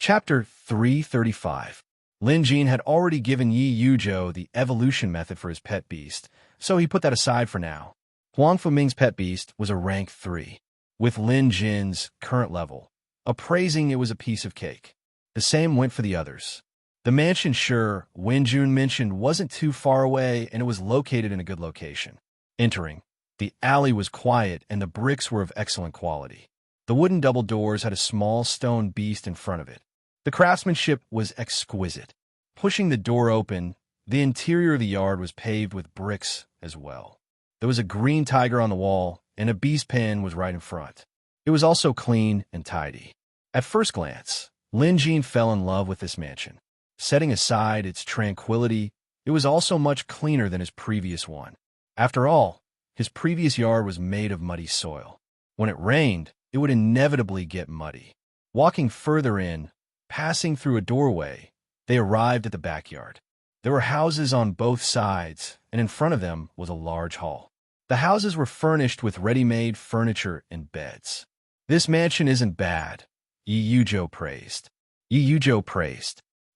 Chapter 335. Lin Jin had already given Yi Yuzhou the evolution method for his pet beast, so he put that aside for now. Huang Fuming's pet beast was a rank 3. With Lin Jin's current level, appraising it was a piece of cake. The same went for the others. The mansion Wenjun mentioned wasn't too far away, and it was located in a good location. Entering, the alley was quiet and the bricks were of excellent quality. The wooden double doors had a small stone beast in front of it. The craftsmanship was exquisite. Pushing the door open, the interior of the yard was paved with bricks as well. There was a green tiger on the wall, and a beast pen was right in front. It was also clean and tidy. At first glance, Lin Jin fell in love with this mansion. Setting aside its tranquility, it was also much cleaner than his previous one. After all, his previous yard was made of muddy soil. When it rained, it would inevitably get muddy. Walking further in, passing through a doorway, they arrived at the backyard. There were houses on both sides, and in front of them was a large hall. The houses were furnished with ready-made furniture and beds. "This mansion isn't bad," Yi Yuzhou praised.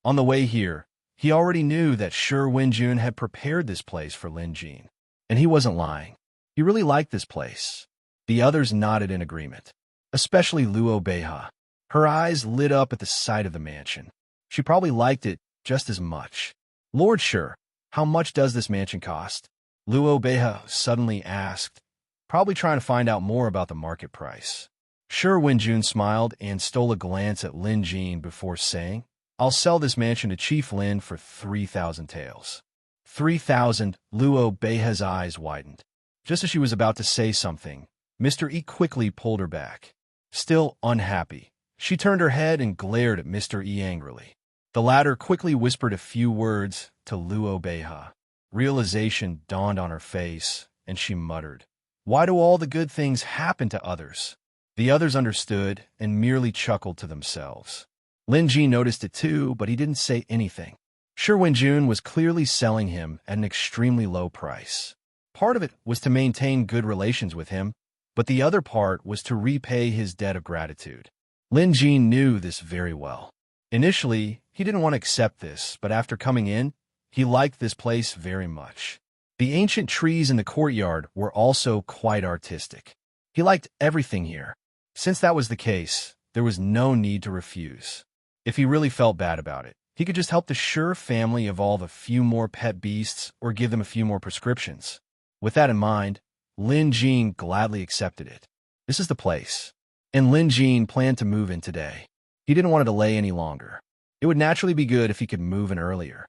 On the way here, he already knew that Wenjun had prepared this place for Lin Jin, and he wasn't lying. He really liked this place. The others nodded in agreement, especially Luo Beiha. Her eyes lit up at the sight of the mansion. She probably liked it just as much. "Lord Shi, how much does this mansion cost?" Luo Beiha suddenly asked, probably trying to find out more about the market price. Wenjun smiled and stole a glance at Lin Jin before saying, "I'll sell this mansion to Chief Lin for 3,000 taels. 3,000, Luo Beiha's eyes widened. Just as she was about to say something, Mr. E quickly pulled her back. Still unhappy, she turned her head and glared at Mr. E angrily. The latter quickly whispered a few words to Luo Beiha. Realization dawned on her face, and she muttered, "Why do all the good things happen to others?" The others understood and merely chuckled to themselves. Lin Jin noticed it too, but he didn't say anything. Wenjun was clearly selling him at an extremely low price. Part of it was to maintain good relations with him, but the other part was to repay his debt of gratitude. Lin Jin knew this very well. Initially, he didn't want to accept this, but after coming in, he liked this place very much. The ancient trees in the courtyard were also quite artistic. He liked everything here. Since that was the case, there was no need to refuse. If he really felt bad about it, he could just help the Shi family evolve a few more pet beasts or give them a few more prescriptions. With that in mind, Lin Jin gladly accepted it. This is the place, and Lin Jin planned to move in today. He didn't want to delay any longer. It would naturally be good if he could move in earlier.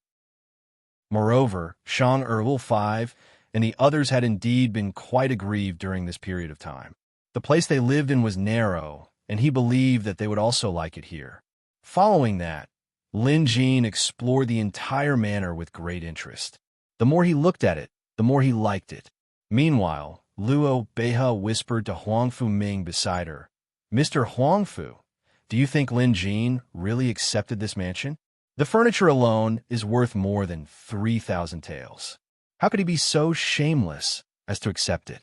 Moreover, Shang Erwil 5 and the others had indeed been quite aggrieved during this period of time. The place they lived in was narrow, and he believed that they would also like it here. Following that, Lin Jin explored the entire manor with great interest. The more he looked at it, the more he liked it. Meanwhile, Luo Beiha whispered to Huang Fuming beside her, "Mr. Huangfu, do you think Lin Jin really accepted this mansion? The furniture alone is worth more than 3,000 taels. How could he be so shameless as to accept it?"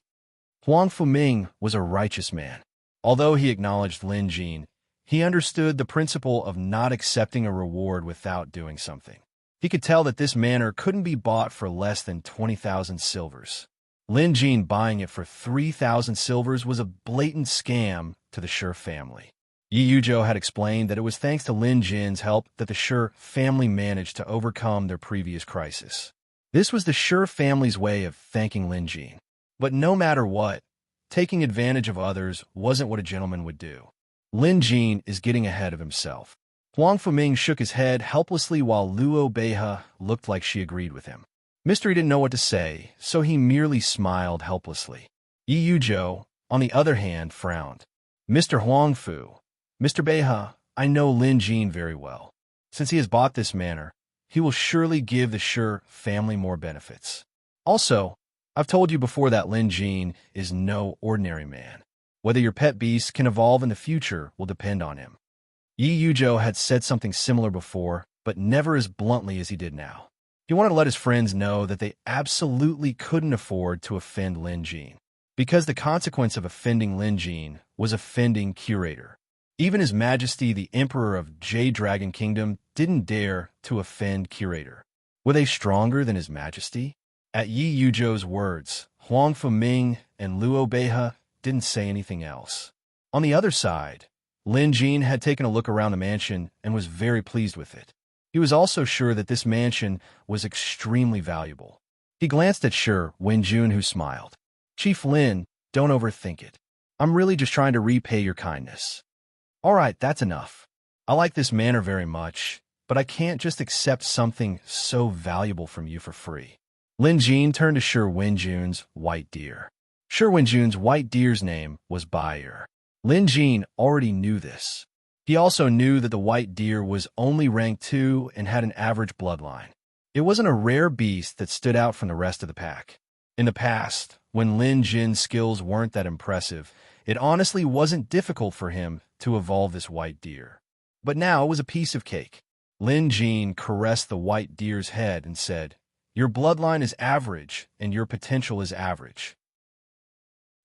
Huang Fuming was a righteous man. Although he acknowledged Lin Jin, he understood the principle of not accepting a reward without doing something. He could tell that this manor couldn't be bought for less than 20,000 silvers. Lin Jin buying it for 3,000 silvers was a blatant scam to the Shi family. Yi Yuzhou had explained that it was thanks to Lin Jin's help that the Shi family managed to overcome their previous crisis. This was the Shi family's way of thanking Lin Jin. But no matter what, taking advantage of others wasn't what a gentleman would do. Lin Jin is getting ahead of himself. Huang Fuming shook his head helplessly while Luo Beiha looked like she agreed with him. Mystery didn't know what to say, so he merely smiled helplessly. Yi Yuzhou, on the other hand, frowned. "Mr. Huangfu, Mr. Beiha, I know Lin Jin very well. Since he has bought this manor, he will surely give the Shi family more benefits. Also, I've told you before that Lin Jin is no ordinary man. Whether your pet beast can evolve in the future will depend on him." Yi Yuzhou had said something similar before, but never as bluntly as he did now. He wanted to let his friends know that they absolutely couldn't afford to offend Lin Jin, because the consequence of offending Lin Jin was offending Curator. Even His Majesty the Emperor of Jade Dragon Kingdom didn't dare to offend Curator. Were they stronger than His Majesty? At Yi Yuzhou's words, Huang Fuming and Luo Beihe didn't say anything else. On the other side, Lin Jin had taken a look around the mansion and was very pleased with it. He was also sure that this mansion was extremely valuable. He glanced at Shi Wenjun, who smiled. Chief Lin, don't overthink it. I'm really just trying to repay your kindness. All right, that's enough. I like this manor very much, but I can't just accept something so valuable from you for free. Lin Jin turned to Shi Wenjun's white deer. Shi Wenjun's white deer's name was Bayer. Lin Jin already knew this. He also knew that the white deer was only rank 2 and had an average bloodline. It wasn't a rare beast that stood out from the rest of the pack. In the past, when Lin Jin's skills weren't that impressive, it honestly wasn't difficult for him to evolve this white deer. But now it was a piece of cake. Lin Jin caressed the white deer's head and said, "Your bloodline is average, and your potential is average.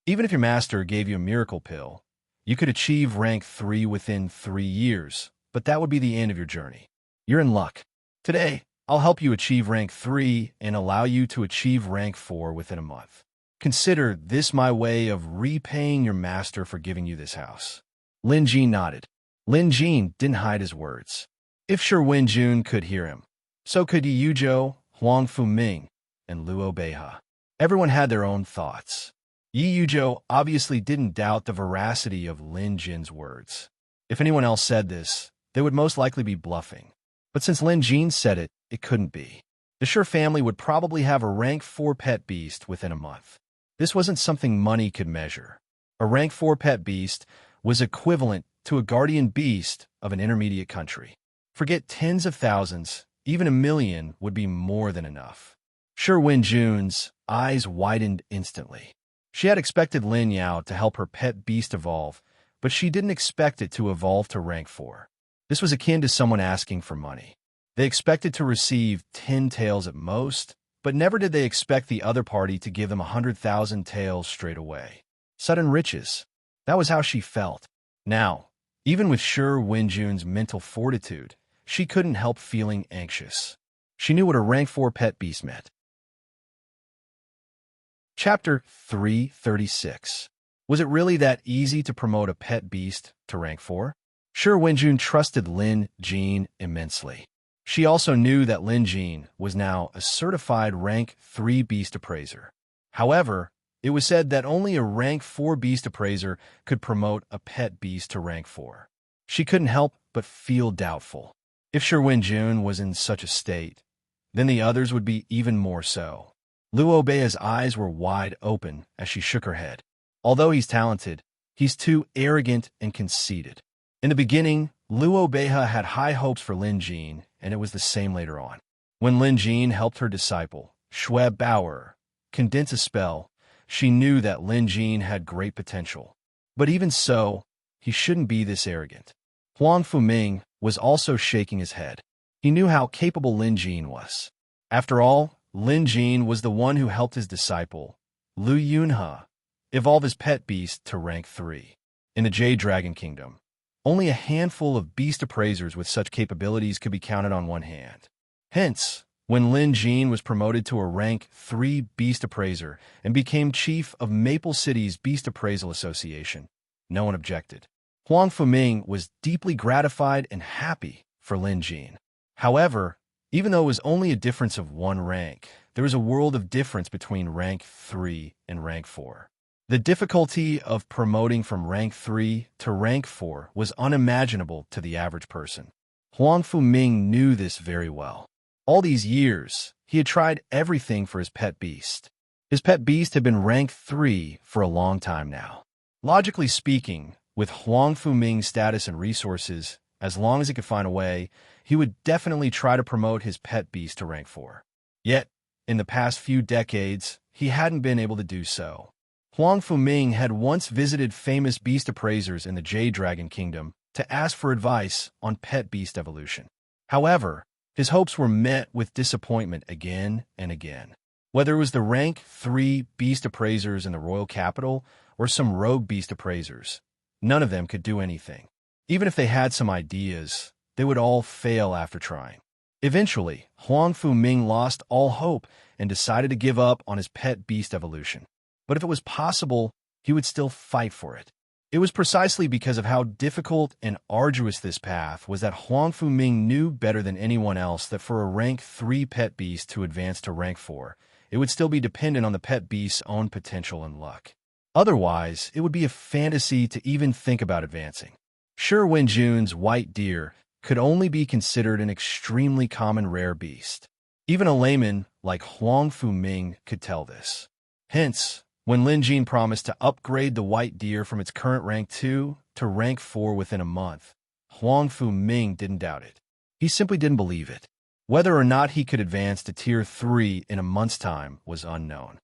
Even if your master gave you a miracle pill, you could achieve rank 3 within 3 years, but that would be the end of your journey. You're in luck. Today, I'll help you achieve rank 3 and allow you to achieve rank 4 within a month. Consider this my way of repaying your master for giving you this house." Lin Jin nodded. Lin Jin didn't hide his words. If Shi Wenjun could hear him, so could Yi Yuzhou, Huang Fuming, and Luo Beihe. Everyone had their own thoughts. Yi Yuzhou obviously didn't doubt the veracity of Lin Jin's words. If anyone else said this, they would most likely be bluffing. But since Lin Jin said it, it couldn't be. The Shi family would probably have a rank 4 pet beast within a month. This wasn't something money could measure. A rank 4 pet beast was equivalent to a guardian beast of an intermediate country. Forget tens of thousands, even 1,000,000 would be more than enough. Shi Wenjun's eyes widened instantly. She had expected Lin Yao to help her pet beast evolve, but she didn't expect it to evolve to rank 4. This was akin to someone asking for money. They expected to receive 10 taels at most, but never did they expect the other party to give them 100,000 taels straight away. Sudden riches. That was how she felt. Now, even with Shi Wenjun's mental fortitude, she couldn't help feeling anxious. She knew what a rank 4 pet beast meant. Chapter 336. Was it really that easy to promote a pet beast to rank 4? Shi Wenjun trusted Lin Jin immensely. She also knew that Lin Jin was now a certified rank 3 beast appraiser. However, it was said that only a rank 4 beast appraiser could promote a pet beast to rank 4. She couldn't help but feel doubtful. If Shi Wenjun was in such a state, then the others would be even more so. Luo Beihe's eyes were wide open as she shook her head. Although he's talented, he's too arrogant and conceited. In the beginning, Luo Beihe had high hopes for Lin Jin, and it was the same later on. When Lin Jin helped her disciple, Schweb Bauer, condense a spell, she knew that Lin Jin had great potential. But even so, he shouldn't be this arrogant. Huang Fuming was also shaking his head. He knew how capable Lin Jin was. After all, Lin Jin was the one who helped his disciple, Lu Yunhe, evolve his pet beast to rank 3. In the Jade Dragon Kingdom, only a handful of beast appraisers with such capabilities could be counted on one hand. Hence, when Lin Jin was promoted to a rank 3 beast appraiser and became chief of Maple City's Beast Appraisal Association, no one objected. Huang Fuming was deeply gratified and happy for Lin Jin. However, even though it was only a difference of 1 rank, there was a world of difference between rank 3 and rank 4. The difficulty of promoting from rank 3 to rank 4 was unimaginable to the average person. Huang Fuming knew this very well. All these years, he had tried everything for his pet beast. His pet beast had been rank 3 for a long time now. Logically speaking, with Huang Fuming's status and resources, as long as he could find a way, he would definitely try to promote his pet beast to rank 4. Yet, in the past few decades, he hadn't been able to do so. Huang Fuming had once visited famous beast appraisers in the Jade Dragon Kingdom to ask for advice on pet beast evolution. However, his hopes were met with disappointment again and again. Whether it was the rank 3 beast appraisers in the royal capital or some rogue beast appraisers, none of them could do anything. Even if they had some ideas, they would all fail after trying. Eventually, Huang Fu-Ming lost all hope and decided to give up on his pet beast evolution. But if it was possible, he would still fight for it. It was precisely because of how difficult and arduous this path was that Huang Fu-Ming knew better than anyone else that for a rank 3 pet beast to advance to rank 4, it would still be dependent on the pet beast's own potential and luck. Otherwise, it would be a fantasy to even think about advancing. Shi Wenjun's white deer could only be considered an extremely common rare beast. Even a layman like Huang Fu-Ming could tell this. Hence, when Lin Jin promised to upgrade the white deer from its current rank 2 to rank 4 within a month, Huang Fu-Ming didn't doubt it. He simply didn't believe it. Whether or not he could advance to tier 3 in a month's time was unknown.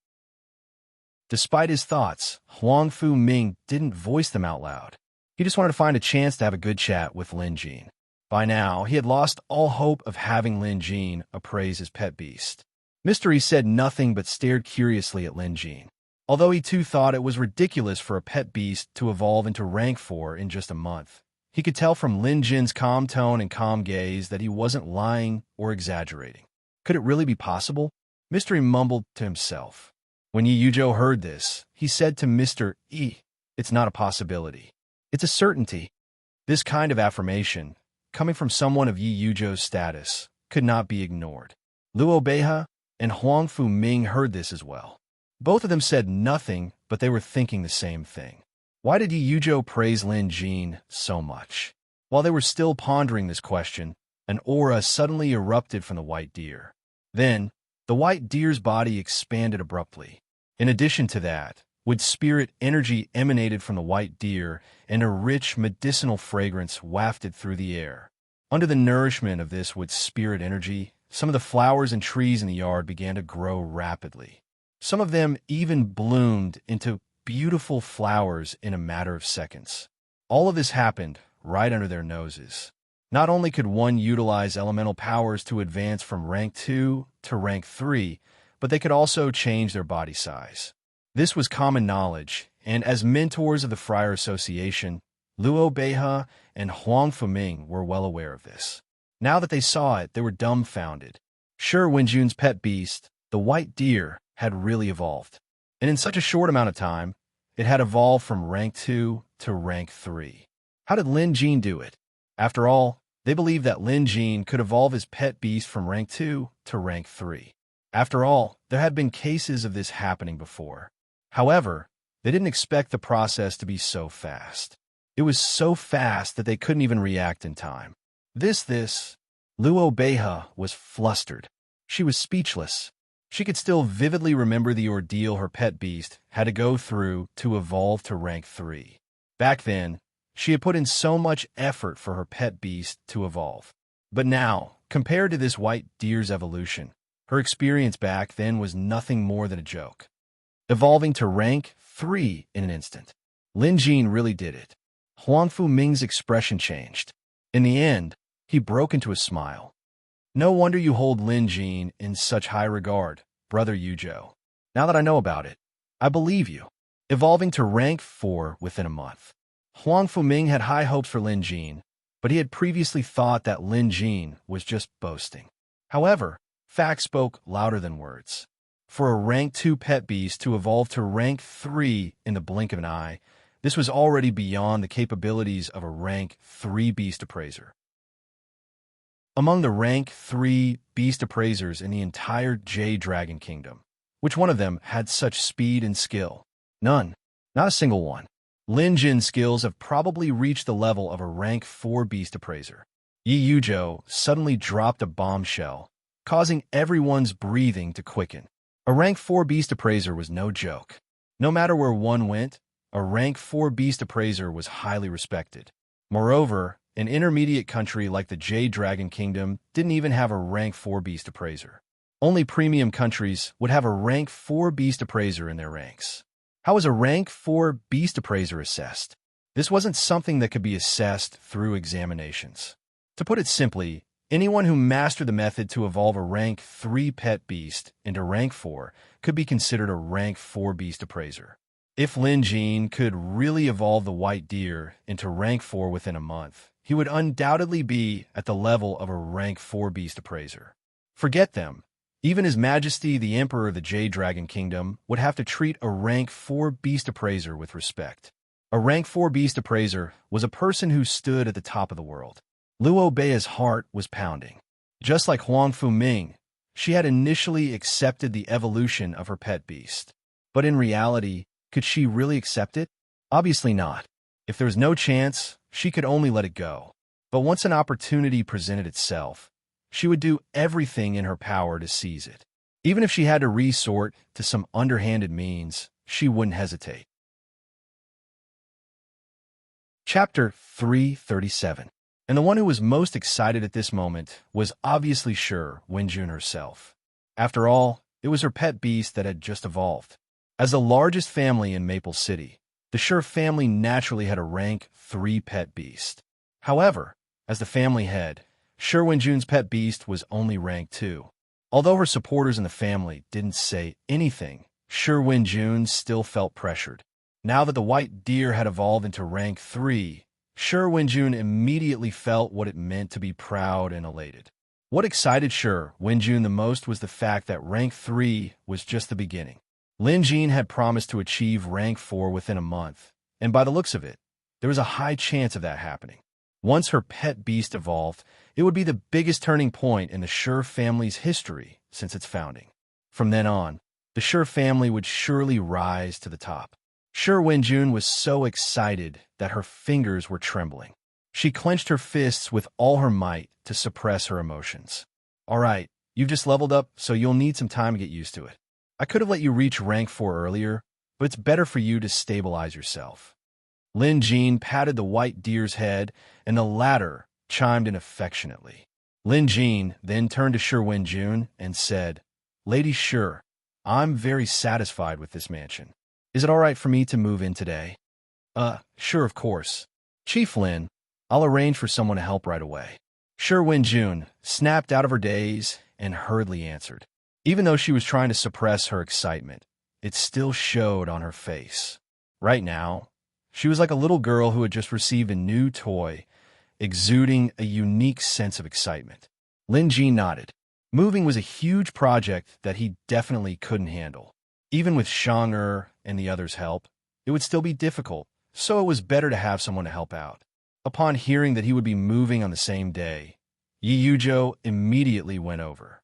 Despite his thoughts, Huang Fu-Ming didn't voice them out loud. He just wanted to find a chance to have a good chat with Lin Jin. By now, he had lost all hope of having Lin Jin appraise his pet beast. Mystery said nothing but stared curiously at Lin Jin. Although he too thought it was ridiculous for a pet beast to evolve into rank 4 in just a month, he could tell from Lin Jin's calm tone and calm gaze that he wasn't lying or exaggerating. Could it really be possible? Mystery mumbled to himself. When Yi Yuzhou heard this, he said to Mr. E, "It's not a possibility. It's a certainty." This kind of affirmation, coming from someone of Yi Yuzhou's status, could not be ignored. Luo Beihe and Huang Fu-Ming heard this as well. Both of them said nothing, but they were thinking the same thing. Why did Yi Yuzhou praise Lin Jin so much? While they were still pondering this question, an aura suddenly erupted from the white deer. Then, the white deer's body expanded abruptly. In addition to that, wood spirit energy emanated from the white deer, and a rich medicinal fragrance wafted through the air. Under the nourishment of this wood spirit energy, some of the flowers and trees in the yard began to grow rapidly. Some of them even bloomed into beautiful flowers in a matter of seconds. All of this happened right under their noses. Not only could one utilize elemental powers to advance from rank 2 to rank 3, but they could also change their body size. This was common knowledge, and as mentors of the Friar Association, Luo Beihe and Huang Fu-Ming were well aware of this. Now that they saw it, they were dumbfounded. Shi Wenjun's pet beast, the white deer, had really evolved. And in such a short amount of time, it had evolved from rank 2 to rank 3. How did Lin Jin do it? After all, they believed that Lin Jin could evolve his pet beast from rank 2 to rank 3. After all, there had been cases of this happening before. However, they didn't expect the process to be so fast. It was so fast that they couldn't even react in time. Luo Beihe was flustered. She was speechless. She could still vividly remember the ordeal her pet beast had to go through to evolve to rank 3. Back then, she had put in so much effort for her pet beast to evolve. But now, compared to this white deer's evolution, her experience back then was nothing more than a joke. Evolving to rank 3 in an instant. Lin Jin really did it. Huang Fu-Ming's expression changed. In the end, he broke into a smile. "No wonder you hold Lin Jin in such high regard, Brother Yuzhou. Now that I know about it, I believe you." Evolving to rank 4 within a month. Huang Fu-Ming had high hopes for Lin Jin, but he had previously thought that Lin Jin was just boasting. However, facts spoke louder than words. For a rank 2 pet beast to evolve to rank 3 in the blink of an eye, this was already beyond the capabilities of a rank 3 beast appraiser. Among the rank 3 beast appraisers in the entire Jade Dragon Kingdom, which one of them had such speed and skill? None. Not a single one. Lin Jin's skills have probably reached the level of a rank 4 beast appraiser. Yi Yuzhou suddenly dropped a bombshell, causing everyone's breathing to quicken. A rank 4 beast appraiser was no joke. No matter where one went, a rank 4 beast appraiser was highly respected. Moreover, an intermediate country like the Jade Dragon Kingdom didn't even have a rank 4 beast appraiser. Only premium countries would have a rank 4 beast appraiser in their ranks. How was a rank 4 beast appraiser assessed? This wasn't something that could be assessed through examinations. To put it simply, anyone who mastered the method to evolve a rank 3 pet beast into rank 4 could be considered a rank 4 beast appraiser. If Lin Jin could really evolve the white deer into rank 4 within a month, he would undoubtedly be at the level of a rank 4 beast appraiser. Forget them. Even His Majesty the Emperor of the Jade Dragon Kingdom would have to treat a rank 4 beast appraiser with respect. A rank 4 beast appraiser was a person who stood at the top of the world. Luo Bei's heart was pounding. Just like Huang Fuming, she had initially accepted the evolution of her pet beast. But in reality, could she really accept it? Obviously not. If there was no chance, she could only let it go. But once an opportunity presented itself, she would do everything in her power to seize it. Even if she had to resort to some underhanded means, she wouldn't hesitate. Chapter 337. And the one who was most excited at this moment was obviously Shi Wenjun herself. After all, it was her pet beast that had just evolved. As the largest family in Maple City, the Shi family naturally had a rank 3 pet beast. However, as the family head, Shi Wenjun's pet beast was only rank 2. Although her supporters in the family didn't say anything, Shi Wenjun still felt pressured. Now that the white deer had evolved into rank 3, Shi Wenjun immediately felt what it meant to be proud and elated. What excited Shi Wenjun the most was the fact that rank 3 was just the beginning. Lin Jin had promised to achieve rank 4 within a month, and by the looks of it, there was a high chance of that happening. Once her pet beast evolved, it would be the biggest turning point in the Shi family's history since its founding. From then on, the Shi family would surely rise to the top. Shi Wenjun was so excited that her fingers were trembling. She clenched her fists with all her might to suppress her emotions. All right, you've just leveled up, so you'll need some time to get used to it. I could have let you reach rank 4 earlier, but it's better for you to stabilize yourself. Lin Jin patted the white deer's head, and the latter chimed in affectionately. Lin Jin then turned to Shi Wenjun and said, "Lady Shi, I'm very satisfied with this mansion. Is it all right for me to move in today?" Sure, of course. Chief Lin, I'll arrange for someone to help right away." Shi Wenjun snapped out of her daze and hurriedly answered. Even though she was trying to suppress her excitement, it still showed on her face. Right now, she was like a little girl who had just received a new toy, exuding a unique sense of excitement. Lin Jin nodded. Moving was a huge project that he definitely couldn't handle. Even with Shang and the others' help, it would still be difficult, so it was better to have someone to help out. Upon hearing that he would be moving on the same day, Yi Yuzhou immediately went over.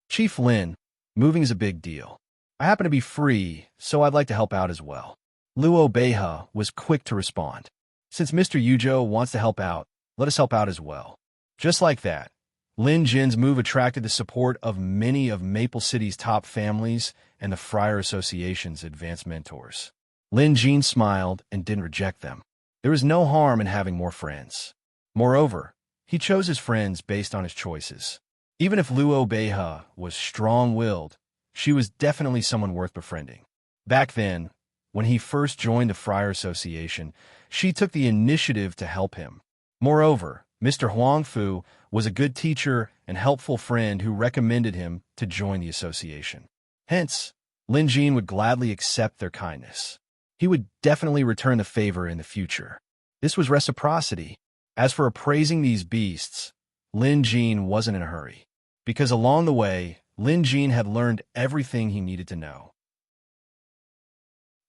"Chief Lin, moving is a big deal. I happen to be free, so I'd like to help out as well." Luo Beihe was quick to respond. "Since Mr. Yuzhou wants to help out, let us help out as well." Just like that, Lin Jin's move attracted the support of many of Maple City's top families and the Friar Association's advanced mentors. Lin Jin smiled and didn't reject them. There was no harm in having more friends. Moreover, he chose his friends based on his choices. Even if Luo Beihe was strong-willed, she was definitely someone worth befriending. Back then, when he first joined the Friar Association, she took the initiative to help him. Moreover, Mr. Huang Fu was a good teacher and helpful friend who recommended him to join the association. Hence, Lin Jin would gladly accept their kindness. He would definitely return the favor in the future. This was reciprocity. As for appraising these beasts, Lin Jin wasn't in a hurry, because along the way, Lin Jin had learned everything he needed to know.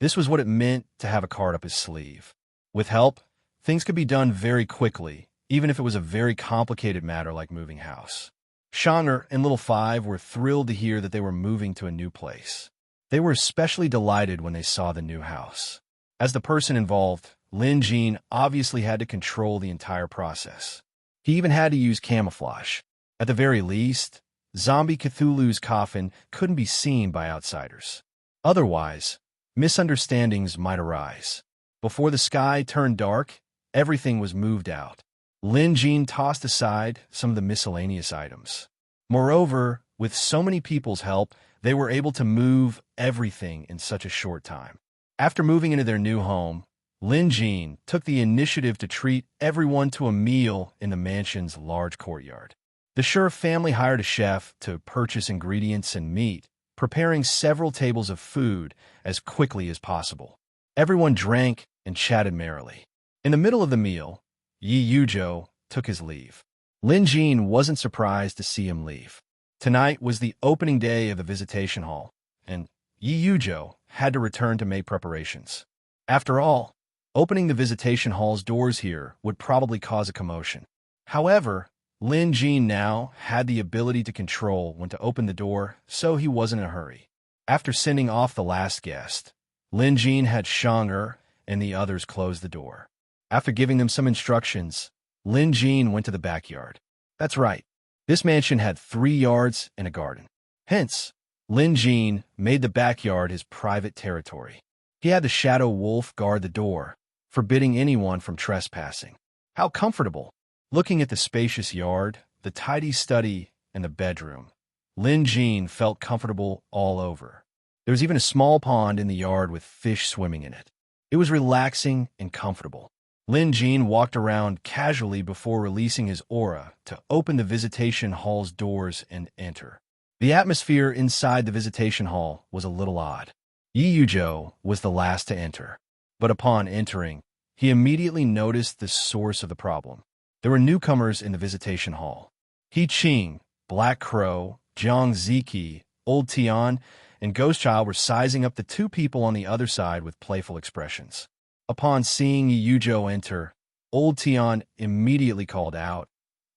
This was what it meant to have a card up his sleeve. With help, things could be done very quickly, even if it was a very complicated matter like moving house. Shanger and Little Five were thrilled to hear that they were moving to a new place. They were especially delighted when they saw the new house. As the person involved, Lin Jin obviously had to control the entire process. He even had to use camouflage. At the very least, Zombie Cthulhu's coffin couldn't be seen by outsiders. Otherwise, misunderstandings might arise. Before the sky turned dark, everything was moved out. Lin Jin tossed aside some of the miscellaneous items. Moreover, with so many people's help, they were able to move everything in such a short time. After moving into their new home, Lin Jin took the initiative to treat everyone to a meal in the mansion's large courtyard. The Shi family hired a chef to purchase ingredients and meat, preparing several tables of food as quickly as possible. Everyone drank and chatted merrily. In the middle of the meal, Yi Yujo took his leave. Lin Jin wasn't surprised to see him leave. Tonight was the opening day of the visitation hall, and Yi Yujo had to return to make preparations. After all, opening the visitation hall's doors here would probably cause a commotion. However, Lin Jin now had the ability to control when to open the door, so he wasn't in a hurry. After sending off the last guest, Lin Jin had Shang and the others close the door. After giving them some instructions, Lin Jin went to the backyard. That's right. This mansion had 3 yards and a garden. Hence, Lin Jin made the backyard his private territory. He had the shadow wolf guard the door, forbidding anyone from trespassing. How comfortable! Looking at the spacious yard, the tidy study, and the bedroom, Lin Jin felt comfortable all over. There was even a small pond in the yard with fish swimming in it. It was relaxing and comfortable. Lin Jin walked around casually before releasing his aura to open the visitation hall's doors and enter. The atmosphere inside the visitation hall was a little odd. Yi Yujo was the last to enter, but upon entering, he immediately noticed the source of the problem. There were newcomers in the visitation hall. He Qing, Black Crow, Jiang Ziki, Old Tian, and Ghost Child were sizing up the 2 people on the other side with playful expressions. Upon seeing Yi Yujo enter, Old Tian immediately called out,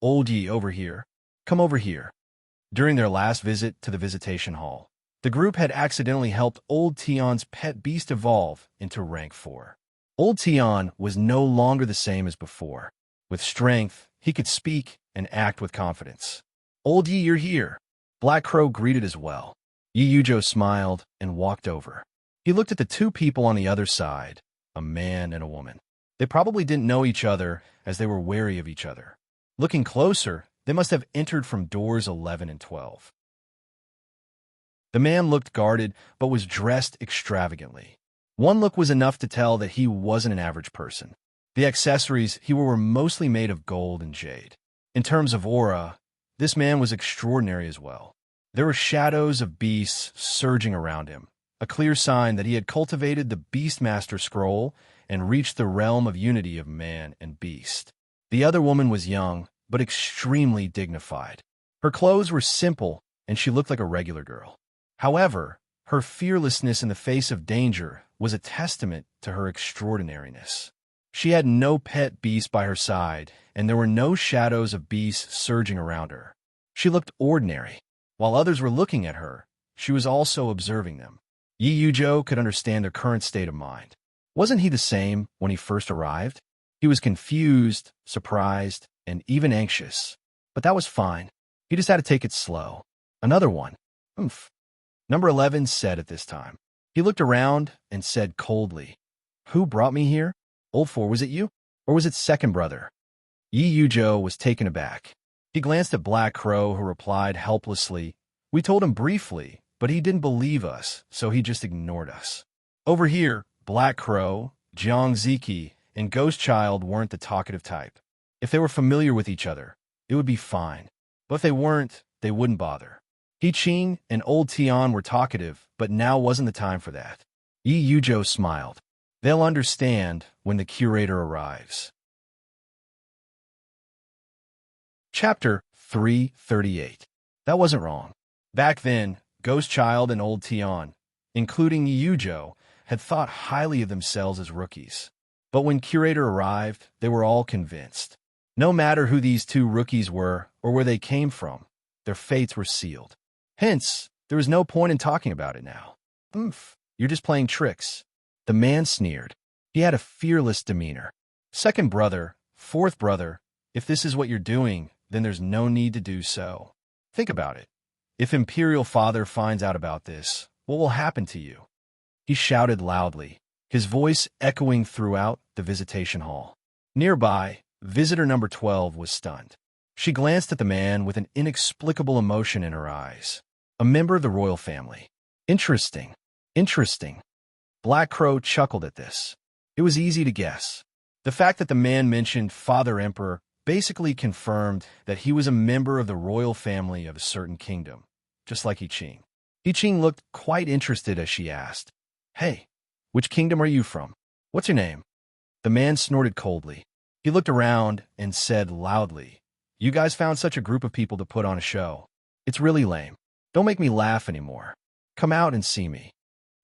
"Old Yi, over here. Come over here." During their last visit to the visitation hall, the group had accidentally helped Old Tian's pet beast evolve into rank 4. Old Tian was no longer the same as before. With strength, he could speak and act with confidence. "Old Yi, you're here." Black Crow greeted as well. Yi Yujo smiled and walked over. He looked at the 2 people on the other side, a man and a woman. They probably didn't know each other as they were wary of each other. Looking closer, they must have entered from doors 11 and 12. The man looked guarded but was dressed extravagantly. One look was enough to tell that he wasn't an average person. The accessories he wore were mostly made of gold and jade. In terms of aura, this man was extraordinary as well. There were shadows of beasts surging around him, a clear sign that he had cultivated the Beastmaster scroll and reached the realm of unity of man and beast. The other woman was young, but extremely dignified. Her clothes were simple, and she looked like a regular girl. However, her fearlessness in the face of danger was a testament to her extraordinariness. She had no pet beast by her side, and there were no shadows of beasts surging around her. She looked ordinary. While others were looking at her, she was also observing them. Yi Yujo could understand their current state of mind. Wasn't he the same when he first arrived? He was confused, surprised, and even anxious. But that was fine. He just had to take it slow. Another one. Oomph. Number 11 said at this time. He looked around and said coldly, "Who brought me here? Old 4, was it you? Or was it second brother?" Yi Yujo was taken aback. He glanced at Black Crow, who replied helplessly, "We told him briefly, but he didn't believe us, so he just ignored us." Over here, Black Crow, Jiang Ziki, and Ghost Child weren't the talkative type. If they were familiar with each other, it would be fine. But if they weren't, they wouldn't bother. He Qing and Old Tian were talkative, but now wasn't the time for that. Yi Yujo smiled. They'll understand when the curator arrives. Chapter 338. That wasn't wrong. Back then, Ghost Child and Old Tian, including Yi Yujo, had thought highly of themselves as rookies. But when curator arrived, they were all convinced. No matter who these 2 rookies were or where they came from, their fates were sealed. Hence, there was no point in talking about it now. "Oomph, you're just playing tricks." The man sneered. He had a fearless demeanor. "Second brother, 4th brother, if this is what you're doing, then there's no need to do so. Think about it. If Imperial Father finds out about this, what will happen to you?" He shouted loudly, his voice echoing throughout the visitation hall. Nearby, visitor number 12 was stunned. She glanced at the man with an inexplicable emotion in her eyes. A member of the royal family. Interesting. Interesting. Black Crow chuckled at this. It was easy to guess. The fact that the man mentioned Father Emperor basically confirmed that he was a member of the royal family of a certain kingdom, just like Yi Qing. Yi Qing looked quite interested as she asked, "Hey, Which kingdom are you from? What's your name? The man snorted coldly. He looked around and said loudly, "You guys found such a group of people to put on a show. It's really lame. Don't make me laugh anymore. Come out and see me."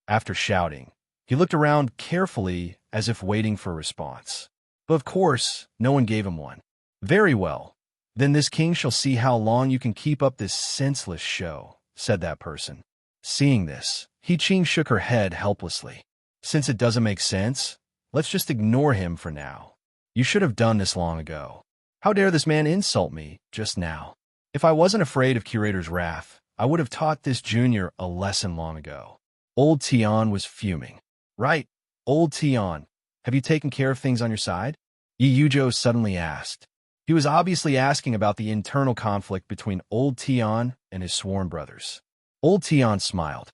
After shouting, he looked around carefully as if waiting for a response. But of course, no one gave him one. "Very well. Then this king shall see how long you can keep up this senseless show," said that person. Seeing this, He-Ching shook her head helplessly. "Since it doesn't make sense, let's just ignore him for now. You should have done this long ago. How dare this man insult me just now? If I wasn't afraid of Curator's wrath, I would have taught this junior a lesson long ago." Old Tian was fuming. "Right, Old Tian, have you taken care of things on your side?" Yi Yujo suddenly asked. He was obviously asking about the internal conflict between Old Tian and his sworn brothers. Old Tian smiled.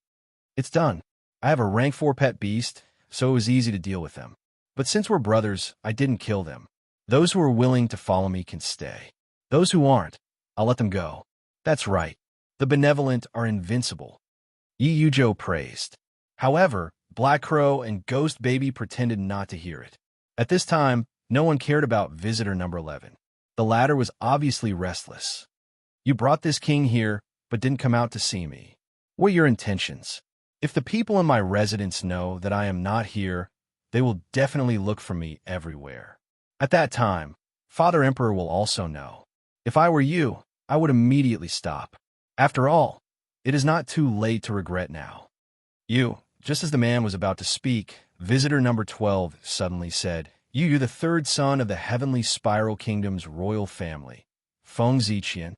"It's done. I have a rank 4 pet beast, so it was easy to deal with them. But since we're brothers, I didn't kill them. Those who are willing to follow me can stay. Those who aren't, I'll let them go." "That's right. The benevolent are invincible," Yi Yujo praised. However, Black Crow and Ghost Baby pretended not to hear it. At this time, no one cared about visitor number 11. The latter was obviously restless. "You brought this king here, but didn't come out to see me. What are your intentions? If the people in my residence know that I am not here, they will definitely look for me everywhere. At that time, Father Emperor will also know. If I were you, I would immediately stop. After all, it is not too late to regret now." Just as the man was about to speak, visitor number 12 suddenly said, You're the third son of the Heavenly Spiral Kingdom's royal family, Feng Ziqian."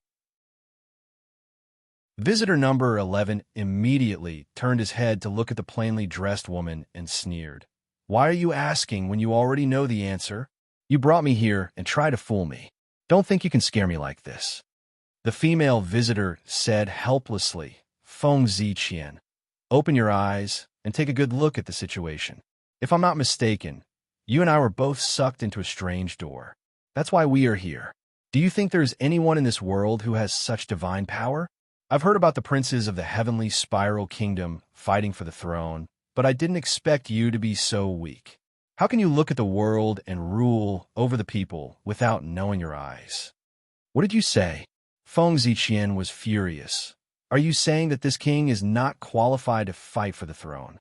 Visitor number 11 immediately turned his head to look at the plainly dressed woman and sneered. "Why are you asking when you already know the answer? You brought me here and tried to fool me. Don't think you can scare me like this." The female visitor said helplessly, "Feng Ziqian, open your eyes and take a good look at the situation. If I'm not mistaken, you and I were both sucked into a strange door. That's why we are here. Do you think there's anyone in this world who has such divine power? I've heard about the princes of the Heavenly Spiral Kingdom fighting for the throne, but I didn't expect you to be so weak. How can you look at the world and rule over the people without knowing your eyes?" "What did you say?" Feng Ziqian was furious. "Are you saying that this king is not qualified to fight for the throne?"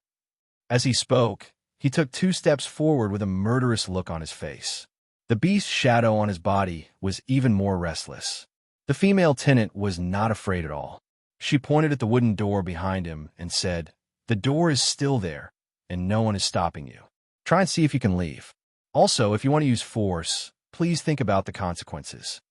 As he spoke, he took 2 steps forward with a murderous look on his face. The beast's shadow on his body was even more restless. The female tenant was not afraid at all. She pointed at the wooden door behind him and said, "The door is still there, and no one is stopping you. Try and see if you can leave. Also, if you want to use force, please think about the consequences."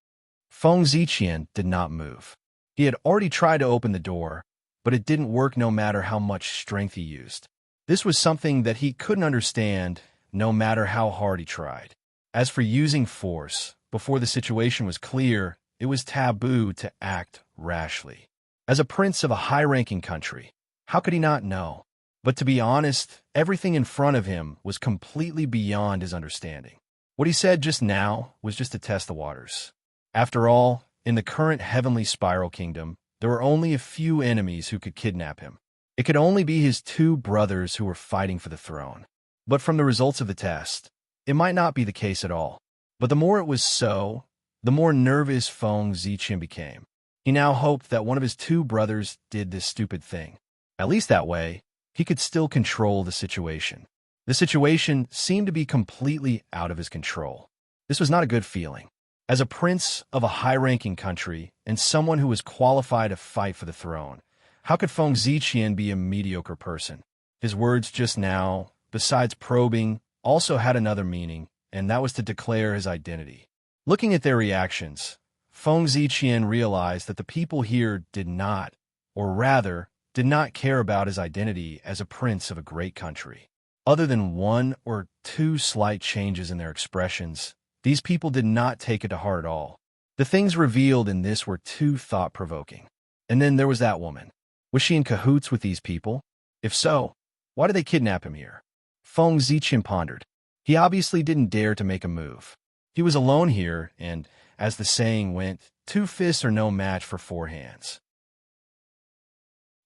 Feng Ziqian did not move. He had already tried to open the door, but it didn't work no matter how much strength he used. This was something that he couldn't understand no matter how hard he tried. As for using force, before the situation was clear, it was taboo to act rashly. As a prince of a high-ranking country, how could he not know? But to be honest, everything in front of him was completely beyond his understanding. What he said just now was just to test the waters. After all, in the current Heavenly Spiral Kingdom, there were only a few enemies who could kidnap him. It could only be his 2 brothers who were fighting for the throne. But from the results of the test, it might not be the case at all. But the more it was so, the more nervous Feng Ziqian became. He now hoped that one of his 2 brothers did this stupid thing. At least that way, he could still control the situation. The situation seemed to be completely out of his control. This was not a good feeling. As a prince of a high-ranking country and someone who was qualified to fight for the throne, how could Feng Ziqian be a mediocre person? His words just now, besides probing, also had another meaning, and that was to declare his identity. Looking at their reactions, Feng Ziqian realized that the people here did not, or rather, did not care about his identity as a prince of a great country. Other than 1 or 2 slight changes in their expressions, these people did not take it to heart at all. The things revealed in this were too thought-provoking. And then there was that woman. Was she in cahoots with these people? If so, why did they kidnap him here? Feng Ziqian pondered. He obviously didn't dare to make a move. He was alone here, and, as the saying went, 2 fists are no match for 4 hands.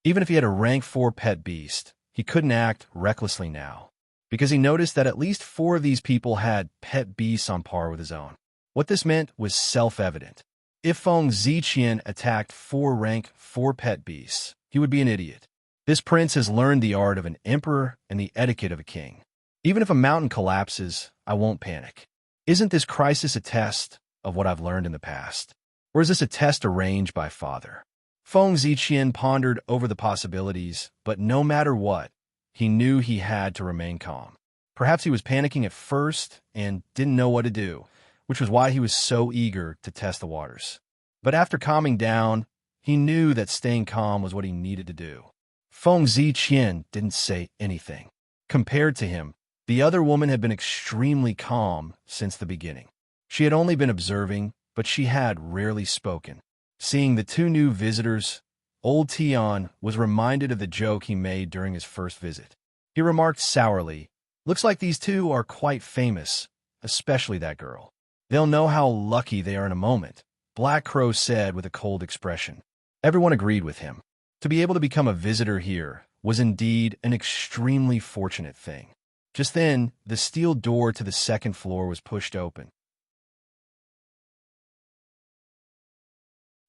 Even if he had a rank 4 pet beast, he couldn't act recklessly now. because he noticed that at least 4 of these people had pet beasts on par with his own. What this meant was self-evident. If Feng Ziqian attacked 4 rank 4 pet beasts, he would be an idiot. This prince has learned the art of an emperor and the etiquette of a king. Even if a mountain collapses, I won't panic. Isn't this crisis a test of what I've learned in the past? Or is this a test arranged by Father? Feng Ziqian pondered over the possibilities, but no matter what, he knew he had to remain calm. Perhaps he was panicking at first and didn't know what to do, which was why he was so eager to test the waters. But after calming down, he knew that staying calm was what he needed to do. Feng Ziqian didn't say anything. Compared to him, the other woman had been extremely calm since the beginning. She had only been observing, but she had rarely spoken. Seeing the 2 new visitors, old Tian was reminded of the joke he made during his first visit. He remarked sourly, "Looks like these 2 are quite famous, especially that girl." "They'll know how lucky they are in a moment," Black Crow said with a cold expression. Everyone agreed with him. To be able to become a visitor here was indeed an extremely fortunate thing. Just then, the steel door to the 2nd floor was pushed open.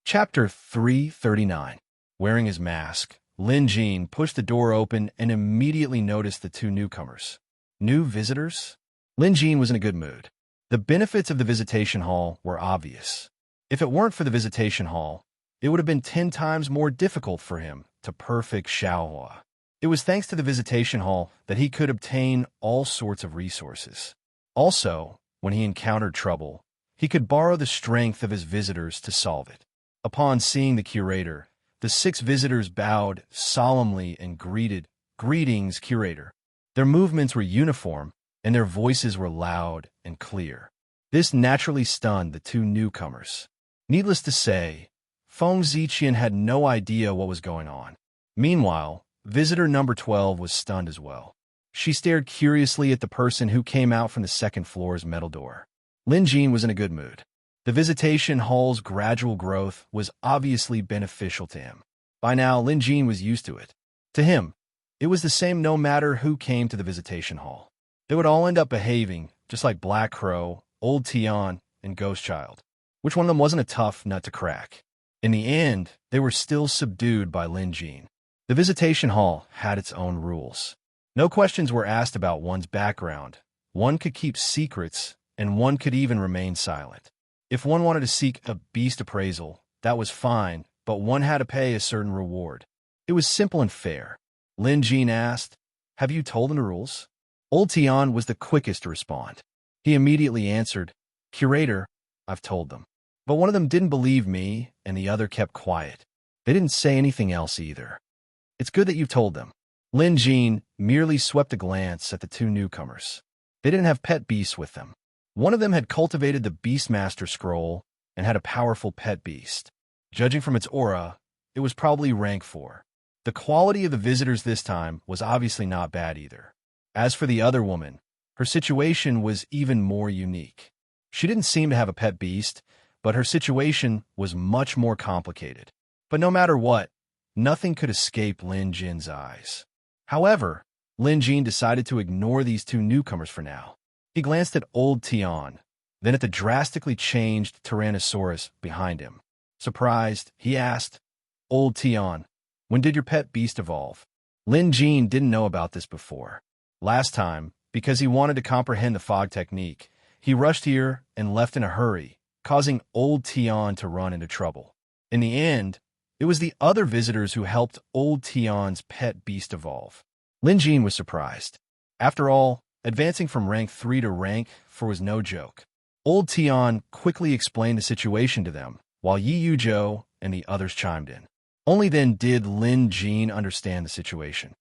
Chapter 339. Wearing his mask, Lin Jin pushed the door open and immediately noticed the 2 newcomers. New visitors? Lin Jin was in a good mood. The benefits of the visitation hall were obvious. If it weren't for the visitation hall, it would have been 10 times more difficult for him to perfect Xiaohua. It was thanks to the visitation hall that he could obtain all sorts of resources. Also, when he encountered trouble, he could borrow the strength of his visitors to solve it. Upon seeing the curator, the 6 visitors bowed solemnly and greeted, "Greetings, curator." Their movements were uniform, and their voices were loud and clear. This naturally stunned the 2 newcomers. Needless to say, Feng Ziqian had no idea what was going on. Meanwhile, visitor number 12 was stunned as well. She stared curiously at the person who came out from the 2nd floor's metal door. Lin Jin was in a good mood. The visitation hall's gradual growth was obviously beneficial to him. By now, Lin Jin was used to it. To him, it was the same no matter who came to the visitation hall. They would all end up behaving just like Black Crow, Old Tian, and Ghost Child. Which one of them wasn't a tough nut to crack? In the end, they were still subdued by Lin Jin. The visitation hall had its own rules. No questions were asked about one's background. One could keep secrets, and one could even remain silent. If one wanted to seek a beast appraisal, that was fine, but one had to pay a certain reward. It was simple and fair. Lin Jin asked, "Have you told them the rules?" Old Tian was the quickest to respond. He immediately answered, "Curator, I've told them." But one of them didn't believe me, and the other kept quiet. They didn't say anything else either. "It's good that you've told them." Lin Jin merely swept a glance at the 2 newcomers. They didn't have pet beasts with them. One of them had cultivated the Beastmaster scroll and had a powerful pet beast. Judging from its aura, it was probably rank 4. The quality of the visitors this time was obviously not bad either. As for the other woman, her situation was even more unique. She didn't seem to have a pet beast, but her situation was much more complicated. But no matter what, nothing could escape Lin Jin's eyes. However, Lin Jin decided to ignore these 2 newcomers for now. He glanced at Old Tian, then at the drastically changed Tyrannosaurus behind him. Surprised, he asked, "Old Tian, when did your pet beast evolve?" Lin Jin didn't know about this before. Last time, because he wanted to comprehend the fog technique, he rushed here and left in a hurry, causing Old Tian to run into trouble. In the end, it was the other visitors who helped Old Tian's pet beast evolve. Lin Jin was surprised. After all, advancing from rank 3 to rank 4 was no joke. Old Tian quickly explained the situation to them, while Yi Yuzhou and the others chimed in. Only then did Lin Jin understand the situation.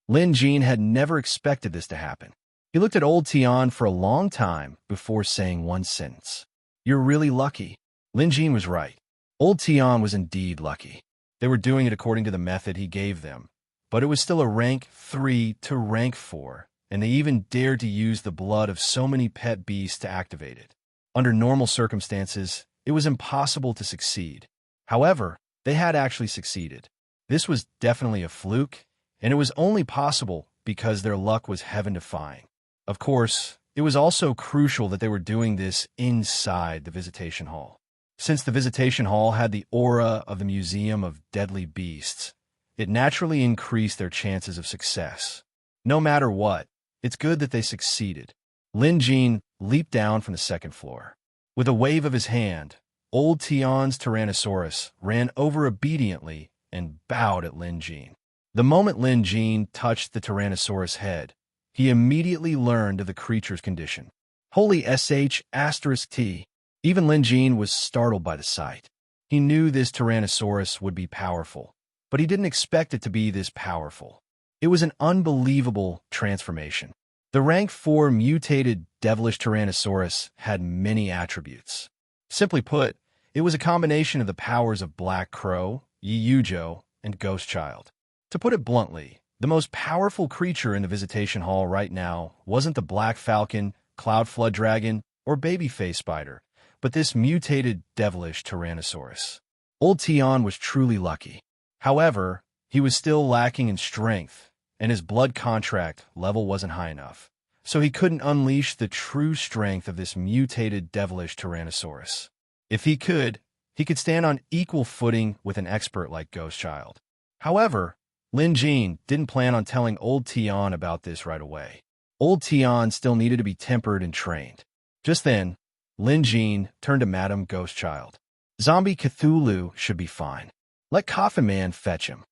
Lin Jin had never expected this to happen. He looked at Old Tian for a long time before saying one sentence. "You're really lucky." Lin Jin was right. Old Tian was indeed lucky. They were doing it according to the method he gave them, but it was still a rank 3 to rank 4, and they even dared to use the blood of so many pet beasts to activate it. Under normal circumstances, it was impossible to succeed. However, they had actually succeeded. This was definitely a fluke, and it was only possible because their luck was heaven-defying. Of course, it was also crucial that they were doing this inside the visitation hall. Since the visitation hall had the aura of the Museum of Deadly Beasts, it naturally increased their chances of success. No matter what, it's good that they succeeded. Lin Jin leaped down from the second floor. With a wave of his hand, old Tian's Tyrannosaurus ran over obediently and bowed at Lin Jin. The moment Lin Jin touched the Tyrannosaurus' head, he immediately learned of the creature's condition. Holy **T. Even Lin Jin was startled by the sight. He knew this Tyrannosaurus would be powerful, but he didn't expect it to be this powerful. It was an unbelievable transformation. The rank 4 mutated devilish Tyrannosaurus had many attributes. Simply put, it was a combination of the powers of Black Crow, Yi-Yu-Jo, and Ghost Child. To put it bluntly, the most powerful creature in the visitation hall right now wasn't the Black Falcon, Cloud Flood Dragon, or Babyface Spider, but this mutated devilish Tyrannosaurus. Old Tian was truly lucky. However, he was still lacking in strength, and his blood contract level wasn't high enough, so he couldn't unleash the true strength of this mutated devilish Tyrannosaurus. If he could stand on equal footing with an expert like Ghost Child. However, Lin Jin didn't plan on telling old Tian about this right away. Old Tian still needed to be tempered and trained. Just then, Lin Jin turned to Madame Ghost Child. Zombie Cthulhu should be fine. Let Coffin Man fetch him.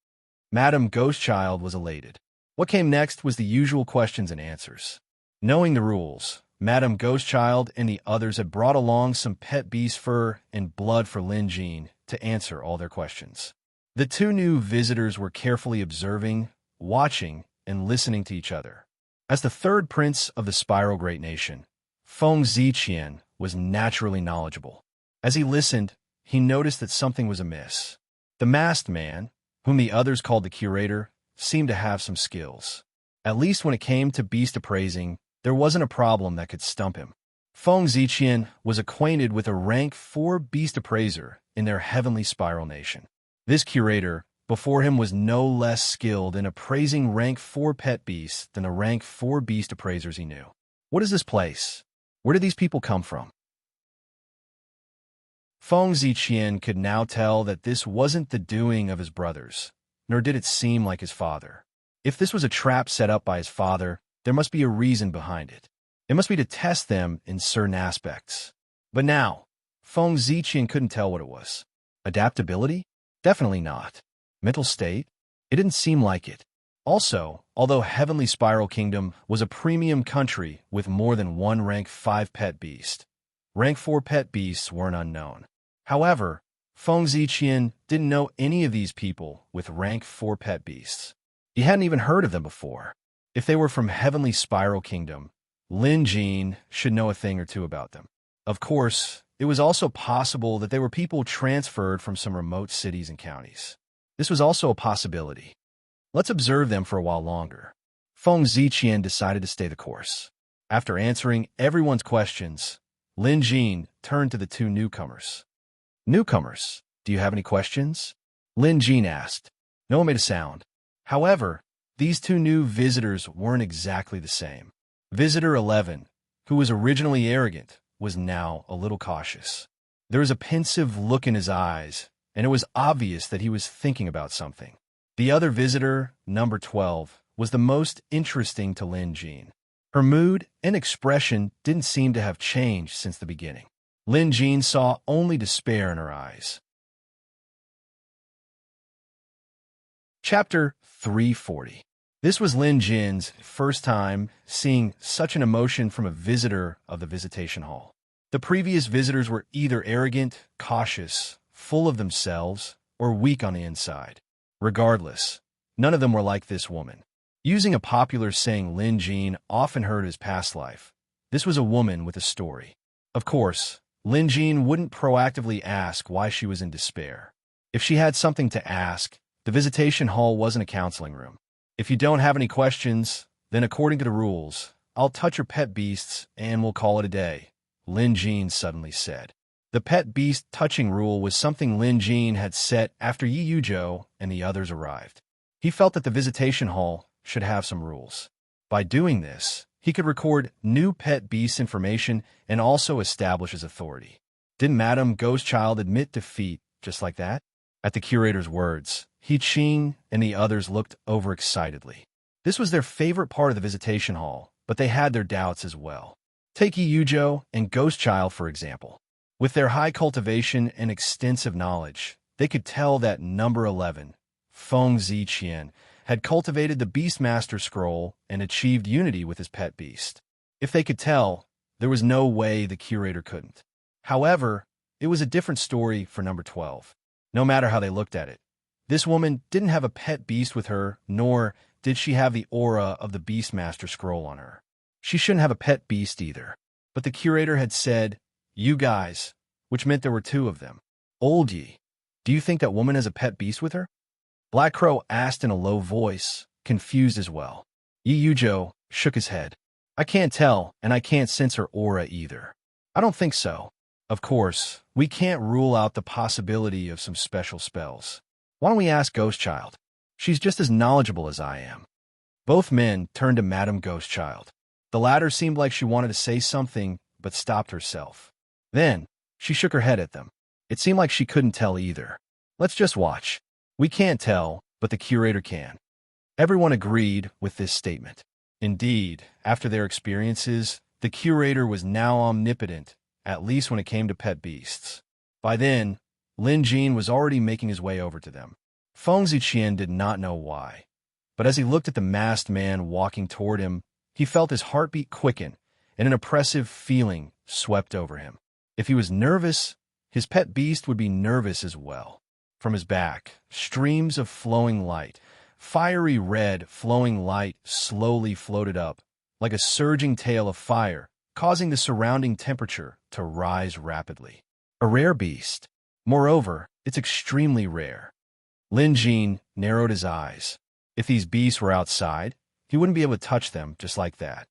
Madame Ghost Child was elated. What came next was the usual questions and answers. Knowing the rules, Madame Ghost Child and the others had brought along some pet beast fur and blood for Lin Jin to answer all their questions. The two new visitors were carefully observing, watching, and listening to each other. As the third prince of the Spiral Great Nation, Feng Ziqian was naturally knowledgeable. As he listened, he noticed that something was amiss. The masked man, whom the others called the curator, seemed to have some skills. At least when it came to beast appraising, there wasn't a problem that could stump him. Feng Ziqian was acquainted with a rank 4 beast appraiser in their heavenly Spiral Nation. This curator, before him, was no less skilled in appraising rank 4 pet beasts than the rank 4 beast appraisers he knew. What is this place? Where did these people come from? Feng Ziqian could now tell that this wasn't the doing of his brothers, nor did it seem like his father. If this was a trap set up by his father, there must be a reason behind it. It must be to test them in certain aspects. But now, Feng Ziqian couldn't tell what it was. Adaptability? Definitely not. Mental state? It didn't seem like it. Also, although Heavenly Spiral Kingdom was a premium country with more than one rank 5 pet beast, rank 4 pet beasts weren't unknown. However, Feng Ziqian didn't know any of these people with rank 4 pet beasts. He hadn't even heard of them before. If they were from Heavenly Spiral Kingdom, Lin Jin should know a thing or two about them. Of course, it was also possible that they were people transferred from some remote cities and counties. This was also a possibility. Let's observe them for a while longer. Feng Ziqian decided to stay the course. After answering everyone's questions, Lin Jin turned to the two newcomers. Newcomers, do you have any questions? Lin Jin asked. No one made a sound. However, these two new visitors weren't exactly the same. Visitor 11, who was originally arrogant, was now a little cautious. There was a pensive look in his eyes, and it was obvious that he was thinking about something. The other visitor, number 12, was the most interesting to Lin Jin. Her mood and expression didn't seem to have changed since the beginning. Lin Jin saw only despair in her eyes. Chapter 340. This was Lin Jin's first time seeing such an emotion from a visitor of the visitation hall. The previous visitors were either arrogant, cautious, full of themselves, or weak on the inside. Regardless, none of them were like this woman. Using a popular saying Lin Jin often heard his past life, this was a woman with a story. Of course, Lin Jin wouldn't proactively ask why she was in despair. If she had something to ask, the visitation hall wasn't a counseling room. If you don't have any questions, then according to the rules, I'll touch your pet beasts and we'll call it a day, Lin Jin suddenly said. The pet beast touching rule was something Lin Jin had set after Yi Yu-Jo and the others arrived. He felt that the visitation hall should have some rules. By doing this, he could record new pet beast information and also establish his authority. Didn't Madame Ghostchild admit defeat just like that? At the curator's words, He Ching and the others looked overexcitedly. This was their favorite part of the visitation hall, but they had their doubts as well. Take Yujo and Ghostchild, for example. With their high cultivation and extensive knowledge, they could tell that number 11, Feng Ziqian, had cultivated the Beastmaster Scroll and achieved unity with his pet beast. If they could tell, there was no way the curator couldn't. However, it was a different story for number 12. No matter how they looked at it, this woman didn't have a pet beast with her, nor did she have the aura of the Beastmaster Scroll on her. She shouldn't have a pet beast either. But the curator had said, "You guys," which meant there were two of them. "Old Yi, do you think that woman has a pet beast with her?" Black Crow asked in a low voice, confused as well. Yi Yujo shook his head. "I can't tell, and I can't sense her aura either. I don't think so. Of course, we can't rule out the possibility of some special spells. Why don't we ask Ghostchild? She's just as knowledgeable as I am." Both men turned to Madame Ghostchild. The latter seemed like she wanted to say something, but stopped herself. Then, she shook her head at them. It seemed like she couldn't tell either. "Let's just watch. We can't tell, but the curator can." Everyone agreed with this statement. Indeed, after their experiences, the curator was now omnipotent, at least when it came to pet beasts. By then, Lin Jin was already making his way over to them. Feng Ziqian did not know why, but as he looked at the masked man walking toward him, he felt his heartbeat quicken, and an oppressive feeling swept over him. If he was nervous, his pet beast would be nervous as well. From his back, streams of flowing light, fiery red flowing light slowly floated up, like a surging tail of fire, causing the surrounding temperature to rise rapidly. A rare beast. Moreover, it's extremely rare. Lin Jin narrowed his eyes. If these beasts were outside, he wouldn't be able to touch them just like that.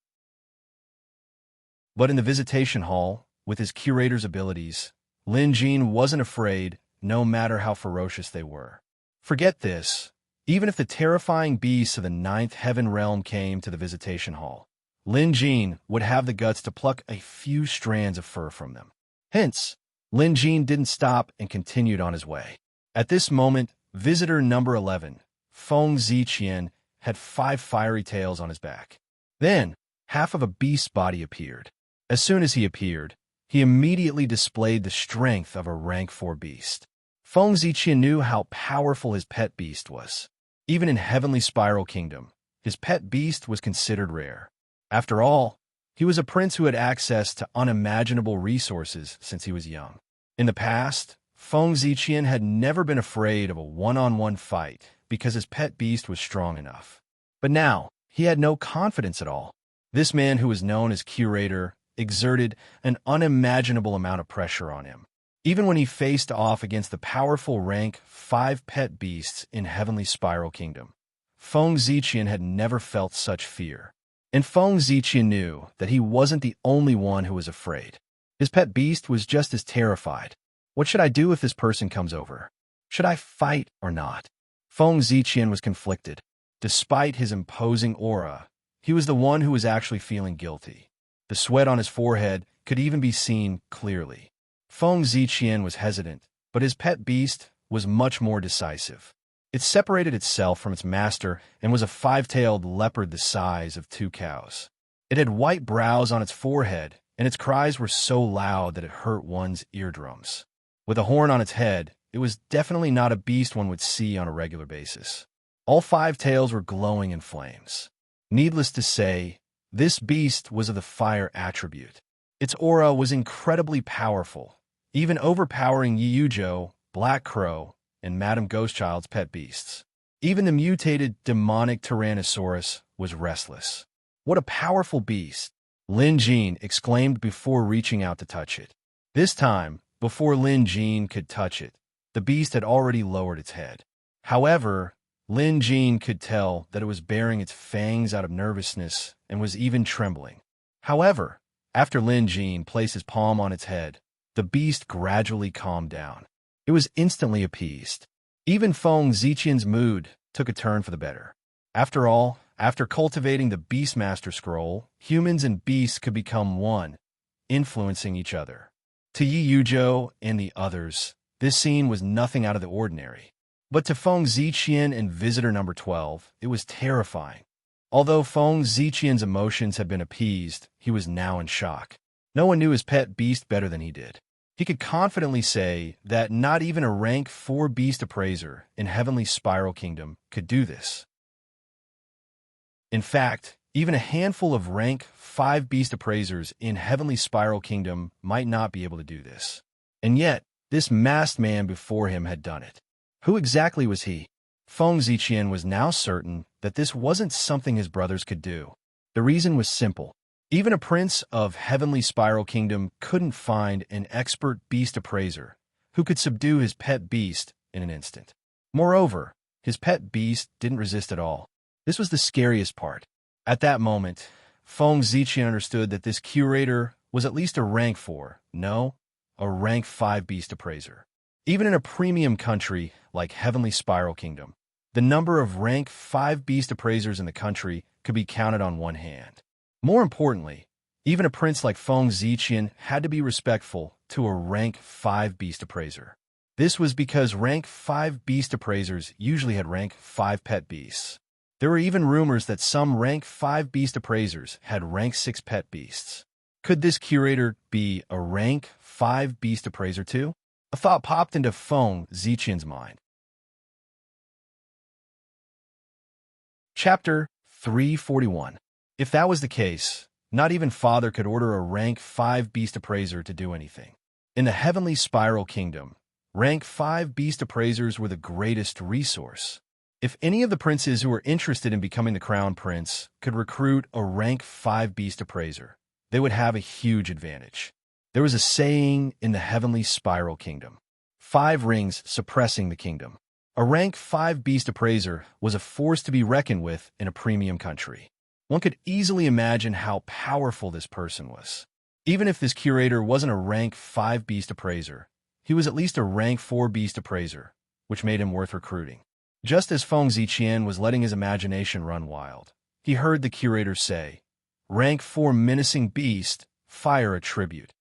But in the visitation hall, with his curator's abilities, Lin Jin wasn't afraid, no matter how ferocious they were. Forget this. Even if the terrifying beasts of the 9th Heaven Realm came to the visitation hall, Lin Jin would have the guts to pluck a few strands of fur from them. Hence, Lin Jin didn't stop and continued on his way. At this moment, visitor number 11, Feng Ziqian, had 5 fiery tails on his back. Then, half of a beast's body appeared. As soon as he appeared, he immediately displayed the strength of a rank 4 beast. Feng Ziqian knew how powerful his pet beast was. Even in Heavenly Spiral Kingdom, his pet beast was considered rare. After all, he was a prince who had access to unimaginable resources since he was young. In the past, Feng Ziqian had never been afraid of a one-on-one fight because his pet beast was strong enough. But now, he had no confidence at all. This man who was known as curator exerted an unimaginable amount of pressure on him. Even when he faced off against the powerful rank 5 pet beasts in Heavenly Spiral Kingdom, Feng Ziqian had never felt such fear. And Feng Ziqian knew that he wasn't the only one who was afraid. His pet beast was just as terrified. What should I do if this person comes over? Should I fight or not? Feng Ziqian was conflicted. Despite his imposing aura, he was the one who was actually feeling guilty. The sweat on his forehead could even be seen clearly. Feng Ziqian was hesitant, but his pet beast was much more decisive. It separated itself from its master and was a 5-tailed leopard the size of 2 cows. It had white brows on its forehead, and its cries were so loud that it hurt one's eardrums. With a horn on its head, it was definitely not a beast one would see on a regular basis. All 5 tails were glowing in flames. Needless to say, this beast was of the fire attribute. Its aura was incredibly powerful, even overpowering Yujo, Black Crow, and Madame Ghostchild's pet beasts. Even the mutated demonic Tyrannosaurus was restless. What a powerful beast! Lin Jin exclaimed before reaching out to touch it. This time, before Lin Jin could touch it, the beast had already lowered its head. However, Lin Jin could tell that it was baring its fangs out of nervousness and was even trembling. However, after Lin Jin placed his palm on its head, the beast gradually calmed down. It was instantly appeased. Even Feng Ziqian's mood took a turn for the better. After all, After cultivating the Beastmaster scroll, humans and beasts could become one, influencing each other. To Yi Yuzhou and the others, this scene was nothing out of the ordinary. But to Feng Ziqian and Visitor Number 12, it was terrifying. Although Feng Ziqian's emotions had been appeased, he was now in shock. No one knew his pet beast better than he did. He could confidently say that not even a rank 4 beast appraiser in Heavenly Spiral Kingdom could do this. In fact, even a handful of rank 5 beast appraisers in Heavenly Spiral Kingdom might not be able to do this. And yet, this masked man before him had done it. Who exactly was he? Feng Ziqian was now certain that this wasn't something his brothers could do. The reason was simple. Even a prince of Heavenly Spiral Kingdom couldn't find an expert beast appraiser who could subdue his pet beast in an instant. Moreover, his pet beast didn't resist at all. This was the scariest part. At that moment, Feng Ziqian understood that this curator was at least a rank 4, no, a rank 5 beast appraiser. Even in a premium country like Heavenly Spiral Kingdom, the number of rank 5 beast appraisers in the country could be counted on one hand. More importantly, even a prince like Feng Ziqian had to be respectful to a rank 5 beast appraiser. This was because rank 5 beast appraisers usually had rank 5 pet beasts. There were even rumors that some rank 5 beast appraisers had rank 6 pet beasts. Could this curator be a rank 5 beast appraiser too? A thought popped into Feng Ziqian's mind. Chapter 341. If that was the case, not even Father could order a rank 5 beast appraiser to do anything. In the Heavenly Spiral Kingdom, rank 5 beast appraisers were the greatest resource. If any of the princes who were interested in becoming the crown prince could recruit a rank 5 beast appraiser, they would have a huge advantage. There was a saying in the Heavenly Spiral Kingdom: 5 rings suppressing the kingdom. A rank 5 beast appraiser was a force to be reckoned with in a premium country. One could easily imagine how powerful this person was. Even if this curator wasn't a rank 5 beast appraiser, he was at least a rank 4 beast appraiser, which made him worth recruiting. Just as Feng Ziqian was letting his imagination run wild, he heard the curator say, "Rank 4 menacing beast, fire a tribute."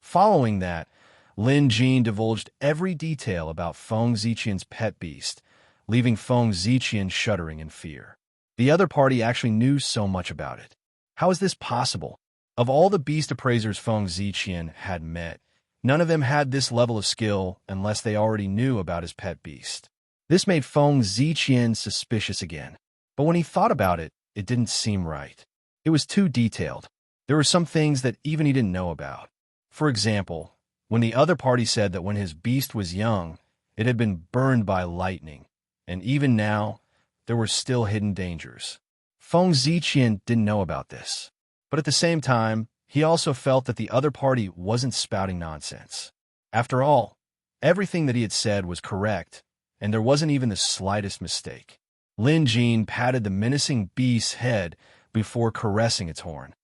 Following that, Lin Jin divulged every detail about Feng Ziqian's pet beast, leaving Feng Ziqian shuddering in fear. The other party actually knew so much about it. How is this possible? Of all the beast appraisers Feng Ziqian had met, none of them had this level of skill unless they already knew about his pet beast. This made Feng Ziqian suspicious again. But when he thought about it, it didn't seem right. It was too detailed. There were some things that even he didn't know about. For example, when the other party said that when his beast was young, it had been burned by lightning, and even now, there were still hidden dangers. Feng Ziqian didn't know about this. But at the same time, he also felt that the other party wasn't spouting nonsense. After all, everything that he had said was correct, and there wasn't even the slightest mistake. Lin Jin patted the menacing beast's head before caressing its horn.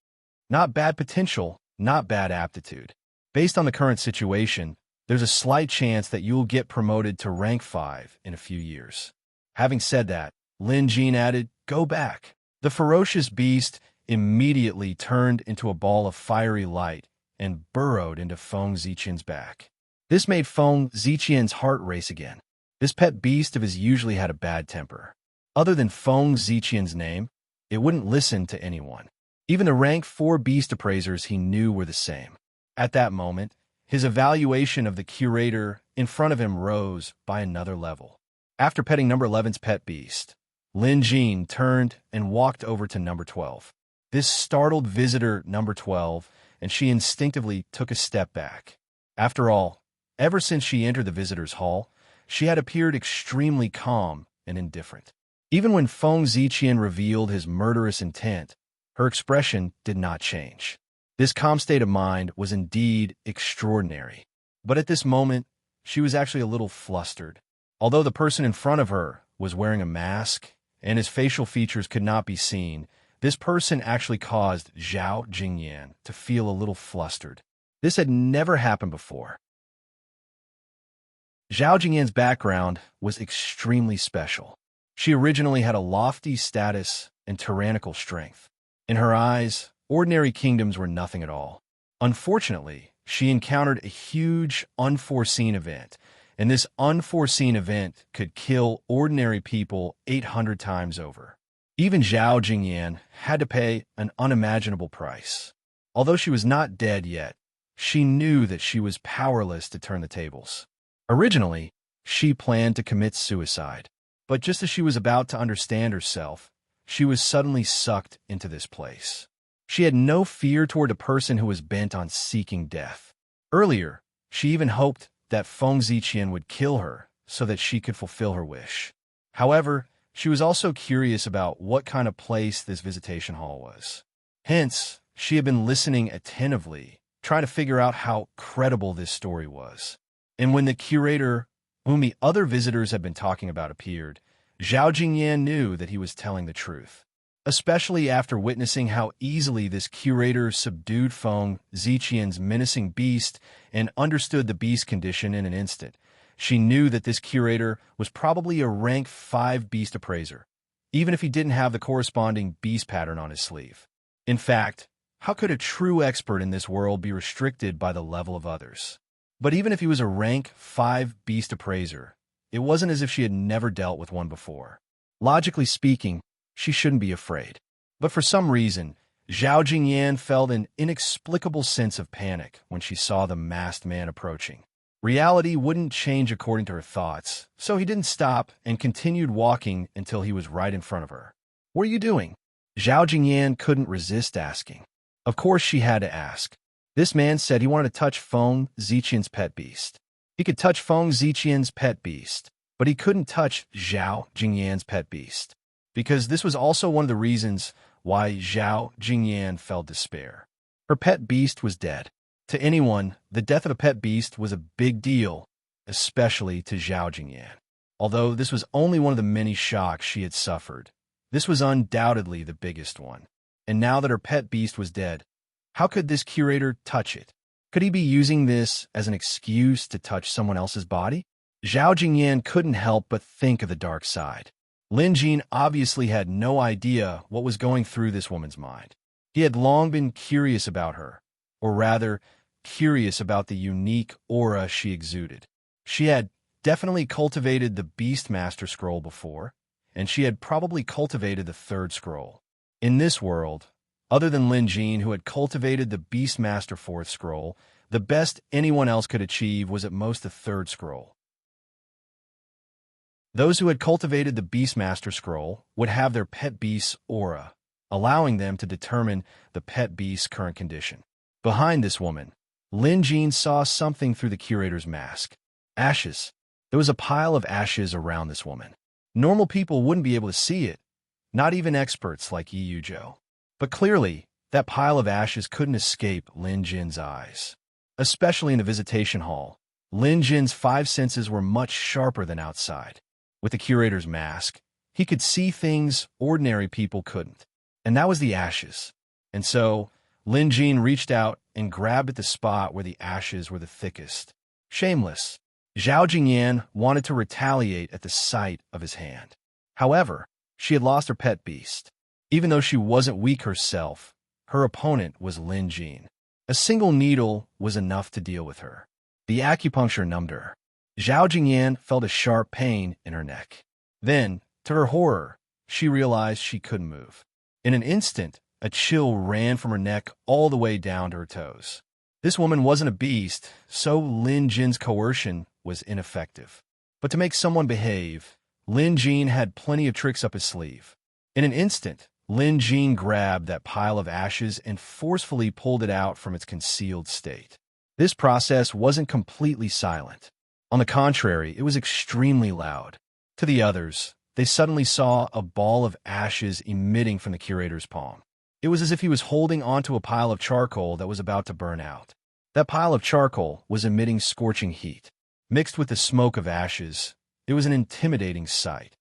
Not bad potential, not bad aptitude. Based on the current situation, there's a slight chance that you'll get promoted to rank 5 in a few years. Having said that, Lin Jin added, "Go back." The ferocious beast immediately turned into a ball of fiery light and burrowed into Feng Ziqian's back. This made Feng Ziqian's heart race again. This pet beast of his usually had a bad temper. Other than Feng Ziqian's name, it wouldn't listen to anyone. Even the rank 4 beast appraisers he knew were the same. At that moment, his evaluation of the curator in front of him rose by another level. After petting number 11's pet beast, Lin Jin turned and walked over to number 12. This startled visitor number 12, and she instinctively took a step back. After all, ever since she entered the visitor's hall, she had appeared extremely calm and indifferent. Even when Feng Ziqian revealed his murderous intent, her expression did not change. This calm state of mind was indeed extraordinary. But at this moment, she was actually a little flustered. Although the person in front of her was wearing a mask and his facial features could not be seen, this person actually caused Zhao Jingyan to feel a little flustered. This had never happened before. Zhao Jingyan's background was extremely special. She originally had a lofty status and tyrannical strength. In her eyes, ordinary kingdoms were nothing at all. Unfortunately, she encountered a huge, unforeseen event, and this unforeseen event could kill ordinary people 800 times over. Even Zhao Jingyan had to pay an unimaginable price. Although she was not dead yet, she knew that she was powerless to turn the tables. Originally, she planned to commit suicide, but just as she was about to understand herself, she was suddenly sucked into this place. She had no fear toward a person who was bent on seeking death. Earlier, she even hoped that Feng Ziqian would kill her so that she could fulfill her wish. However, she was also curious about what kind of place this visitation hall was. Hence, she had been listening attentively, trying to figure out how credible this story was. And when the curator, whom the other visitors had been talking about, appeared, Zhao Jingyan knew that he was telling the truth. Especially after witnessing how easily this curator subdued Feng Ziqian's menacing beast and understood the beast condition in an instant, she knew that this curator was probably a rank 5 beast appraiser, even if he didn't have the corresponding beast pattern on his sleeve. In fact, how could a true expert in this world be restricted by the level of others? But even if he was a rank 5 beast appraiser, it wasn't as if she had never dealt with one before. Logically speaking, she shouldn't be afraid. But for some reason, Zhao Jingyan felt an inexplicable sense of panic when she saw the masked man approaching. Reality wouldn't change according to her thoughts, so he didn't stop and continued walking until he was right in front of her. "What are you doing?" Zhao Jingyan couldn't resist asking. Of course she had to ask. This man said he wanted to touch Feng Ziqian's pet beast. He could touch Feng Ziqian's pet beast, but he couldn't touch Zhao Jingyan's pet beast, because this was also one of the reasons why Zhao Jingyan felt despair. Her pet beast was dead. To anyone, the death of a pet beast was a big deal, especially to Zhao Jingyan. Although this was only one of the many shocks she had suffered, this was undoubtedly the biggest one. And now that her pet beast was dead, how could this curator touch it? Could he be using this as an excuse to touch someone else's body? Zhao Jingyan couldn't help but think of the dark side. Lin Jin obviously had no idea what was going through this woman's mind. He had long been curious about her, or rather, curious about the unique aura she exuded. She had definitely cultivated the Beastmaster scroll before, and she had probably cultivated the third scroll. In this world, other than Lin Jin, who had cultivated the Beastmaster fourth scroll, the best anyone else could achieve was at most the third scroll. Those who had cultivated the Beastmaster scroll would have their pet beast's aura, allowing them to determine the pet beast's current condition. Behind this woman, Lin Jin saw something through the curator's mask. Ashes. There was a pile of ashes around this woman. Normal people wouldn't be able to see it, not even experts like Yi Yuzhou. But clearly, that pile of ashes couldn't escape Lin Jin's eyes. Especially in the visitation hall, Lin Jin's 5 senses were much sharper than outside. With the curator's mask, he could see things ordinary people couldn't. And that was the ashes. And so, Lin Jin reached out and grabbed at the spot where the ashes were the thickest. Shameless, Zhao Jingyan wanted to retaliate at the sight of his hand. However, she had lost her pet beast. Even though she wasn't weak herself, her opponent was Lin Jin. A single needle was enough to deal with her. The acupuncture numbed her. Zhao Jingyan felt a sharp pain in her neck. Then, to her horror, she realized she couldn't move. In an instant, a chill ran from her neck all the way down to her toes. This woman wasn't a beast, so Lin Jin's coercion was ineffective. But to make someone behave, Lin Jin had plenty of tricks up his sleeve. In an instant, Lin Jin grabbed that pile of ashes and forcefully pulled it out from its concealed state. This process wasn't completely silent. On the contrary, it was extremely loud. To the others, they suddenly saw a ball of ashes emitting from the curator's palm. It was as if he was holding onto a pile of charcoal that was about to burn out. That pile of charcoal was emitting scorching heat. Mixed with the smoke of ashes, it was an intimidating sight.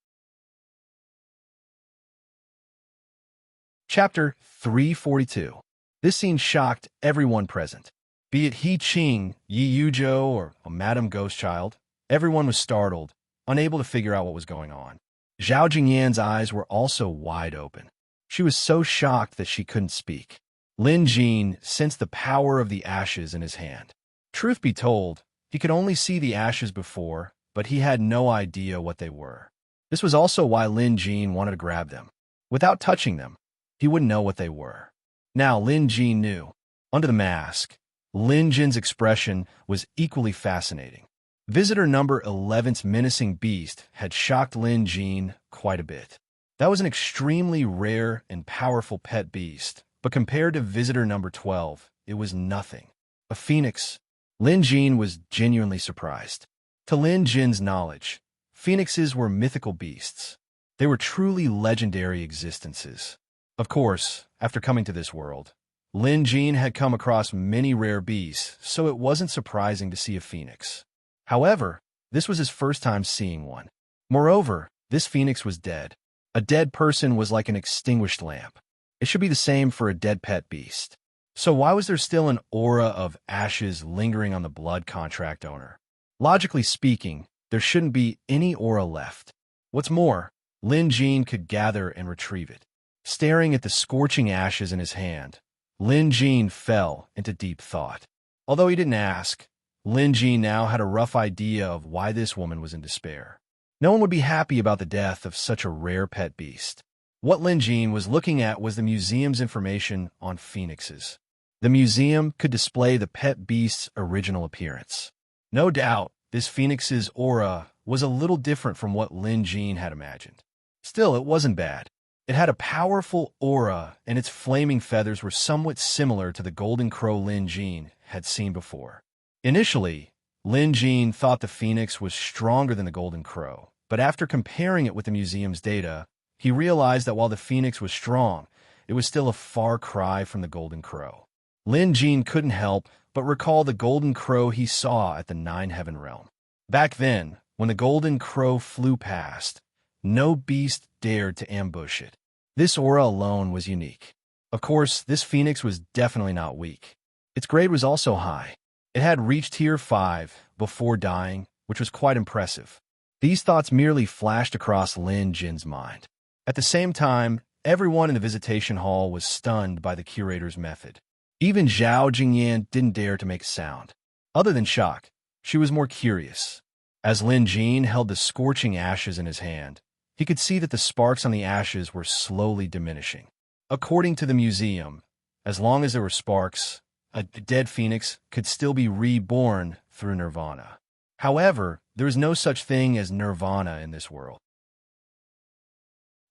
Chapter 342. This scene shocked everyone present. Be it He Qing, Yi Yuzhou, or Madame Ghostchild, everyone was startled, unable to figure out what was going on. Zhao Jingyan's eyes were also wide open. She was so shocked that she couldn't speak. Lin Jin sensed the power of the ashes in his hand. Truth be told, he could only see the ashes before, but he had no idea what they were. This was also why Lin Jin wanted to grab them. Without touching them, he wouldn't know what they were. Now Lin Jin knew. Under the mask, Lin Jin's expression was equally fascinating. Visitor number 11's menacing beast had shocked Lin Jin quite a bit. That was an extremely rare and powerful pet beast, but compared to visitor number 12, it was nothing. A phoenix. Lin Jin was genuinely surprised. To Lin Jin's knowledge, phoenixes were mythical beasts. They were truly legendary existences. Of course, after coming to this world, Lin Jin had come across many rare beasts, so it wasn't surprising to see a phoenix. However, this was his first time seeing one. Moreover, this phoenix was dead. A dead person was like an extinguished lamp. It should be the same for a dead pet beast. So why was there still an aura of ashes lingering on the blood contract owner? Logically speaking, there shouldn't be any aura left. What's more, Lin Jin could gather and retrieve it. Staring at the scorching ashes in his hand, Lin Jin fell into deep thought. Although he didn't ask, Lin Jin now had a rough idea of why this woman was in despair. No one would be happy about the death of such a rare pet beast. What Lin Jin was looking at was the museum's information on phoenixes. The museum could display the pet beast's original appearance. No doubt, this phoenix's aura was a little different from what Lin Jin had imagined. Still, it wasn't bad. It had a powerful aura, and its flaming feathers were somewhat similar to the golden crow Lin Jin had seen before. Initially, Lin Jin thought the phoenix was stronger than the golden crow, but after comparing it with the museum's data, he realized that while the phoenix was strong, it was still a far cry from the golden crow. Lin Jin couldn't help but recall the golden crow he saw at the Nine Heaven Realm. Back then, when the golden crow flew past, no beast dared to ambush it. This aura alone was unique. Of course, this phoenix was definitely not weak. Its grade was also high. It had reached Tier 5 before dying, which was quite impressive. These thoughts merely flashed across Lin Jin's mind. At the same time, everyone in the visitation hall was stunned by the curator's method. Even Zhao Jingyan didn't dare to make a sound. Other than shock, she was more curious. As Lin Jin held the scorching ashes in his hand, he could see that the sparks on the ashes were slowly diminishing. According to the museum, as long as there were sparks, a dead phoenix could still be reborn through nirvana. However, there is no such thing as nirvana in this world.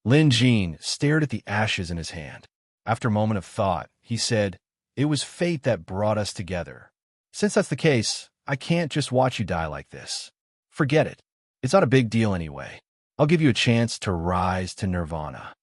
Lin Jin stared at the ashes in his hand. After a moment of thought, he said, "It was fate that brought us together. Since that's the case, I can't just watch you die like this. Forget it. It's not a big deal anyway. I'll give you a chance to rise to nirvana."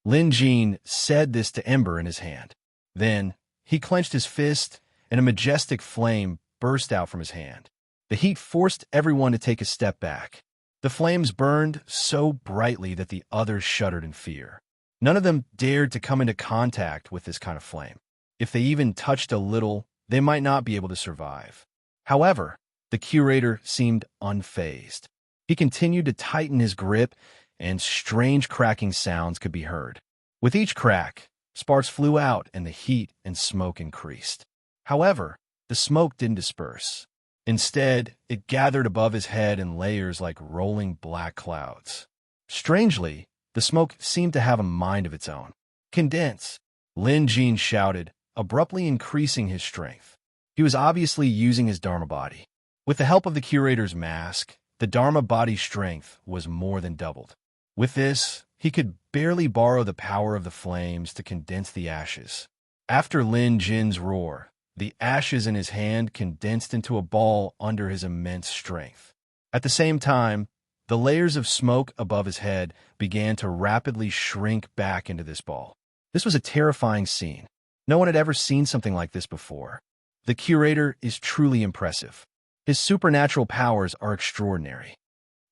Lin Jin said this to Ember in his hand. Then, he clenched his fist, and a majestic flame burst out from his hand. The heat forced everyone to take a step back. The flames burned so brightly that the others shuddered in fear. None of them dared to come into contact with this kind of flame. If they even touched a little, they might not be able to survive. However, the curator seemed unfazed. He continued to tighten his grip, and strange cracking sounds could be heard. With each crack, sparks flew out and the heat and smoke increased. However, the smoke didn't disperse. Instead, it gathered above his head in layers like rolling black clouds. Strangely, the smoke seemed to have a mind of its own. "Condense!" Lin Jin shouted, abruptly increasing his strength. He was obviously using his Dharma body. With the help of the curator's mask, the Dharma body strength was more than doubled. With this, he could barely borrow the power of the flames to condense the ashes. After Lin Jin's roar, the ashes in his hand condensed into a ball under his immense strength. At the same time, the layers of smoke above his head began to rapidly shrink back into this ball. This was a terrifying scene. No one had ever seen something like this before. The curator is truly impressive. His supernatural powers are extraordinary.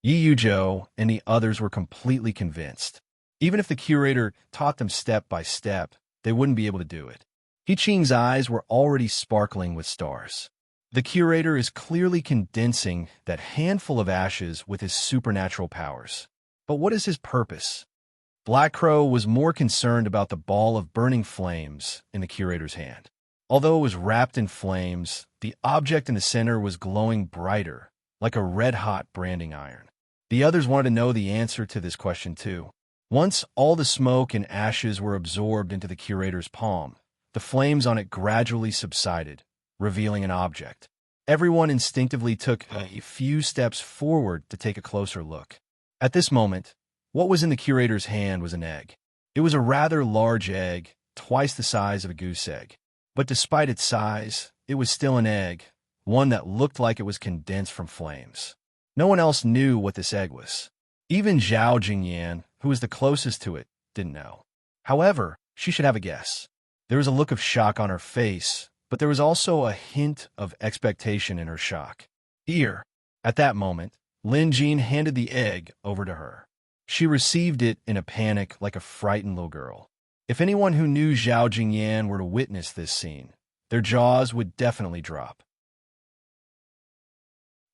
Yi Yuzhou and the others were completely convinced. Even if the curator taught them step by step, they wouldn't be able to do it. He Qing's eyes were already sparkling with stars. The curator is clearly condensing that handful of ashes with his supernatural powers. But what is his purpose? Black Crow was more concerned about the ball of burning flames in the curator's hand. Although it was wrapped in flames, the object in the center was glowing brighter, like a red-hot branding iron. The others wanted to know the answer to this question too. Once all the smoke and ashes were absorbed into the curator's palm, the flames on it gradually subsided, revealing an object. Everyone instinctively took a few steps forward to take a closer look. At this moment, what was in the curator's hand was an egg. It was a rather large egg, twice the size of a goose egg. But despite its size, it was still an egg, one that looked like it was condensed from flames. No one else knew what this egg was. Even Zhao Jingyan, who was the closest to it, didn't know. However, she should have a guess. There was a look of shock on her face, but there was also a hint of expectation in her shock. Here, at that moment, Lin Jin handed the egg over to her. She received it in a panic like a frightened little girl. If anyone who knew Zhao Jingyan were to witness this scene, their jaws would definitely drop.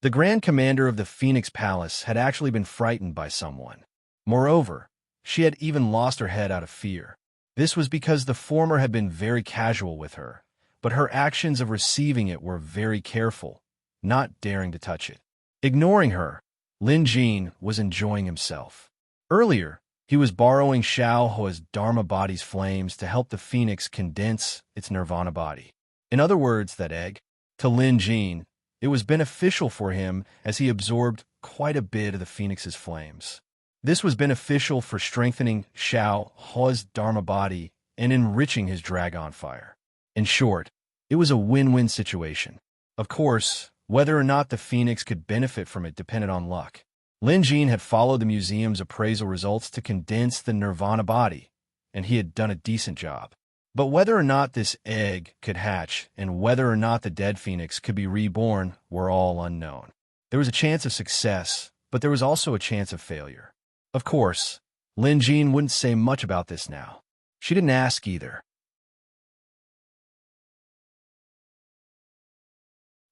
The Grand Commander of the Phoenix Palace had actually been frightened by someone. Moreover, she had even lost her head out of fear. This was because the former had been very casual with her, but her actions of receiving it were very careful, not daring to touch it. Ignoring her, Lin Jin was enjoying himself. Earlier, he was borrowing Xiao Hua's Dharma body's flames to help the phoenix condense its nirvana body. In other words, that egg, to Lin Jin, it was beneficial for him as he absorbed quite a bit of the phoenix's flames. This was beneficial for strengthening Xiao Hua's Dharma body and enriching his dragon fire. In short, it was a win-win situation. Of course, whether or not the phoenix could benefit from it depended on luck. Lin Jin had followed the museum's appraisal results to condense the nirvana body, and he had done a decent job. But whether or not this egg could hatch and whether or not the dead phoenix could be reborn were all unknown. There was a chance of success, but there was also a chance of failure. Of course, Lin Jin wouldn't say much about this now. She didn't ask either.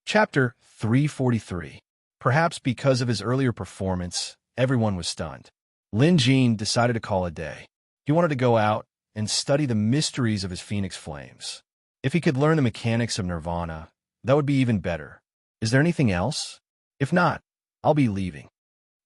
Chapter 343. Perhaps because of his earlier performance, everyone was stunned. Lin Jin decided to call a day. He wanted to go out and study the mysteries of his phoenix flames. If he could learn the mechanics of nirvana, that would be even better. Is there anything else? If not, I'll be leaving.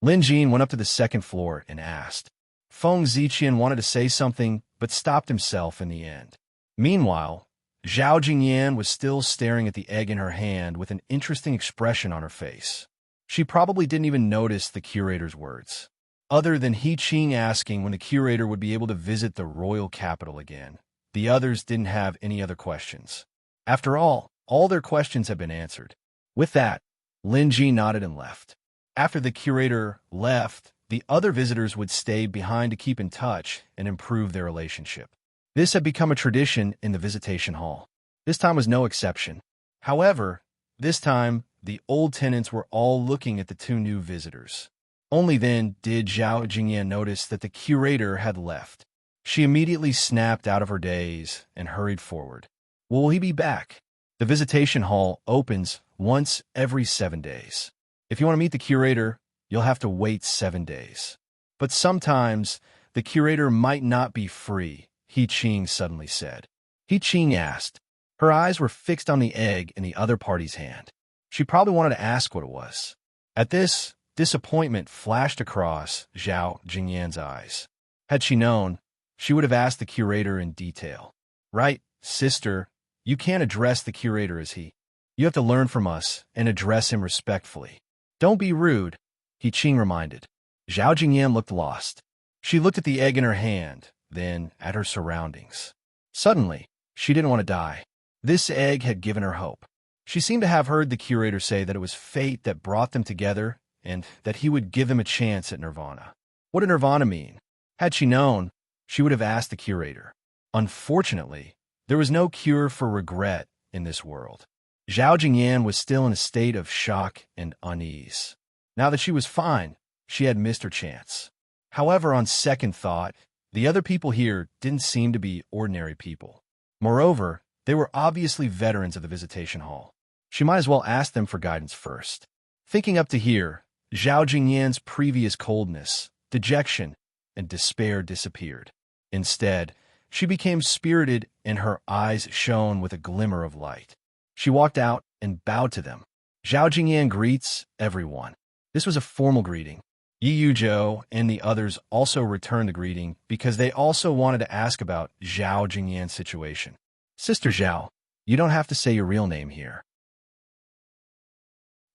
Lin Jin went up to the second floor and asked. Feng Ziqian wanted to say something, but stopped himself in the end. Meanwhile, Zhao Jingyan was still staring at the egg in her hand with an interesting expression on her face. She probably didn't even notice the curator's words. Other than He Qing asking when the curator would be able to visit the royal capital again, the others didn't have any other questions. After all their questions had been answered. With that, Lin Ji nodded and left. After the curator left, the other visitors would stay behind to keep in touch and improve their relationship. This had become a tradition in the visitation hall. This time was no exception. However, this time, the old tenants were all looking at the two new visitors. Only then did Zhao Jingyan notice that the curator had left. She immediately snapped out of her daze and hurried forward. Will he be back? The visitation hall opens once every 7 days. If you want to meet the curator, you'll have to wait 7 days. But sometimes, the curator might not be free, He Qing suddenly said. He Qing asked. Her eyes were fixed on the egg in the other party's hand. She probably wanted to ask what it was. At this, disappointment flashed across Zhao Jingyan's eyes. Had she known, she would have asked the curator in detail. Right, sister, you can't address the curator as he. You have to learn from us and address him respectfully. Don't be rude, He Qing reminded. Zhao Jingyan looked lost. She looked at the egg in her hand, then at her surroundings. Suddenly, she didn't want to die. This egg had given her hope. She seemed to have heard the curator say that it was fate that brought them together and that he would give them a chance at nirvana. What did nirvana mean? Had she known, she would have asked the curator. Unfortunately, there was no cure for regret in this world. Zhao Jingyan was still in a state of shock and unease. Now that she was fine, she had missed her chance. However, on second thought, the other people here didn't seem to be ordinary people. Moreover, they were obviously veterans of the visitation hall. She might as well ask them for guidance first. Thinking up to here, Zhao Jingyan's previous coldness, dejection, and despair disappeared. Instead, she became spirited and her eyes shone with a glimmer of light. She walked out and bowed to them. Zhao Jingyan greets everyone. This was a formal greeting. Yi Yuzhou and the others also returned the greeting because they also wanted to ask about Zhao Jingyan's situation. Sister Zhao, you don't have to say your real name here.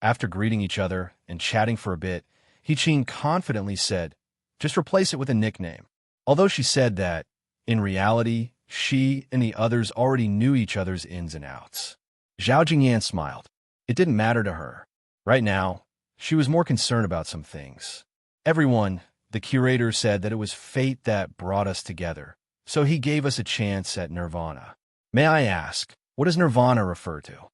After greeting each other and chatting for a bit, He Qing confidently said, just replace it with a nickname. Although she said that, in reality, she and the others already knew each other's ins and outs. Zhao Jingyan smiled. It didn't matter to her. Right now, she was more concerned about some things. Everyone, the curator, said that it was fate that brought us together, so he gave us a chance at nirvana. May I ask, what does nirvana refer to?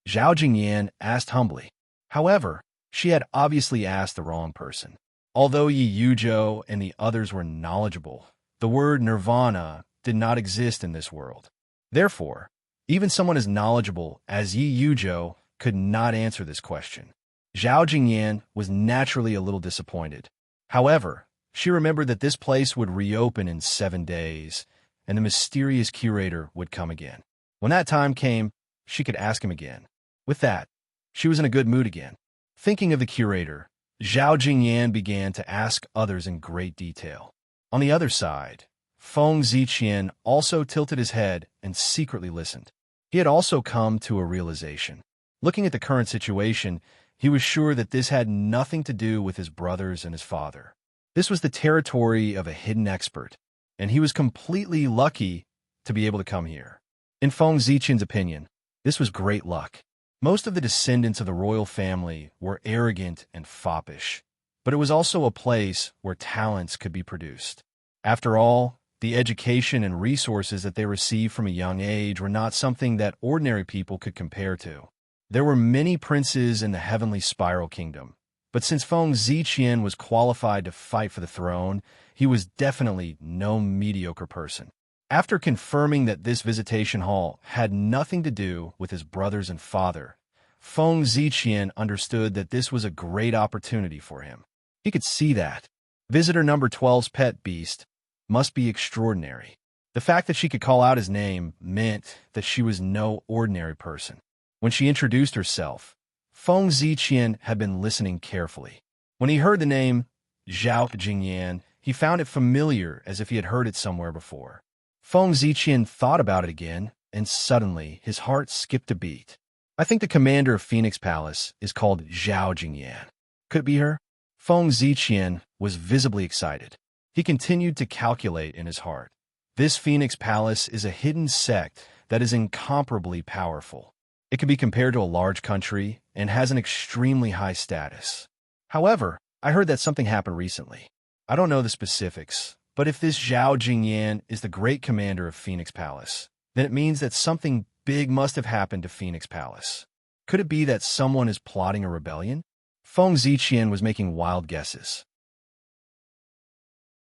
Zhao Jingyan asked humbly. However, she had obviously asked the wrong person. Although Yi Yuzhou and the others were knowledgeable, the word nirvana did not exist in this world. Therefore, even someone as knowledgeable as Yi Yuzhou could not answer this question. Zhao Jingyan was naturally a little disappointed. However, she remembered that this place would reopen in 7 days, and the mysterious curator would come again. When that time came, she could ask him again. With that, she was in a good mood again. Thinking of the curator, Zhao Jingyan began to ask others in great detail. On the other side, Feng Ziqian also tilted his head and secretly listened. He had also come to a realization. Looking at the current situation, he was sure that this had nothing to do with his brothers and his father. This was the territory of a hidden expert, and he was completely lucky to be able to come here. In Feng Ziqian's opinion, this was great luck. Most of the descendants of the royal family were arrogant and foppish, but it was also a place where talents could be produced. After all, the education and resources that they received from a young age were not something that ordinary people could compare to. There were many princes in the heavenly spiral kingdom, but since Feng Ziqian was qualified to fight for the throne, he was definitely no mediocre person. After confirming that this visitation hall had nothing to do with his brothers and father, Feng Ziqian understood that this was a great opportunity for him. He could see that. Visitor number 12's pet beast must be extraordinary. The fact that she could call out his name meant that she was no ordinary person. When she introduced herself, Feng Ziqian had been listening carefully. When he heard the name Zhao Jingyan, he found it familiar as if he had heard it somewhere before. Feng Ziqian thought about it again, and suddenly his heart skipped a beat. I think the commander of Phoenix Palace is called Zhao Jingyan. Could it be her? Feng Ziqian was visibly excited. He continued to calculate in his heart. This Phoenix Palace is a hidden sect that is incomparably powerful. It can be compared to a large country and has an extremely high status. However, I heard that something happened recently. I don't know the specifics, but if this Zhao Jingyan is the great commander of Phoenix Palace, then it means that something big must have happened to Phoenix Palace. Could it be that someone is plotting a rebellion? Feng Ziqian was making wild guesses.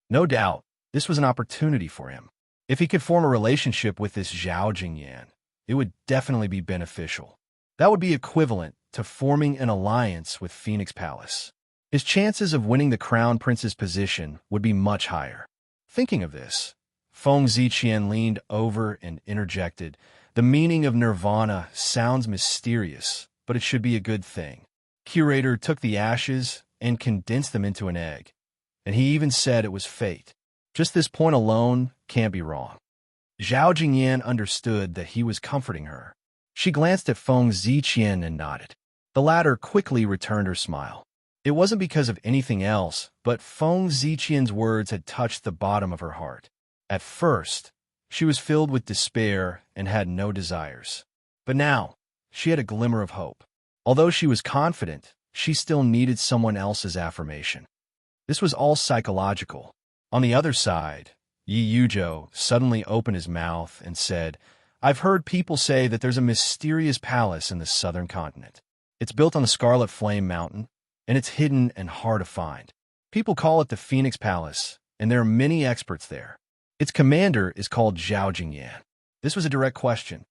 No doubt, this was an opportunity for him. If he could form a relationship with this Zhao Jingyan, it would definitely be beneficial. That would be equivalent to forming an alliance with Phoenix Palace. His chances of winning the crown prince's position would be much higher. Thinking of this, Feng Ziqian leaned over and interjected, "The meaning of nirvana sounds mysterious, but it should be a good thing." Curator took the ashes and condensed them into an egg, and he even said it was fate. Just this point alone can't be wrong. Zhao Jingyan understood that he was comforting her. She glanced at Feng Ziqian and nodded. The latter quickly returned her smile. It wasn't because of anything else, but Feng Ziqian's words had touched the bottom of her heart. At first, she was filled with despair and had no desires. But now, she had a glimmer of hope. Although she was confident, she still needed someone else's affirmation. This was all psychological. On the other side, Yi Yuzhou suddenly opened his mouth and said, "I've heard people say that there's a mysterious palace in the southern continent. It's built on the Scarlet Flame Mountain, and it's hidden and hard to find. People call it the Phoenix Palace, and there are many experts there. Its commander is called Zhao Jingyan." This was a direct question.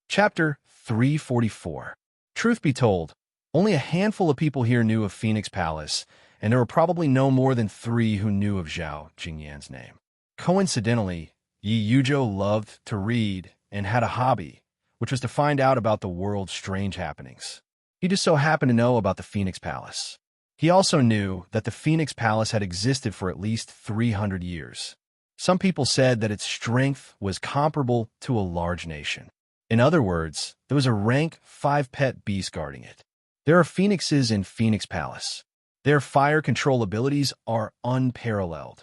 Chapter 344. Truth be told, Only a handful of people here knew of Phoenix Palace, and there were probably no more than 3 who knew of Zhao Jingyan's name. Coincidentally, Yi Yuzhou loved to read and had a hobby, which was to find out about the world's strange happenings. He just so happened to know about the Phoenix Palace. He also knew that the Phoenix Palace had existed for at least 300 years. Some people said that its strength was comparable to a large nation. In other words, there was a rank 5 pet beast guarding it. There are phoenixes in Phoenix Palace. Their fire control abilities are unparalleled.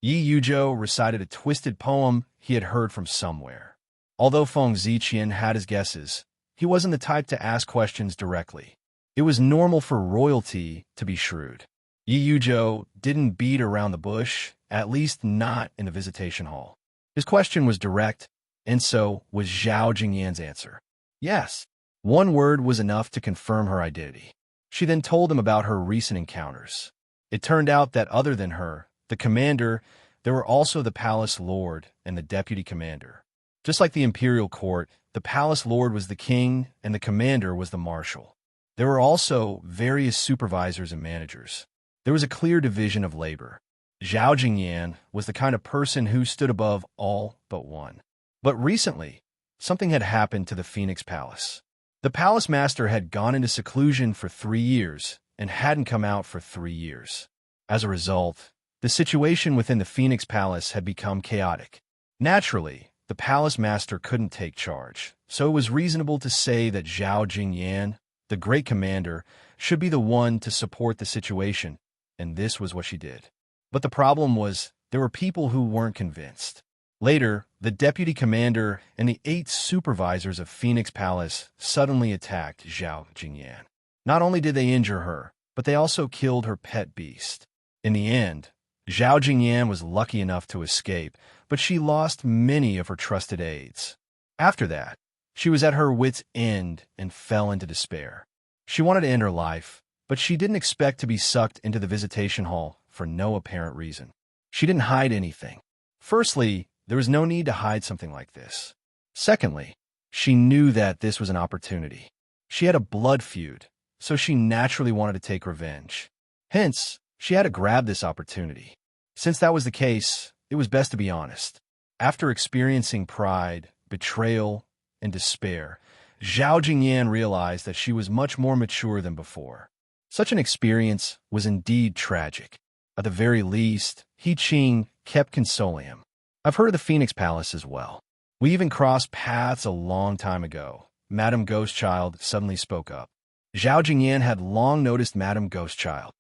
Yi Yuzhou recited a twisted poem he had heard from somewhere. Although Feng Ziqian had his guesses, he wasn't the type to ask questions directly. It was normal for royalty to be shrewd. Yi Yuzhou didn't beat around the bush, at least not in the visitation hall. His question was direct, and so was Zhao Jingyan's answer. Yes. One word was enough to confirm her identity. She then told him about her recent encounters. It turned out that other than her, the commander, there were also the palace lord and the deputy commander. Just like the imperial court, the palace lord was the king and the commander was the marshal. There were also various supervisors and managers. There was a clear division of labor. Zhao Jingyan was the kind of person who stood above all but one. But recently, something had happened to the Phoenix Palace. The palace master had gone into seclusion for 3 years and hadn't come out for 3 years. As a result, the situation within the Phoenix Palace had become chaotic. Naturally, the palace master couldn't take charge, so it was reasonable to say that Zhao Jingyan, the great commander, should be the one to support the situation, and this was what she did. But the problem was, there were people who weren't convinced. Later, the deputy commander and the 8 supervisors of Phoenix Palace suddenly attacked Zhao Jingyan. Not only did they injure her, but they also killed her pet beast. In the end, Zhao Jingyan was lucky enough to escape, but she lost many of her trusted aides. After that, she was at her wit's end and fell into despair. She wanted to end her life, but she didn't expect to be sucked into the visitation hall for no apparent reason. She didn't hide anything. Firstly, there was no need to hide something like this. Secondly, she knew that this was an opportunity. She had a blood feud, so she naturally wanted to take revenge. Hence, she had to grab this opportunity. Since that was the case, it was best to be honest. After experiencing pride, betrayal, and despair, Zhao Jingyan realized that she was much more mature than before. Such an experience was indeed tragic. At the very least, He Qing kept consoling him. I've heard of the Phoenix Palace as well. We even crossed paths a long time ago. Madame Ghostchild suddenly spoke up. Zhao Jingyan had long noticed Madame Ghostchild.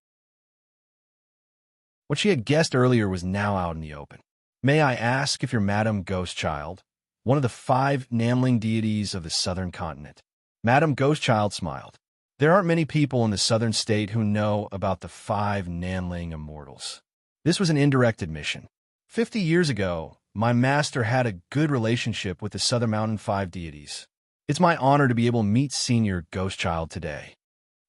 What she had guessed earlier was now out in the open. May I ask if you're Madame Ghostchild, one of the 5 Namling deities of the southern continent? Madame Ghostchild smiled. There aren't many people in the southern state who know about the 5 Namling immortals. This was an indirect admission. 50 years ago, my master had a good relationship with the Southern Mountain 5 deities. It's my honor to be able to meet Senior Ghostchild today.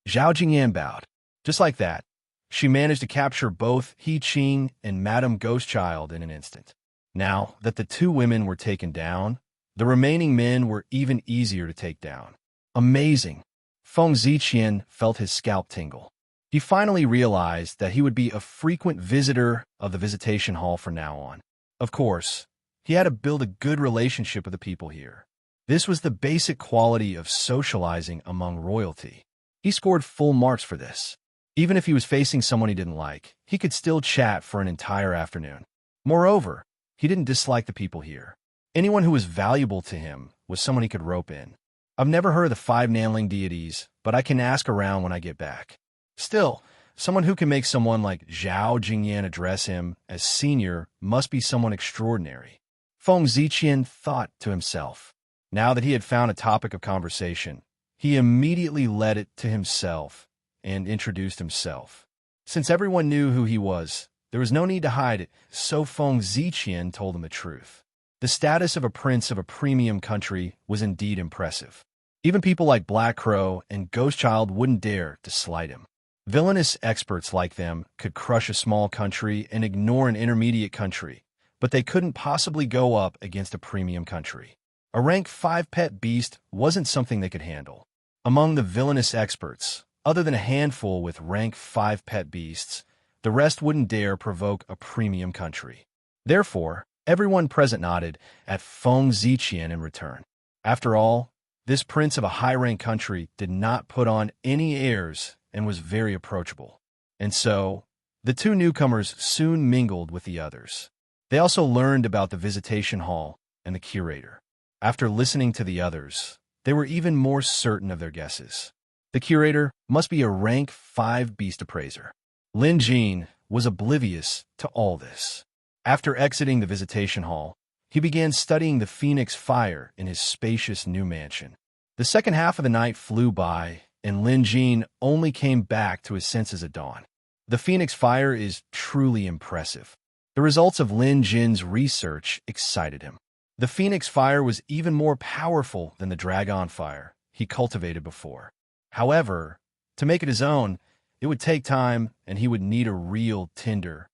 Zhao Jingyan bowed. Just like that, she managed to capture both He Qing and Madame Ghostchild in an instant. Now that the 2 women were taken down, the remaining men were even easier to take down. Amazing. Feng Ziqian felt his scalp tingle. He finally realized that he would be a frequent visitor of the visitation hall from now on. Of course, he had to build a good relationship with the people here. This was the basic quality of socializing among royalty. He scored full marks for this. Even if he was facing someone he didn't like, he could still chat for an entire afternoon. Moreover, he didn't dislike the people here. Anyone who was valuable to him was someone he could rope in. I've never heard of the 5 Namling deities, but I can ask around when I get back. Still, someone who can make someone like Zhao Jingyan address him as senior must be someone extraordinary. Feng Ziqian thought to himself. Now that he had found a topic of conversation, he immediately led it to himself and introduced himself. Since everyone knew who he was, there was no need to hide it, so Feng Ziqian told him the truth. The status of a prince of a premium country was indeed impressive. Even people like Black Crow and Ghostchild wouldn't dare to slight him. Villainous experts like them could crush a small country and ignore an intermediate country, but they couldn't possibly go up against a premium country. A rank 5 pet beast wasn't something they could handle. Among the villainous experts, other than a handful with rank 5 pet beasts, the rest wouldn't dare provoke a premium country. Therefore, everyone present nodded at Feng Ziqian in return. After all, this prince of a high-rank country did not put on any airs and was very approachable. And so, the two newcomers soon mingled with the others. They also learned about the visitation hall and the curator. After listening to the others, they were even more certain of their guesses. The curator must be a rank 5 beast appraiser. Lin Jin was oblivious to all this. After exiting the visitation hall, he began studying the phoenix fire in his spacious new mansion. The second half of the night flew by, and Lin Jin only came back to his senses at dawn. The phoenix fire is truly impressive. The results of Lin Jin's research excited him. The phoenix fire was even more powerful than the dragon fire he cultivated before. However, to make it his own, it would take time and he would need a real tinder.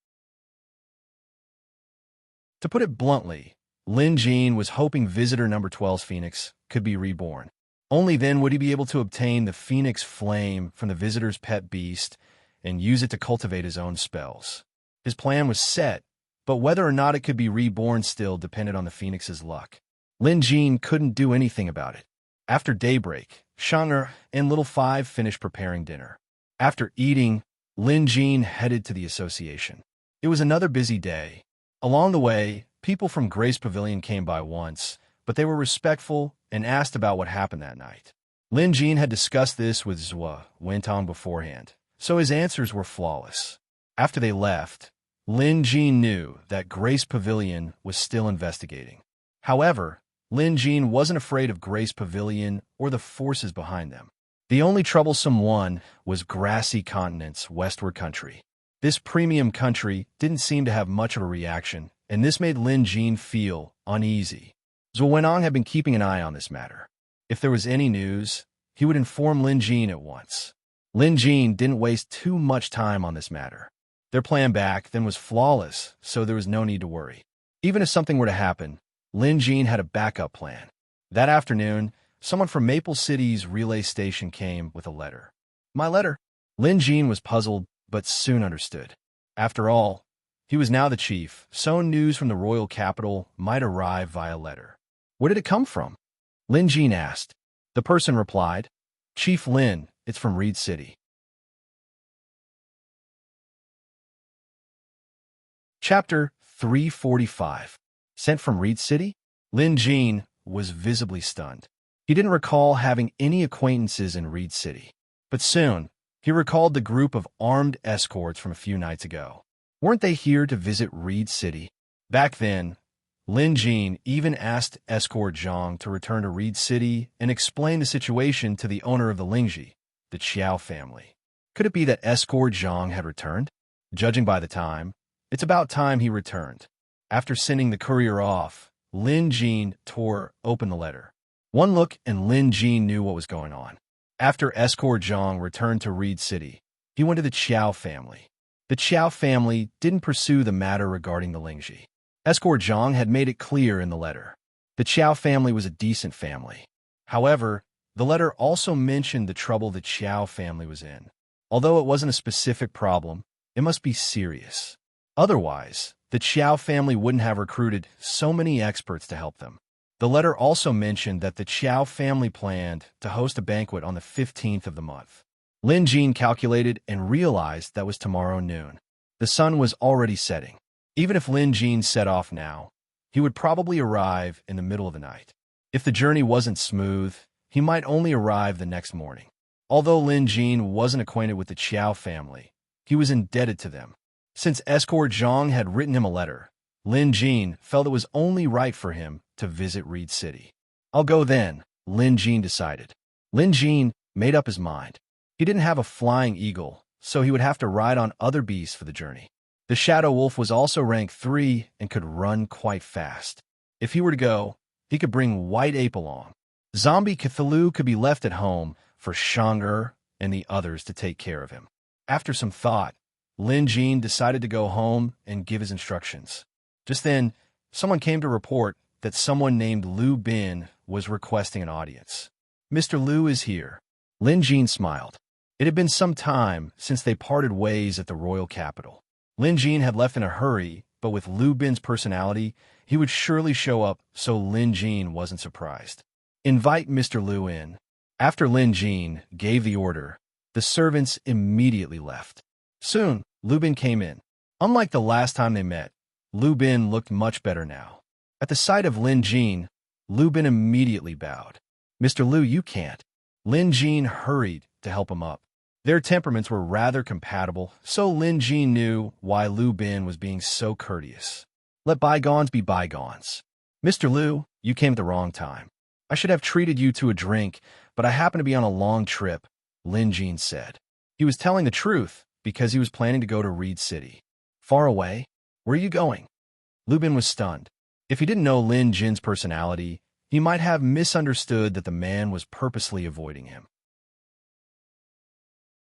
To put it bluntly, Lin Jin was hoping visitor number 12's phoenix could be reborn. Only then would he be able to obtain the phoenix flame from the visitor's pet beast and use it to cultivate his own spells. His plan was set, but whether or not it could be reborn still depended on the phoenix's luck. Lin Jin couldn't do anything about it. After daybreak, Shang'er and Little Five finished preparing dinner. After eating, Lin Jin headed to the association. It was another busy day. Along the way, people from Grace Pavilion came by once, but they were respectful and asked about what happened that night. Lin Jin had discussed this with Zhua Wentong beforehand, so his answers were flawless. After they left, Lin Jin knew that Grace Pavilion was still investigating. However, Lin Jin wasn't afraid of Grace Pavilion or the forces behind them. The only troublesome one was Grassy Continent's westward country. This premium country didn't seem to have much of a reaction, and this made Lin Jin feel uneasy. Zhou Wenong had been keeping an eye on this matter. If there was any news, he would inform Lin Jin at once. Lin Jin didn't waste too much time on this matter. Their plan back then was flawless, so there was no need to worry. Even if something were to happen, Lin Jin had a backup plan. That afternoon, someone from Maple City's relay station came with a letter. My letter? Lin Jin was puzzled, but soon understood. After all, he was now the chief, so news from the royal capital might arrive via letter. Where did it come from? Lin Jin asked. The person replied, Chief Lin, it's from Reed City. Chapter 345. Sent from Reed City? Lin Jin was visibly stunned. He didn't recall having any acquaintances in Reed City. But soon, he recalled the group of armed escorts from a few nights ago. Weren't they here to visit Reed City? Back then, Lin Jin even asked Escort Zhang to return to Reed City and explain the situation to the owner of the Lingji, the Qiao family. Could it be that Escort Zhang had returned? Judging by the time, it's about time he returned. After sending the courier off, Lin Jin tore open the letter. One look and Lin Jin knew what was going on. After Escort Zhang returned to Reed City, he went to the Qiao family. The Qiao family didn't pursue the matter regarding the Lingji. Escort Zhang had made it clear in the letter. The Qiao family was a decent family. However, the letter also mentioned the trouble the Qiao family was in. Although it wasn't a specific problem, it must be serious. Otherwise, the Qiao family wouldn't have recruited so many experts to help them. The letter also mentioned that the Qiao family planned to host a banquet on the 15th of the month. Lin Jin calculated and realized that was tomorrow noon. The sun was already setting. Even if Lin Jin set off now, he would probably arrive in the middle of the night. If the journey wasn't smooth, he might only arrive the next morning. Although Lin Jin wasn't acquainted with the Qiao family, he was indebted to them. Since Escort Zhang had written him a letter, Lin Jin felt it was only right for him to visit Reed City. I'll go then, Lin Jin decided. Lin Jin made up his mind. He didn't have a flying eagle, so he would have to ride on other beasts for the journey. The Shadow Wolf was also rank 3 and could run quite fast. If he were to go, he could bring White Ape along. Zombie Cthulhu could be left at home for Shang'er and the others to take care of him. After some thought, Lin Jin decided to go home and give his instructions. Just then, someone came to report that someone named Lu Bin was requesting an audience. Mr. Lu is here. Lin Jin smiled. It had been some time since they parted ways at the royal capital. Lin Jin had left in a hurry, but with Lu Bin's personality, he would surely show up, so Lin Jin wasn't surprised. Invite Mr. Lu in. After Lin Jin gave the order, the servants immediately left. Soon, Lu Bin came in. Unlike the last time they met, Lu Bin looked much better now. At the sight of Lin Jin, Lu Bin immediately bowed. Mr. Lu, you can't. Lin Jin hurried to help him up. Their temperaments were rather compatible, so Lin Jin knew why Lu Bin was being so courteous. Let bygones be bygones. Mr. Lu, you came at the wrong time. I should have treated you to a drink, but I happen to be on a long trip, Lin Jin said. He was telling the truth because he was planning to go to Reed City. Far away? Where are you going? Lu Bin was stunned. If he didn't know Lin Jin's personality, he might have misunderstood that the man was purposely avoiding him.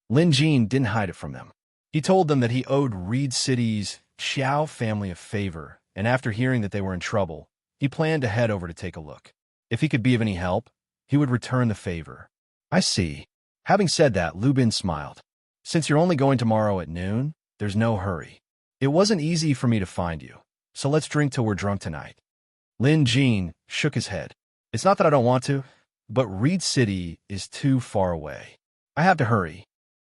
Lin Jin didn't hide it from them. He told them that he owed Reed City's Xiao family a favor, and after hearing that they were in trouble, he planned to head over to take a look. If he could be of any help, he would return the favor. I see. Having said that, Lu Bin smiled. Since you're only going tomorrow at noon, there's no hurry. It wasn't easy for me to find you, so let's drink till we're drunk tonight. Lin Jin shook his head. It's not that I don't want to, but Reed City is too far away. I have to hurry.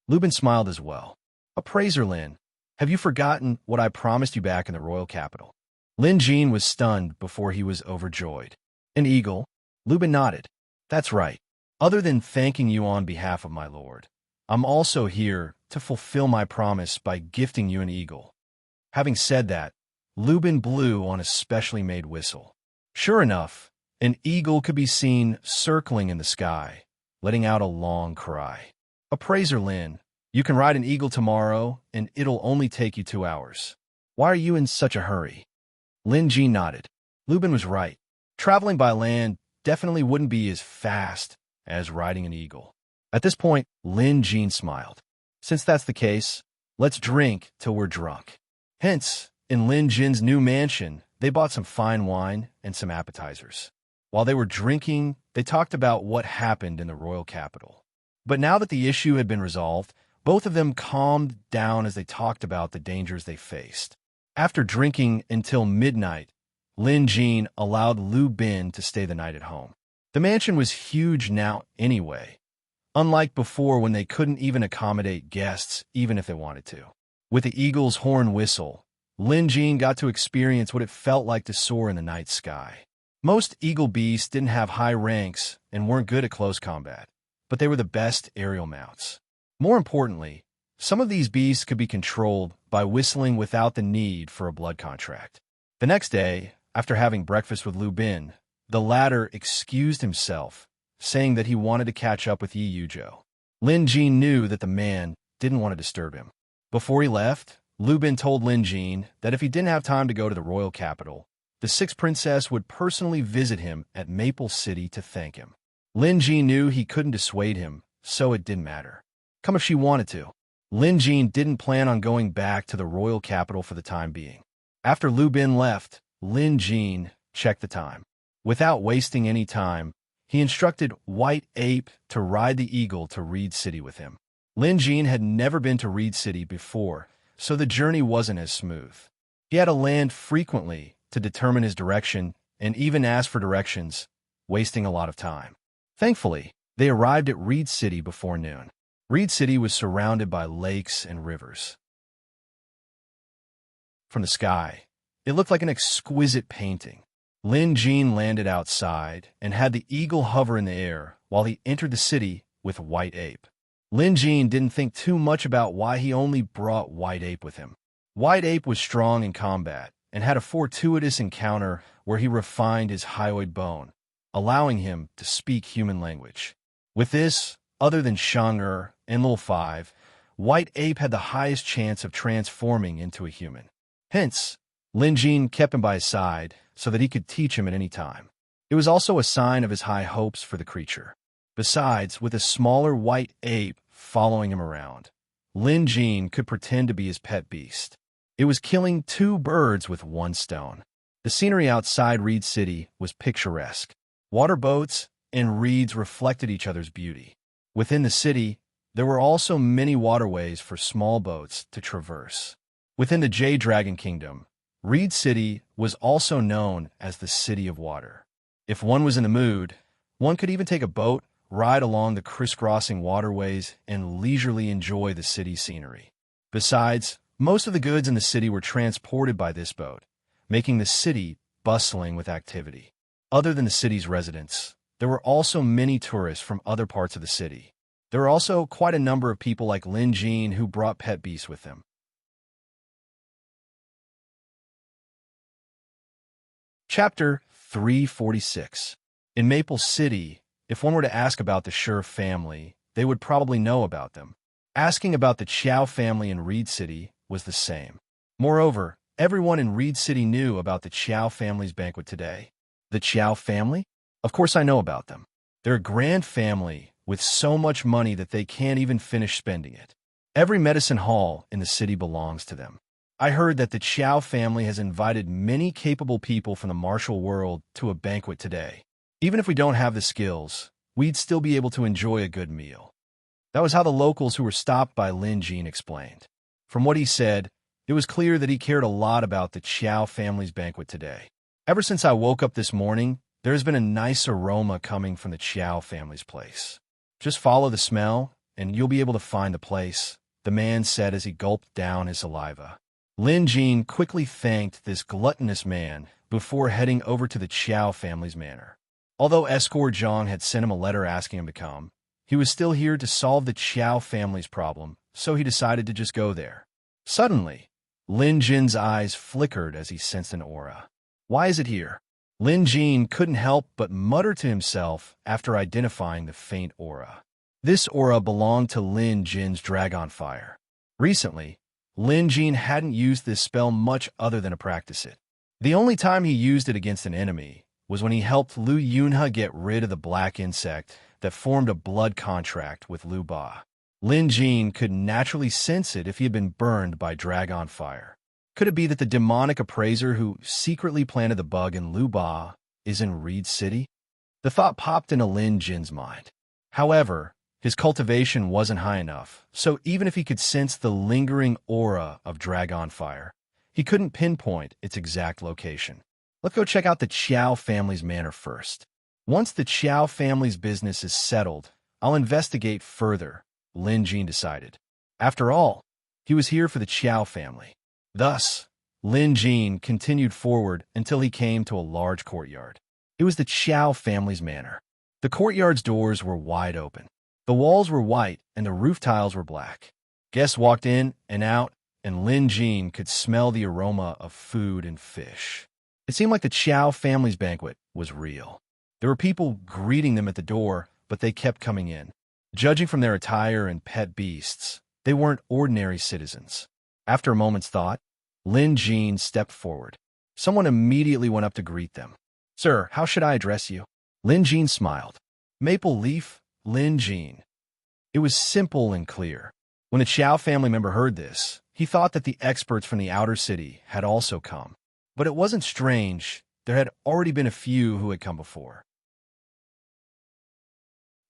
Lu Bin smiled as well. Appraiser Lin, have you forgotten what I promised you back in the royal capital? Lin Jin was stunned before he was overjoyed. An eagle? Lu Bin nodded. That's right. Other than thanking you on behalf of my lord, I'm also here to fulfill my promise by gifting you an eagle. Having said that, Lu Bin blew on a specially made whistle. Sure enough, an eagle could be seen circling in the sky, letting out a long cry. Appraiser Lin, you can ride an eagle tomorrow, and it'll only take you 2 hours. Why are you in such a hurry? Lin Jin nodded. Lu Bin was right. Traveling by land definitely wouldn't be as fast as riding an eagle. At this point, Lin Jin smiled. Since that's the case, let's drink till we're drunk. Hence, in Lin Jin's new mansion, they bought some fine wine and some appetizers. While they were drinking, they talked about what happened in the royal capital. But now that the issue had been resolved, both of them calmed down as they talked about the dangers they faced. After drinking until midnight, Lin Jin allowed Lu Bin to stay the night at home. The mansion was huge now anyway, unlike before when they couldn't even accommodate guests even if they wanted to. With the eagle's horn whistle, Lin Jin got to experience what it felt like to soar in the night sky. Most eagle beasts didn't have high ranks and weren't good at close combat, but they were the best aerial mounts. More importantly, some of these beasts could be controlled by whistling without the need for a blood contract. The next day, after having breakfast with Lu Bin, the latter excused himself, saying that he wanted to catch up with Yi Yuzhou. Lin Jin knew that the man didn't want to disturb him. Before he left, Lu Bin told Lin Jin that if he didn't have time to go to the royal capital, the sixth princess would personally visit him at Maple City to thank him. Lin Jin knew he couldn't dissuade him, so it didn't matter. Come if she wanted to. Lin Jin didn't plan on going back to the royal capital for the time being. After Lu Bin left, Lin Jin checked the time. Without wasting any time, he instructed White Ape to ride the eagle to Reed City with him. Lin Jin had never been to Reed City before, so the journey wasn't as smooth. He had to land frequently to determine his direction and even ask for directions, wasting a lot of time. Thankfully, they arrived at Reed City before noon. Reed City was surrounded by lakes and rivers. From the sky, it looked like an exquisite painting. Lin Jin landed outside and had the eagle hover in the air while he entered the city with White Ape. Lin Jin didn't think too much about why he only brought White Ape with him. White Ape was strong in combat and had a fortuitous encounter where he refined his hyoid bone, allowing him to speak human language. With this, other than Shang'er and Lil 5, White Ape had the highest chance of transforming into a human. Hence, Lin Jin kept him by his side so that he could teach him at any time. It was also a sign of his high hopes for the creature. Besides, with a smaller White Ape following him around, Lin Jin could pretend to be his pet beast. It was killing 2 birds with 1 stone. The scenery outside Reed City was picturesque. Water boats and reeds reflected each other's beauty. Within the city, there were also many waterways for small boats to traverse. Within the Jade Dragon Kingdom, Reed City was also known as the City of Water. If one was in the mood, one could even take a boat, ride along the crisscrossing waterways, and leisurely enjoy the city's scenery. Besides, most of the goods in the city were transported by this boat, making the city bustling with activity. Other than the city's residents, there were also many tourists from other parts of the city. There were also quite a number of people like Lin Jean who brought pet beasts with them. Chapter 346. In Maple City, if one were to ask about the Sher family, they would probably know about them. Asking about the Chow family in Reed City was the same. Moreover, everyone in Reed City knew about the Chow family's banquet today. The Chow family? Of course I know about them. They're a grand family with so much money that they can't even finish spending it. Every medicine hall in the city belongs to them. I heard that the Chow family has invited many capable people from the martial world to a banquet today. Even if we don't have the skills, we'd still be able to enjoy a good meal. That was how the locals who were stopped by Lin Jean explained. From what he said, it was clear that he cared a lot about the Chow family's banquet today. Ever since I woke up this morning, there has been a nice aroma coming from the Chow family's place. Just follow the smell, and you'll be able to find the place, the man said as he gulped down his saliva. Lin Jean quickly thanked this gluttonous man before heading over to the Chow family's manor. Although Escort Zhang had sent him a letter asking him to come, he was still here to solve the Chow family's problem, so he decided to just go there. Suddenly, Lin Jin's eyes flickered as he sensed an aura. Why is it here? Lin Jean couldn't help but mutter to himself after identifying the faint aura. This aura belonged to Lin Jin's Dragon Fire. Recently, Lin Jean hadn't used this spell much other than to practice it. The only time he used it against an enemy was when he helped Lu Yunhe get rid of the black insect that formed a blood contract with Lu Ba. Lin Jean could naturally sense it if he had been burned by Dragon Fire. Could it be that the demonic appraiser who secretly planted the bug in Lu Ba is in Reed City? The thought popped into Lin Jin's mind. However, his cultivation wasn't high enough, so even if he could sense the lingering aura of Dragon Fire, he couldn't pinpoint its exact location. Let's go check out the Chow family's manor first. Once the Chow family's business is settled, I'll investigate further, Lin Jean decided. After all, he was here for the Chow family. Thus, Lin Jean continued forward until he came to a large courtyard. It was the Chow family's manor. The courtyard's doors were wide open. The walls were white and the roof tiles were black. Guests walked in and out, and Lin Jean could smell the aroma of food and fish. It seemed like the Chow family's banquet was real. There were people greeting them at the door, but they kept coming in. Judging from their attire and pet beasts, they weren't ordinary citizens. After a moment's thought, Lin Jean stepped forward. Someone immediately went up to greet them. "Sir, how should I address you?" Lin Jean smiled. "Maple Leaf, Lin Jean." It was simple and clear. When the Chow family member heard this, he thought that the experts from the outer city had also come. But it wasn't strange. There had already been a few who had come before.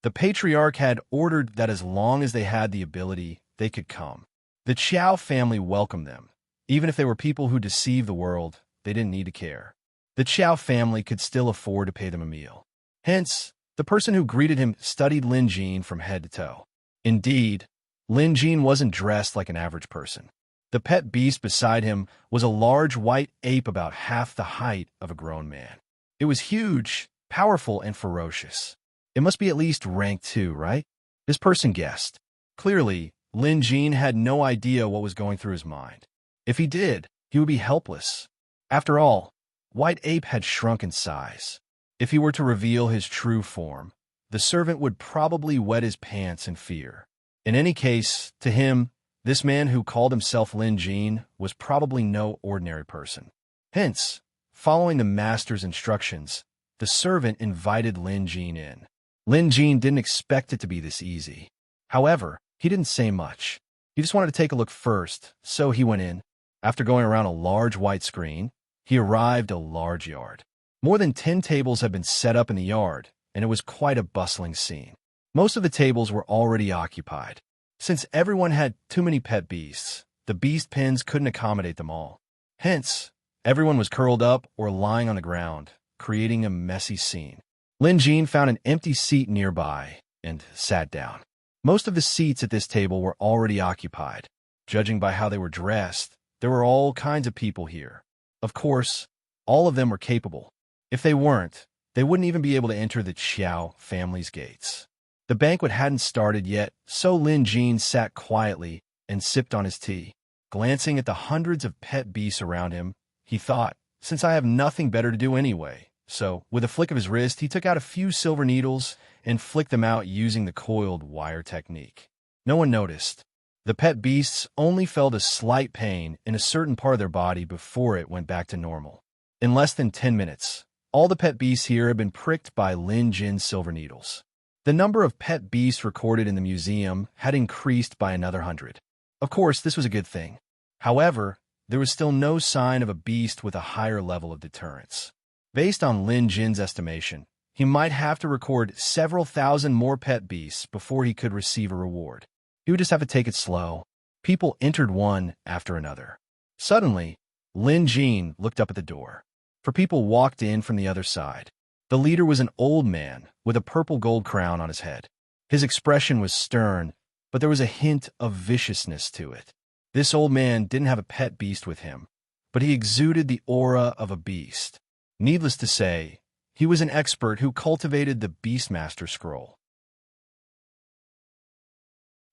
The patriarch had ordered that as long as they had the ability, they could come. The Chow family welcomed them. Even if they were people who deceived the world, they didn't need to care. The Chow family could still afford to pay them a meal. Hence, the person who greeted him studied Lin Jean from head to toe. Indeed, Lin Jean wasn't dressed like an average person. The pet beast beside him was a large white ape about half the height of a grown man. It was huge, powerful, and ferocious. It must be at least rank 2, right? This person guessed. Clearly, Lin Jean had no idea what was going through his mind. If he did, he would be helpless. After all, White Ape had shrunk in size. If he were to reveal his true form, the servant would probably wet his pants in fear. In any case, to him, this man who called himself Lin Jean was probably no ordinary person. Hence, following the master's instructions, the servant invited Lin Jean in. Lin Jean didn't expect it to be this easy. However, he didn't say much. He just wanted to take a look first, so he went in. After going around a large white screen, he arrived at a large yard. More than 10 tables had been set up in the yard, and it was quite a bustling scene. Most of the tables were already occupied. Since everyone had too many pet beasts, the beast pens couldn't accommodate them all. Hence, everyone was curled up or lying on the ground, creating a messy scene. Lin Jean found an empty seat nearby and sat down. Most of the seats at this table were already occupied. Judging by how they were dressed, there were all kinds of people here. Of course, all of them were capable. If they weren't, they wouldn't even be able to enter the Qiao family's gates. The banquet hadn't started yet, so Lin Jean sat quietly and sipped on his tea. Glancing at the hundreds of pet beasts around him, he thought, since I have nothing better to do anyway. So, with a flick of his wrist, he took out a few silver needles and flicked them out using the coiled wire technique. No one noticed. The pet beasts only felt a slight pain in a certain part of their body before it went back to normal. In less than 10 minutes, all the pet beasts here had been pricked by Lin Jin's silver needles. The number of pet beasts recorded in the museum had increased by another 100. Of course, this was a good thing. However, there was still no sign of a beast with a higher level of deterrence. Based on Lin Jin's estimation, he might have to record several thousand more pet beasts before he could receive a reward. He would just have to take it slow. People entered one after another. Suddenly, Lin Jin looked up at the door. For people walked in from the other side. The leader was an old man with a purple gold crown on his head. His expression was stern, but there was a hint of viciousness to it. This old man didn't have a pet beast with him, but he exuded the aura of a beast. Needless to say, he was an expert who cultivated the Beastmaster scroll.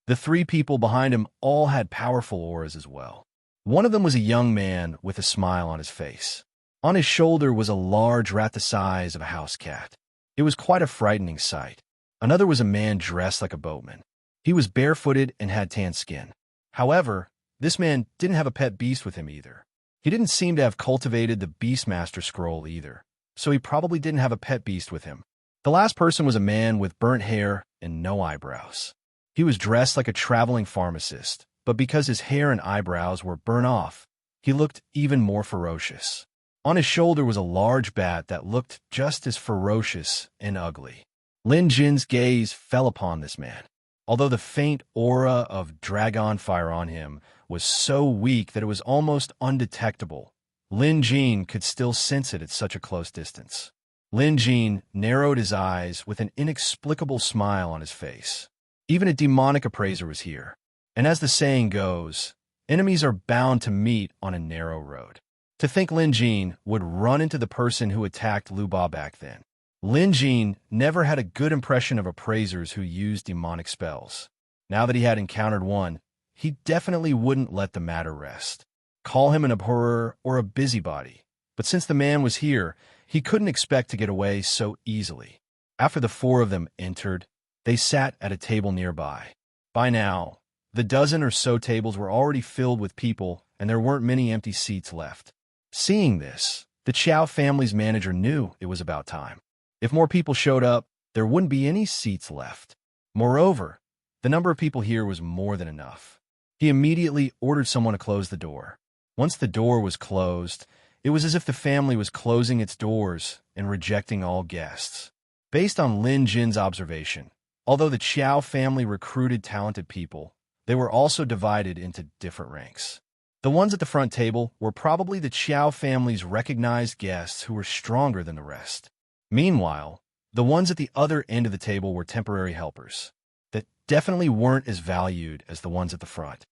The three people behind him all had powerful auras as well. One of them was a young man with a smile on his face. On his shoulder was a large rat the size of a house cat. It was quite a frightening sight. Another was a man dressed like a boatman. He was barefooted and had tan skin. However, this man didn't have a pet beast with him either. He didn't seem to have cultivated the Beastmaster scroll either, so he probably didn't have a pet beast with him. The last person was a man with burnt hair and no eyebrows. He was dressed like a traveling pharmacist, but because his hair and eyebrows were burnt off, he looked even more ferocious. On his shoulder was a large bat that looked just as ferocious and ugly. Lin Jin's gaze fell upon this man. Although the faint aura of dragon fire on him was so weak that it was almost undetectable, Lin Jin could still sense it at such a close distance. Lin Jin narrowed his eyes with an inexplicable smile on his face. Even a demonic appraiser was here. And as the saying goes, enemies are bound to meet on a narrow road. To think Lin Jin would run into the person who attacked Lu Ba back then. Lin Jin never had a good impression of appraisers who used demonic spells. Now that he had encountered one, he definitely wouldn't let the matter rest. Call him an abhorrer or a busybody, but since the man was here, he couldn't expect to get away so easily. After the four of them entered, they sat at a table nearby. By now, the dozen or so tables were already filled with people, and there weren't many empty seats left. Seeing this, the Qiao family's manager knew it was about time. If more people showed up, there wouldn't be any seats left. Moreover, the number of people here was more than enough. He immediately ordered someone to close the door. Once the door was closed, it was as if the family was closing its doors and rejecting all guests. Based on Lin Jin's observation, although the Qiao family recruited talented people, they were also divided into different ranks. The ones at the front table were probably the Qiao family's recognized guests who were stronger than the rest. Meanwhile, the ones at the other end of the table were temporary helpers that definitely weren't as valued as the ones at the front.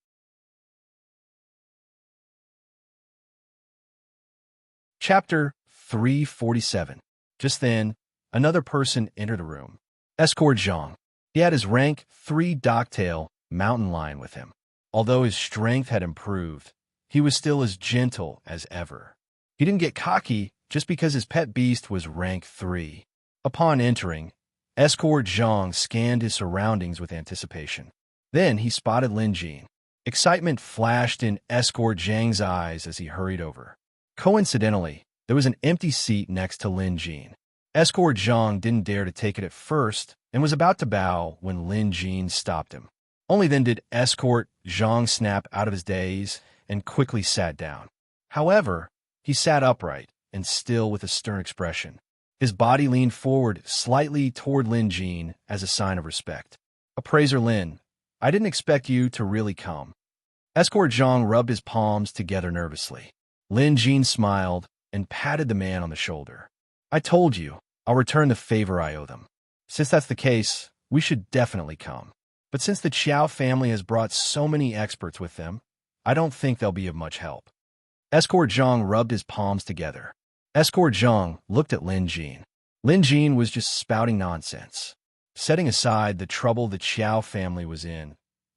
Chapter 347. Just then, another person entered the room. Escort Zhang. He had his rank 3 Docktail mountain lion with him. Although his strength had improved, he was still as gentle as ever. He didn't get cocky just because his pet beast was rank 3. Upon entering, Escort Zhang scanned his surroundings with anticipation. Then he spotted Lin Jin. Excitement flashed in Escort Zhang's eyes as he hurried over. Coincidentally, there was an empty seat next to Lin Jin. Escort Zhang didn't dare to take it at first and was about to bow when Lin Jin stopped him. Only then did Escort Zhang snap out of his daze and quickly sat down. However, he sat upright and still with a stern expression. His body leaned forward slightly toward Lin Jin as a sign of respect. Appraiser Lin, I didn't expect you to really come. Escort Zhang rubbed his palms together nervously. Lin Jin smiled and patted the man on the shoulder. I told you, I'll return the favor I owe them. Since that's the case, we should definitely come. But since the Qiao family has brought so many experts with them, I don't think they'll be of much help. Escort Zhang rubbed his palms together. Escort Zhang looked at Lin Jin. Lin Jin was just spouting nonsense. Setting aside the trouble the Qiao family was in,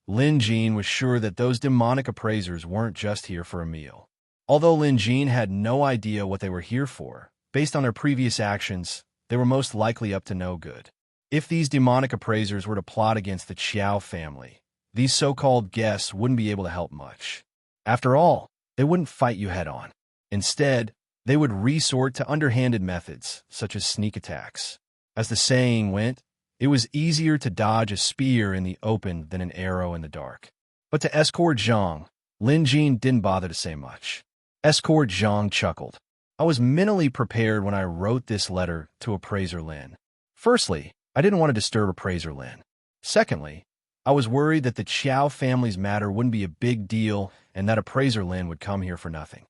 Lin Jin was sure that those demonic appraisers weren't just here for a meal. Although Lin Jin had no idea what they were here for, based on their previous actions, they were most likely up to no good. If these demonic appraisers were to plot against the Qiao family, these so-called guests wouldn't be able to help much. After all, they wouldn't fight you head-on. Instead, they would resort to underhanded methods, such as sneak attacks. As the saying went, it was easier to dodge a spear in the open than an arrow in the dark. But to Escort Zhang, Lin Jin didn't bother to say much. Escort Zhang chuckled. I was mentally prepared when I wrote this letter to Appraiser Lin. Firstly, I didn't want to disturb Appraiser Lin. Secondly, I was worried that the Qiao family's matter wouldn't be a big deal and that Appraiser Lin would come here for nothing.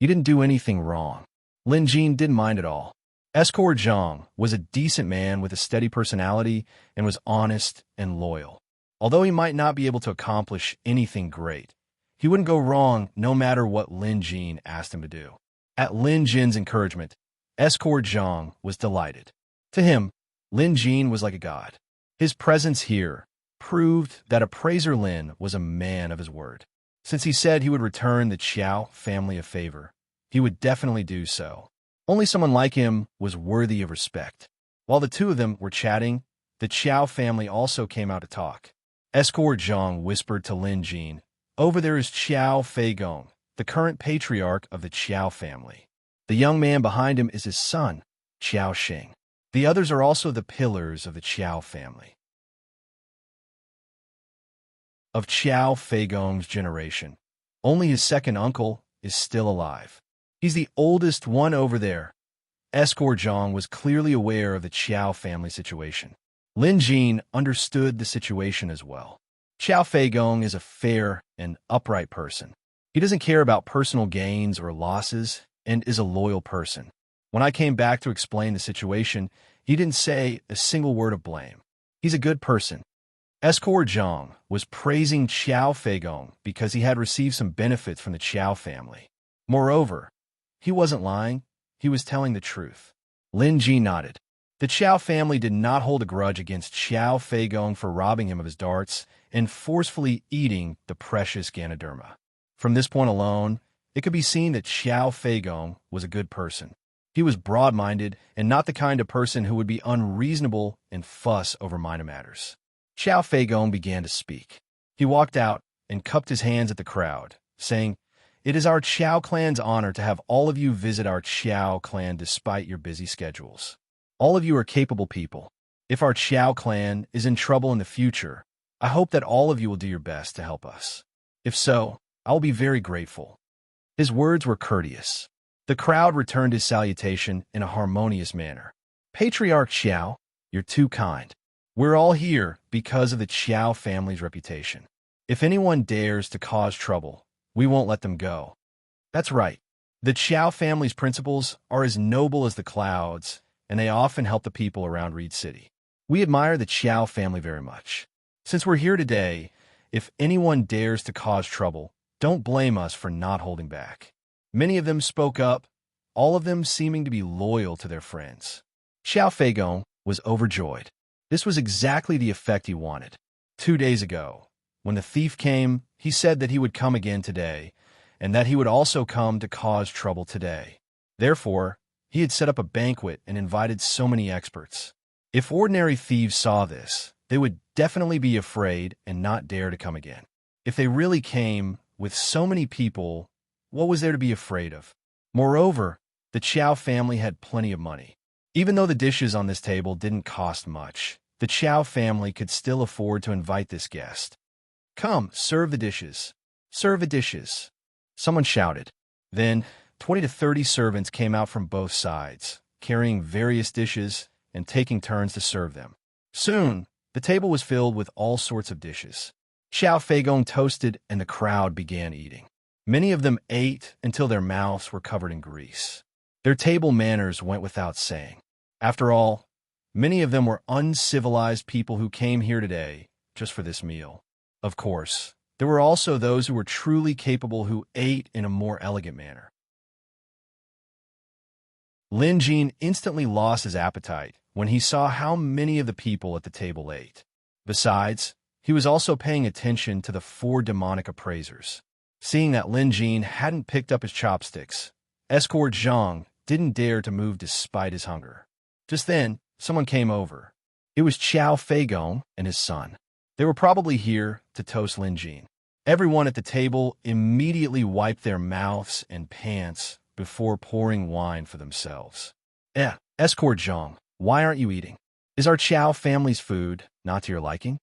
You didn't do anything wrong. Lin Jin didn't mind at all. Escort Zhang was a decent man with a steady personality and was honest and loyal. Although he might not be able to accomplish anything great, he wouldn't go wrong no matter what Lin Jin asked him to do. At Lin Jin's encouragement, Escort Zhang was delighted. To him, Lin Jin was like a god. His presence here proved that Appraiser Lin was a man of his word. Since he said he would return the Qiao family a favor, he would definitely do so. Only someone like him was worthy of respect. While the two of them were chatting, the Qiao family also came out to talk. Escort Zhang whispered to Lin Jin, "Over there is Qiao Feigong, the current patriarch of the Qiao family. The young man behind him is his son, Qiao Xing. The others are also the pillars of the Qiao family." Of Qiao Feigong's generation, only his second uncle is still alive. He's the oldest one over there. Escort Zhang was clearly aware of the Qiao family situation. Lin Jin understood the situation as well. Qiao Feigong is a fair and upright person. He doesn't care about personal gains or losses and is a loyal person. When I came back to explain the situation, he didn't say a single word of blame. He's a good person. Escort Zhang was praising Qiao Feigong because he had received some benefits from the Qiao family. Moreover, he wasn't lying, he was telling the truth. Lin Jin nodded. The Qiao family did not hold a grudge against Qiao Feigong for robbing him of his darts and forcefully eating the precious Ganoderma. From this point alone, it could be seen that Qiao Feigong was a good person. He was broad-minded and not the kind of person who would be unreasonable and fuss over minor matters. Qiao Feigong began to speak. He walked out and cupped his hands at the crowd, saying, "It is our Qiao clan's honor to have all of you visit our Qiao clan despite your busy schedules. All of you are capable people. If our Qiao clan is in trouble in the future, I hope that all of you will do your best to help us. If so, I will be very grateful." His words were courteous. The crowd returned his salutation in a harmonious manner. "Patriarch Qiao, you're too kind. We're all here because of the Qiao family's reputation. If anyone dares to cause trouble, we won't let them go." That's right. The Qiao family's principles are as noble as the clouds, and they often help the people around Reed City. We admire the Qiao family very much. Since we're here today, if anyone dares to cause trouble, don't blame us for not holding back. Many of them spoke up, all of them seeming to be loyal to their friends. Qiao Feigong was overjoyed. This was exactly the effect he wanted. 2 days ago, when the thief came, he said that he would come again today, and that he would also come to cause trouble today. Therefore, he had set up a banquet and invited so many experts. If ordinary thieves saw this, they would definitely be afraid and not dare to come again. If they really came with so many people, what was there to be afraid of? Moreover, the Qiao family had plenty of money. Even though the dishes on this table didn't cost much, the Qiao family could still afford to invite this guest. "Come, serve the dishes. Serve the dishes," someone shouted. Then, 20 to 30 servants came out from both sides, carrying various dishes and taking turns to serve them. Soon, the table was filled with all sorts of dishes. Xiao Feigong toasted, and the crowd began eating. Many of them ate until their mouths were covered in grease. Their table manners went without saying. After all, many of them were uncivilized people who came here today just for this meal. Of course, there were also those who were truly capable who ate in a more elegant manner. Lin Jin instantly lost his appetite when he saw how many of the people at the table ate. Besides, he was also paying attention to the 4 demonic appraisers. Seeing that Lin Jin hadn't picked up his chopsticks, Escort Zhang didn't dare to move despite his hunger. Just then, someone came over. It was Xiao Feigong and his son. They were probably here to toast Lin Jin. Everyone at the table immediately wiped their mouths and pants before pouring wine for themselves. Escort Zhang, why aren't you eating? Is our Qiao family's food not to your liking?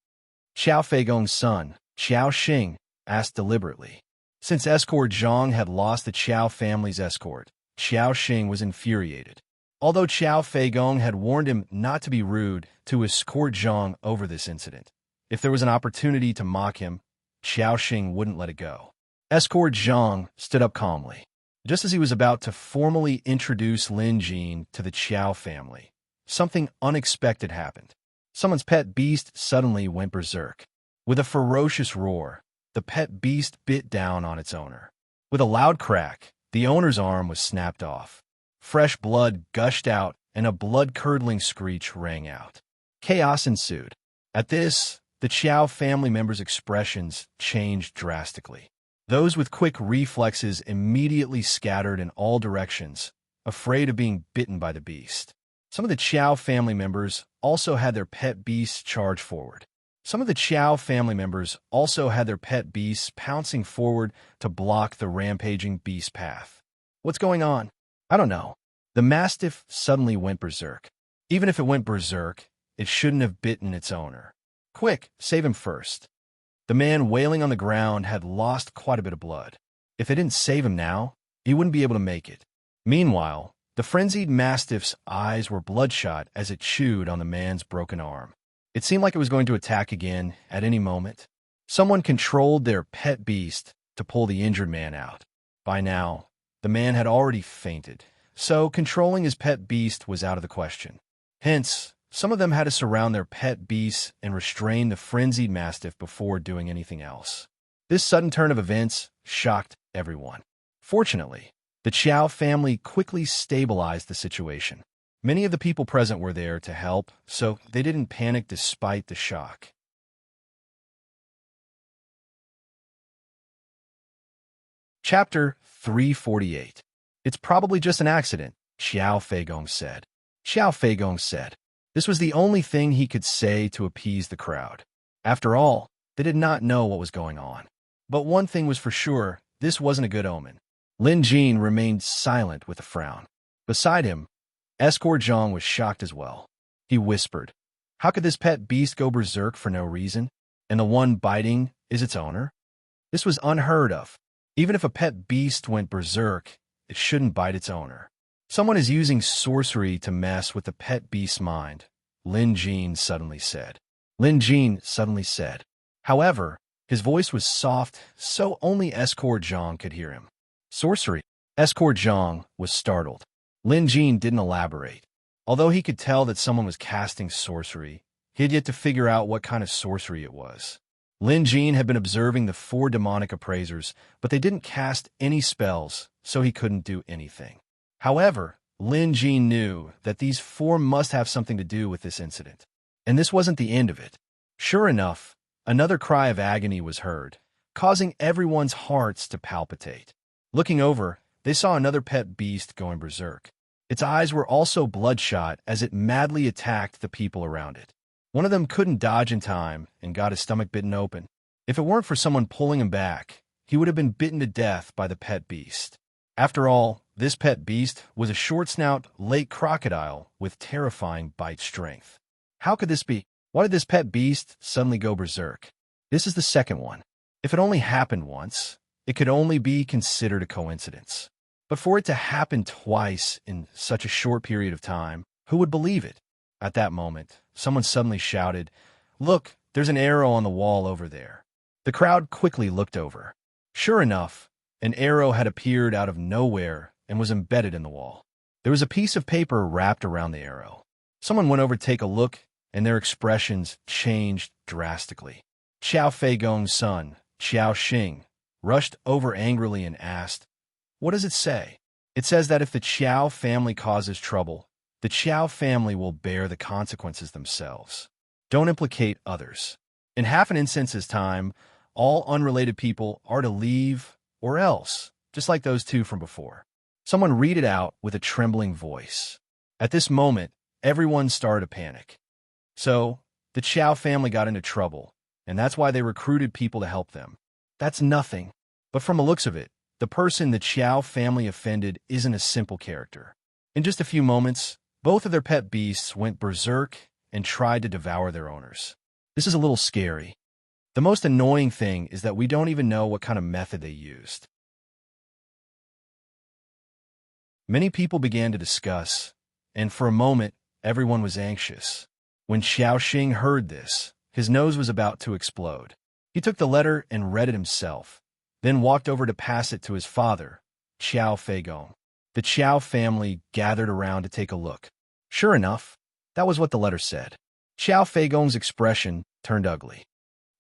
Xiao Feigong's son, Xiao Xing, asked deliberately. Since Escort Zhang had lost the Qiao family's escort, Xiao Xing was infuriated. Although Xiao Feigong had warned him not to be rude to escort Zhang over this incident, if there was an opportunity to mock him, Xiao Xing wouldn't let it go. Escort Zhang stood up calmly. Just as he was about to formally introduce Lin Jin to the Qiao family, something unexpected happened. Someone's pet beast suddenly went berserk. With a ferocious roar, the pet beast bit down on its owner. With a loud crack, the owner's arm was snapped off. Fresh blood gushed out, and a blood-curdling screech rang out. Chaos ensued. At this, the Qiao family members' expressions changed drastically. Those with quick reflexes immediately scattered in all directions, afraid of being bitten by the beast. Some of the Qiao family members also had their pet beasts charge forward. Some of the Qiao family members also had their pet beasts pouncing forward to block the rampaging beast path. What's going on? I don't know. The mastiff suddenly went berserk. Even if it went berserk, it shouldn't have bitten its owner. Quick, save him first. The man wailing on the ground had lost quite a bit of blood. If they didn't save him now, he wouldn't be able to make it. Meanwhile, the frenzied mastiff's eyes were bloodshot as it chewed on the man's broken arm. It seemed like it was going to attack again at any moment. Someone controlled their pet beast to pull the injured man out. By now, the man had already fainted, so controlling his pet beast was out of the question. Hence, some of them had to surround their pet beasts and restrain the frenzied mastiff before doing anything else. This sudden turn of events shocked everyone. Fortunately, the Qiao family quickly stabilized the situation. Many of the people present were there to help, so they didn't panic despite the shock. Chapter 348. It's probably just an accident, Xiao Feigong said. Xiao Feigong said. This was the only thing he could say to appease the crowd. After all, they did not know what was going on. But one thing was for sure, this wasn't a good omen. Lin Jin remained silent with a frown. Beside him, Escort Zhang was shocked as well. He whispered, "How could this pet beast go berserk for no reason? And the one biting is its owner?" This was unheard of. Even if a pet beast went berserk, it shouldn't bite its owner. Someone is using sorcery to mess with the pet beast's mind, Lin Jin suddenly said. Lin Jin suddenly said. However, his voice was soft, so only Escort Zhang could hear him. Sorcery? Escort Zhang was startled. Lin Jin didn't elaborate. Although he could tell that someone was casting sorcery, he had yet to figure out what kind of sorcery it was. Lin Jin had been observing the 4 demonic appraisers, but they didn't cast any spells, so he couldn't do anything. However, Lin Jin knew that these 4 must have something to do with this incident. And this wasn't the end of it. Sure enough, another cry of agony was heard, causing everyone's hearts to palpitate. Looking over, they saw another pet beast going berserk. Its eyes were also bloodshot as it madly attacked the people around it. One of them couldn't dodge in time and got his stomach bitten open. If it weren't for someone pulling him back, he would have been bitten to death by the pet beast. After all, this pet beast was a short-snout lake crocodile with terrifying bite strength. How could this be? Why did this pet beast suddenly go berserk? This is the second one. If it only happened once, it could only be considered a coincidence. But for it to happen twice in such a short period of time, who would believe it? At that moment, someone suddenly shouted, "Look, there's an arrow on the wall over there." The crowd quickly looked over. Sure enough, an arrow had appeared out of nowhere and was embedded in the wall. There was a piece of paper wrapped around the arrow. Someone went over to take a look, and their expressions changed drastically. Qiao Feigong's son, Qiao Xing, rushed over angrily and asked, "What does it say?" "It says that if the Qiao family causes trouble, the Qiao family will bear the consequences themselves. Don't implicate others. In half an instant's time, all unrelated people are to leave or else, just like those two from before." Someone read it out with a trembling voice. At this moment, everyone started to panic. So, the Qiao family got into trouble, and that's why they recruited people to help them. That's nothing. But from the looks of it, the person the Qiao family offended isn't a simple character. In just a few moments, both of their pet beasts went berserk and tried to devour their owners. This is a little scary. The most annoying thing is that we don't even know what kind of method they used. Many people began to discuss, and for a moment, everyone was anxious. When Xiao Xing heard this, his nose was about to explode. He took the letter and read it himself, then walked over to pass it to his father, Qiao Feigong. The Qiao family gathered around to take a look. Sure enough, that was what the letter said. Qiao Feigong's expression turned ugly.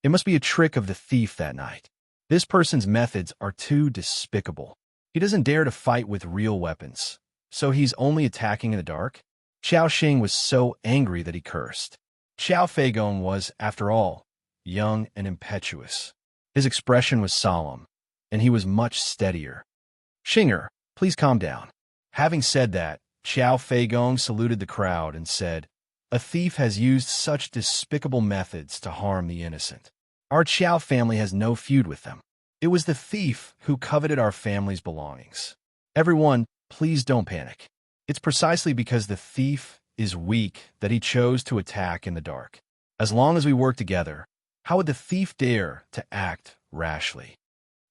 It must be a trick of the thief that night. This person's methods are too despicable. He doesn't dare to fight with real weapons, so he's only attacking in the dark? Qiao Xing was so angry that he cursed. Qiao Feigong was, after all, young and impetuous. His expression was solemn, and he was much steadier. "Xinger, please calm down." Having said that, Qiao Feigong saluted the crowd and said, "A thief has used such despicable methods to harm the innocent. Our Qiao family has no feud with them. It was the thief who coveted our family's belongings. Everyone, please don't panic. It's precisely because the thief is weak that he chose to attack in the dark. As long as we work together, how would the thief dare to act rashly?"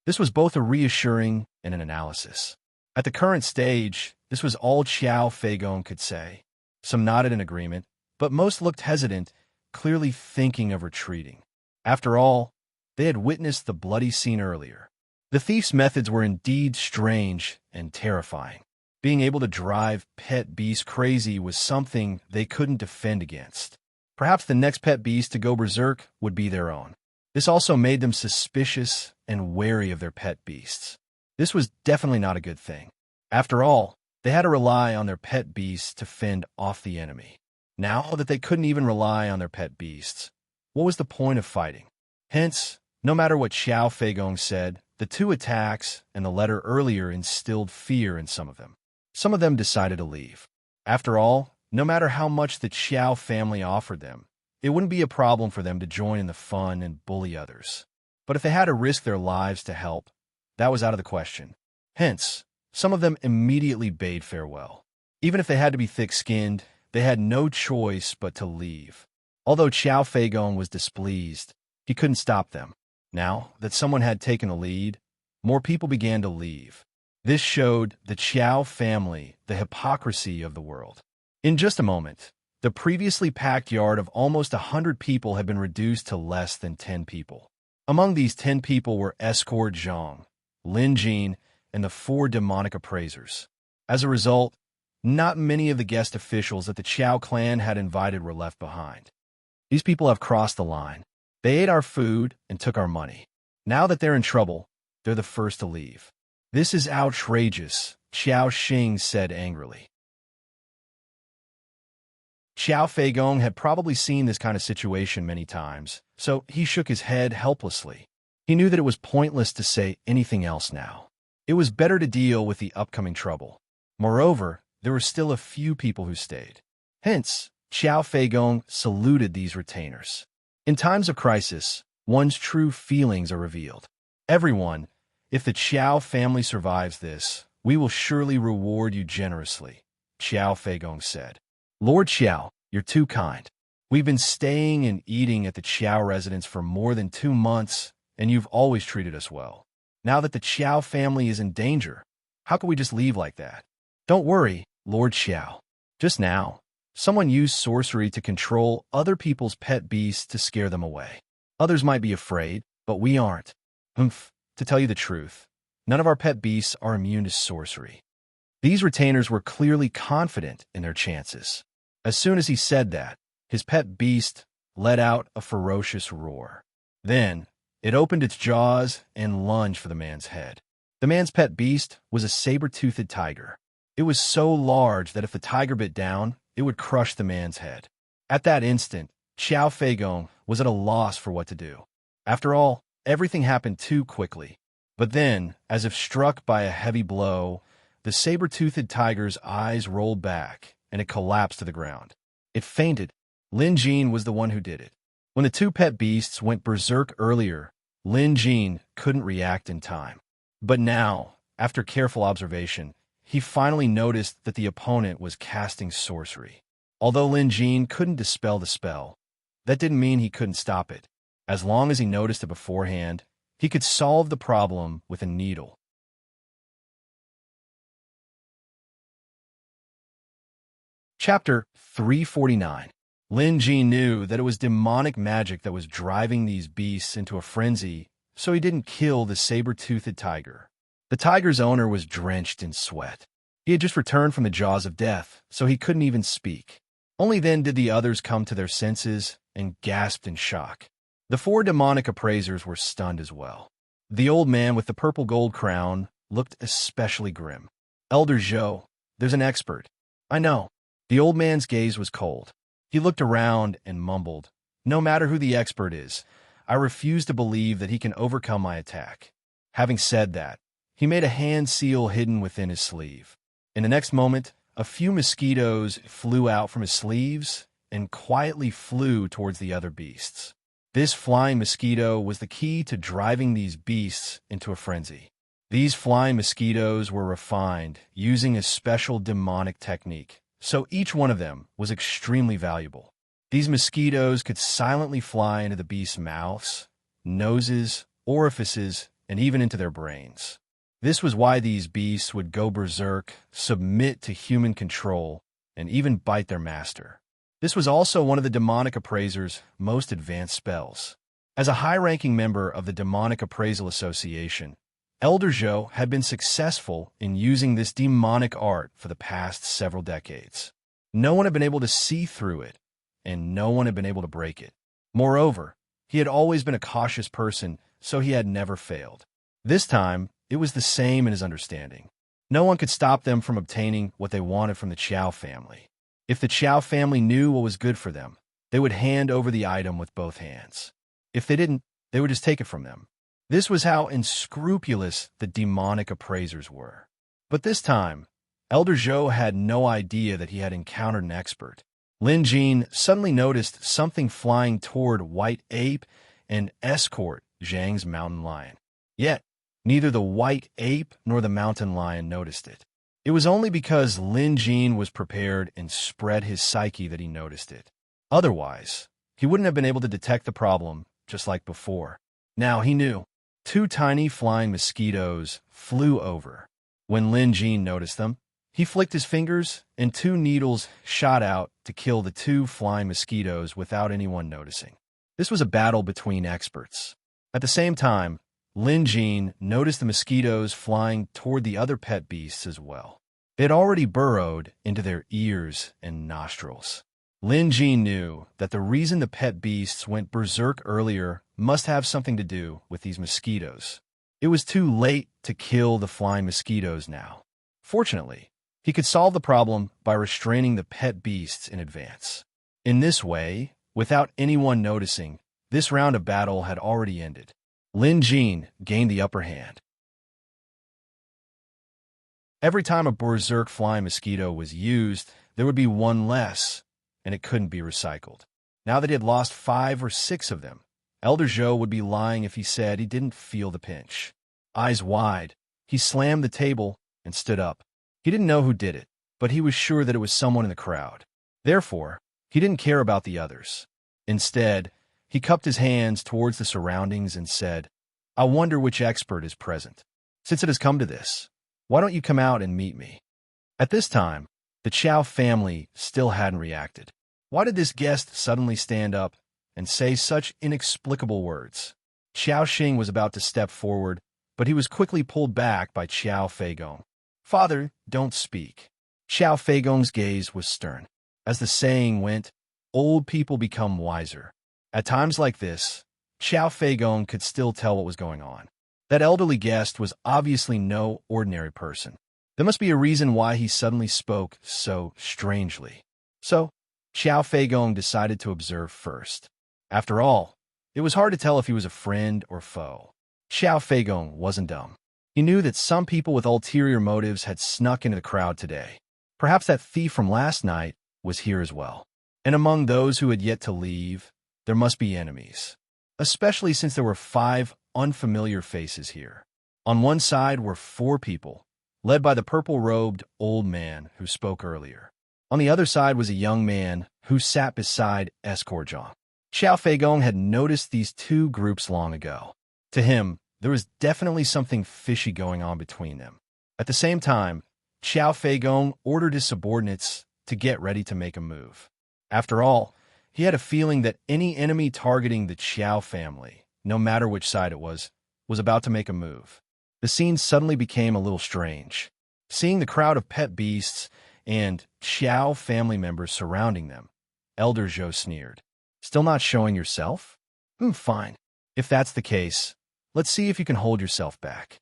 This was both a reassuring and an analysis. At the current stage, this was all Qiao Feigong could say. Some nodded in agreement, but most looked hesitant, clearly thinking of retreating. After all, they had witnessed the bloody scene earlier. The thief's methods were indeed strange and terrifying. Being able to drive pet beasts crazy was something they couldn't defend against. Perhaps the next pet beast to go berserk would be their own. This also made them suspicious and wary of their pet beasts. This was definitely not a good thing. After all, they had to rely on their pet beasts to fend off the enemy. Now that they couldn't even rely on their pet beasts, what was the point of fighting? Hence, no matter what Qiao Feigong said, the two attacks and the letter earlier instilled fear in some of them. Some of them decided to leave. After all, no matter how much the Qiao family offered them, it wouldn't be a problem for them to join in the fun and bully others. But if they had to risk their lives to help, that was out of the question. Hence, some of them immediately bade farewell. Even if they had to be thick-skinned, they had no choice but to leave. Although Qiao Feigong was displeased, he couldn't stop them. Now that someone had taken the lead, more people began to leave. This showed the Qiao family the hypocrisy of the world. In just a moment, the previously packed yard of almost 100 people had been reduced to less than 10 people. Among these 10 people were Escort Zhang, Lin Jin, and the 4 demonic appraisers. As a result, not many of the guest officials that the Qiao clan had invited were left behind. These people have crossed the line. They ate our food and took our money. Now that they're in trouble, they're the first to leave. This is outrageous, Qiao Xing said angrily. Qiao Feigong had probably seen this kind of situation many times, so he shook his head helplessly. He knew that it was pointless to say anything else now. It was better to deal with the upcoming trouble. Moreover, there were still a few people who stayed. Hence, Qiao Feigong saluted these retainers. In times of crisis, one's true feelings are revealed. Everyone, if the Qiao family survives this, we will surely reward you generously, Qiao Feigong said. Lord Qiao, you're too kind. We've been staying and eating at the Qiao residence for more than 2 months, and you've always treated us well. Now that the Qiao family is in danger, How could we just leave like that? Don't worry, Lord Xiao. Just now, someone used sorcery to control other people's pet beasts to scare them away. Others might be afraid, but we aren't. To tell you the truth, none of our pet beasts are immune to sorcery. These retainers were clearly confident in their chances. As soon as he said that, his pet beast let out a ferocious roar. Then, it opened its jaws and lunged for the man's head. The man's pet beast was a saber-toothed tiger. It was so large that if the tiger bit down, it would crush the man's head. At that instant, Xiao Feigong was at a loss for what to do. After all, everything happened too quickly. But then, as if struck by a heavy blow, the saber-toothed tiger's eyes rolled back, and it collapsed to the ground. It fainted. Lin Jin was the one who did it. When the two pet beasts went berserk earlier, Lin Jin couldn't react in time. But now, after careful observation, he finally noticed that the opponent was casting sorcery. Although Lin Jin couldn't dispel the spell, that didn't mean he couldn't stop it. As long as he noticed it beforehand, he could solve the problem with a needle. Chapter 349. Lin Jin knew that it was demonic magic that was driving these beasts into a frenzy, so he didn't kill the saber-toothed tiger. The tiger's owner was drenched in sweat. He had just returned from the jaws of death, so he couldn't even speak. Only then did the others come to their senses and gasped in shock. The four demonic appraisers were stunned as well. The old man with the purple gold crown looked especially grim. Elder Zhou, there's an expert. I know. The old man's gaze was cold. He looked around and mumbled, no matter who the expert is, I refuse to believe that he can overcome my attack. Having said that, he made a hand seal hidden within his sleeve. In the next moment, a few mosquitoes flew out from his sleeves and quietly flew towards the other beasts. This flying mosquito was the key to driving these beasts into a frenzy. These flying mosquitoes were refined, using a special demonic technique, so each one of them was extremely valuable. These mosquitoes could silently fly into the beasts' mouths, noses, orifices, and even into their brains. This was why these beasts would go berserk, submit to human control, and even bite their master. This was also one of the demonic appraiser's most advanced spells. As a high-ranking member of the Demonic Appraisal Association, Elder Zhou had been successful in using this demonic art for the past several decades. No one had been able to see through it, and no one had been able to break it. Moreover, he had always been a cautious person, so he had never failed. This time, it was the same in his understanding. No one could stop them from obtaining what they wanted from the Qiao family. If the Qiao family knew what was good for them, they would hand over the item with both hands. If they didn't, they would just take it from them. This was how unscrupulous the demonic appraisers were. But this time, Elder Zhou had no idea that he had encountered an expert. Lin Jin suddenly noticed something flying toward White Ape and escort Zhang's mountain lion. Yet, neither the White Ape nor the mountain lion noticed it. It was only because Lin Jin was prepared and spread his psyche that he noticed it. Otherwise, he wouldn't have been able to detect the problem, just like before. Now he knew. Two tiny flying mosquitoes flew over. When Lin Jin noticed them, he flicked his fingers, and two needles shot out to kill the two flying mosquitoes without anyone noticing. This was a battle between experts. At the same time, Lin Jin noticed the mosquitoes flying toward the other pet beasts as well. They had already burrowed into their ears and nostrils. Lin Jin knew that the reason the pet beasts went berserk earlier must have something to do with these mosquitoes. It was too late to kill the flying mosquitoes now. Fortunately, he could solve the problem by restraining the pet beasts in advance. In this way, without anyone noticing, this round of battle had already ended. Lin Jin gained the upper hand. Every time a berserk flying mosquito was used, there would be one less, and it couldn't be recycled. Now that he had lost 5 or 6 of them, Elder Zhou would be lying if he said he didn't feel the pinch. Eyes wide, he slammed the table and stood up. He didn't know who did it, but he was sure that it was someone in the crowd. Therefore, he didn't care about the others. Instead, he cupped his hands towards the surroundings and said, I wonder which expert is present. Since it has come to this, Why don't you come out and meet me? At this time, the Chow family still hadn't reacted. Why did this guest suddenly stand up and say such inexplicable words? Xiao Xing was about to step forward, but he was quickly pulled back by Xiao Feigong. Father, don't speak. Xiao Feigong's gaze was stern. As the saying went, old people become wiser. At times like this, Xiao Feigong could still tell what was going on. That elderly guest was obviously no ordinary person. There must be a reason why he suddenly spoke so strangely. So, Xiao Feigong decided to observe first. After all, it was hard to tell if he was a friend or foe. Xiao Feigong wasn't dumb. He knew that some people with ulterior motives had snuck into the crowd today. Perhaps that thief from last night was here as well. And among those who had yet to leave, there must be enemies. Especially since there were 5 unfamiliar faces here. On one side were 4 people, led by the purple-robed old man who spoke earlier. On the other side was a young man who sat beside Escorjong. Xiao Feigong had noticed these 2 groups long ago. To him, there was definitely something fishy going on between them. At the same time, Xiao Feigong ordered his subordinates to get ready to make a move. After all, he had a feeling that any enemy targeting the Xiao family, no matter which side it was about to make a move. The scene suddenly became a little strange. Seeing the crowd of pet beasts and Xiao family members surrounding them, Elder Zhou sneered. Still not showing yourself? Fine. If that's the case, let's see if you can hold yourself back.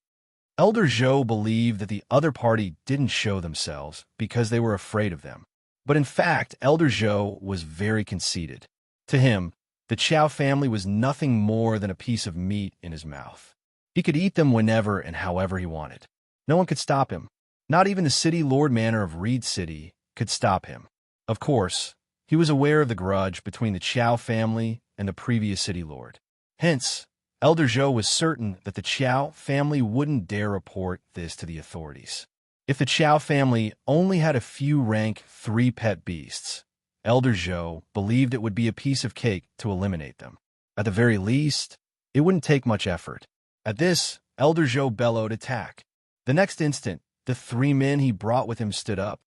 Elder Zhou believed that the other party didn't show themselves because they were afraid of them. But in fact, Elder Zhou was very conceited. To him, the Qiao family was nothing more than a piece of meat in his mouth. He could eat them whenever and however he wanted. No one could stop him. Not even the city lord manor of Reed City could stop him. Of course, he was aware of the grudge between the Qiao family and the previous city lord. Hence, Elder Zhou was certain that the Qiao family wouldn't dare report this to the authorities. If the Qiao family only had a few rank 3 pet beasts, Elder Zhou believed it would be a piece of cake to eliminate them. At the very least, it wouldn't take much effort. At this, Elder Zhou bellowed attack. The next instant, the 3 men he brought with him stood up.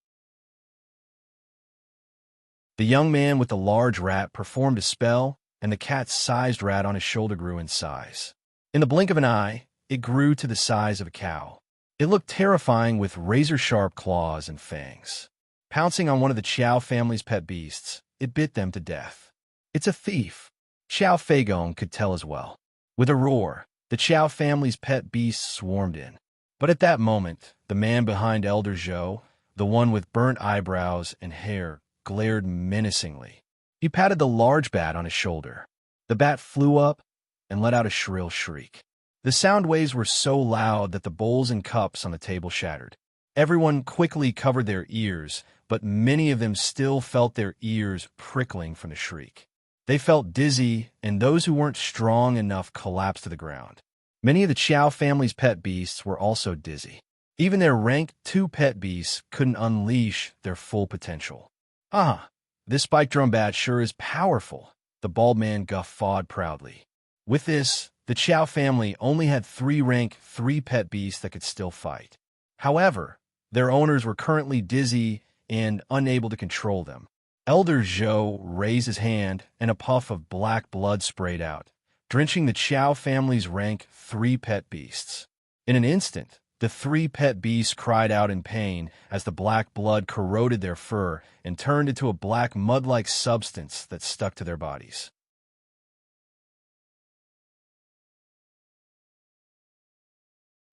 The young man with the large rat performed a spell, and the cat-sized rat on his shoulder grew in size. In the blink of an eye, it grew to the size of a cow. It looked terrifying with razor-sharp claws and fangs. Pouncing on one of the Qiao family's pet beasts, it bit them to death. It's a thief. Xiao Feigong could tell as well. With a roar, the Qiao family's pet beasts swarmed in. But at that moment, the man behind Elder Zhou, the one with burnt eyebrows and hair, glared menacingly. He patted the large bat on his shoulder. The bat flew up and let out a shrill shriek. The sound waves were so loud that the bowls and cups on the table shattered. Everyone quickly covered their ears, but many of them still felt their ears prickling from the shriek. They felt dizzy, and those who weren't strong enough collapsed to the ground. Many of the Qiao family's pet beasts were also dizzy. Even their rank 2 pet beasts couldn't unleash their full potential. This spike drum bat sure is powerful, the bald man guffawed proudly. With this, the Qiao family only had 3 rank 3 pet beasts that could still fight. However, their owners were currently dizzy and unable to control them. Elder Zhou raised his hand, and a puff of black blood sprayed out, drenching the Qiao family's rank 3 pet beasts. In an instant, the 3 pet beasts cried out in pain as the black blood corroded their fur and turned into a black mud-like substance that stuck to their bodies.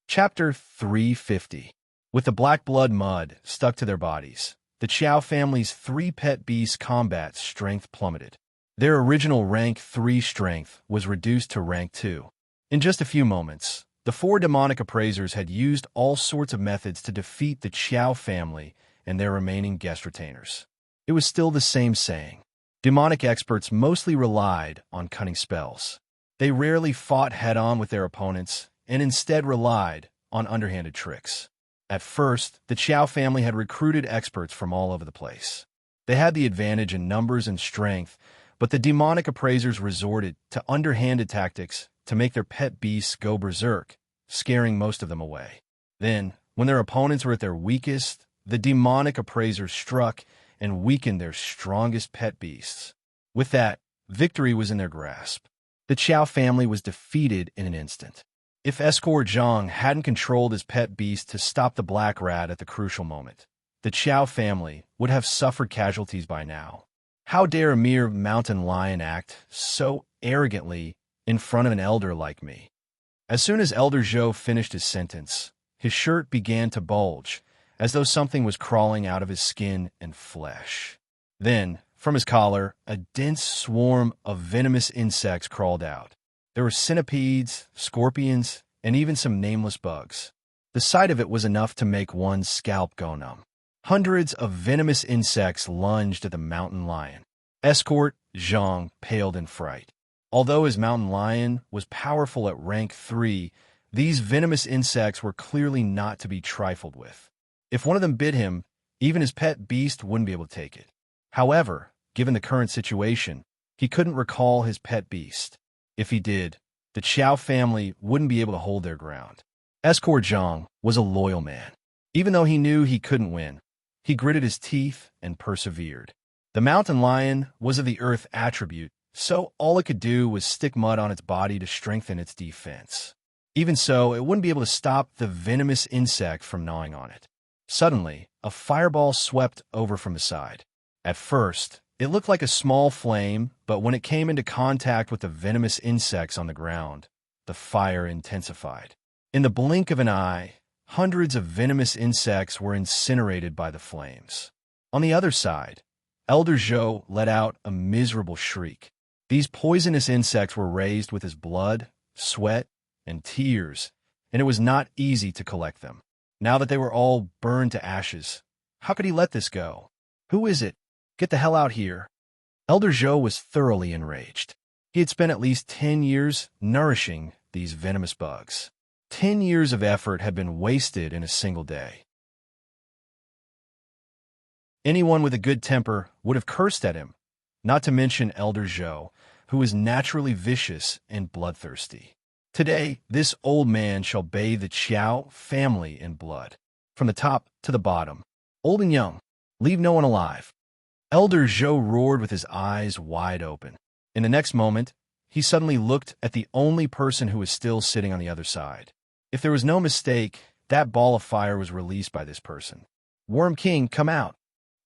Chapter 350. With the black blood mud stuck to their bodies, the Qiao family's 3 pet beasts' combat strength plummeted. Their original rank 3 strength was reduced to rank 2. In just a few moments, the 4 demonic appraisers had used all sorts of methods to defeat the Qiao family and their remaining guest retainers. It was still the same saying. Demonic experts mostly relied on cunning spells. They rarely fought head-on with their opponents and instead relied on underhanded tricks. At first, the Qiao family had recruited experts from all over the place. They had the advantage in numbers and strength, but the demonic appraisers resorted to underhanded tactics to make their pet beasts go berserk, scaring most of them away. Then, When their opponents were at their weakest, the demonic appraisers struck and weakened their strongest pet beasts. With that, victory was in their grasp. The Qiao family was defeated in an instant. If Escort Zhang hadn't controlled his pet beast to stop the black rat at the crucial moment, the Qiao family would have suffered casualties by now. How dare a mere mountain lion act so arrogantly in front of an elder like me? As soon as Elder Zhou finished his sentence, his shirt began to bulge, as though something was crawling out of his skin and flesh. Then, from his collar, a dense swarm of venomous insects crawled out. There were centipedes, scorpions, and even some nameless bugs. The sight of it was enough to make one's scalp go numb. Hundreds of venomous insects lunged at the mountain lion. Escort Zhang paled in fright. Although his mountain lion was powerful at rank 3, these venomous insects were clearly not to be trifled with. If one of them bit him, even his pet beast wouldn't be able to take it. However, given the current situation, he couldn't recall his pet beast. If he did, the Qiao family wouldn't be able to hold their ground. Escort Zhang was a loyal man. Even though he knew he couldn't win, he gritted his teeth and persevered. The mountain lion was of the earth attribute, so all it could do was stick mud on its body to strengthen its defense. Even so, it wouldn't be able to stop the venomous insect from gnawing on it. Suddenly, a fireball swept over from the side. At first, it looked like a small flame, but when it came into contact with the venomous insects on the ground, the fire intensified. In the blink of an eye, hundreds of venomous insects were incinerated by the flames. On the other side, Elder Zhou let out a miserable shriek. These poisonous insects were raised with his blood, sweat, and tears, and it was not easy to collect them. Now that they were all burned to ashes, how could he let this go? Who is it? Get the hell out here. Elder Zhou was thoroughly enraged. He had spent at least 10 years nourishing these venomous bugs. 10 years of effort had been wasted in a single day. Anyone with a good temper would have cursed at him, not to mention Elder Zhou, who was naturally vicious and bloodthirsty. Today, this old man shall bathe the Qiao family in blood, from the top to the bottom, old and young, leave no one alive. Elder Zhou roared with his eyes wide open. In the next moment, he suddenly looked at the only person who was still sitting on the other side. If there was no mistake, that ball of fire was released by this person. Worm King, come out.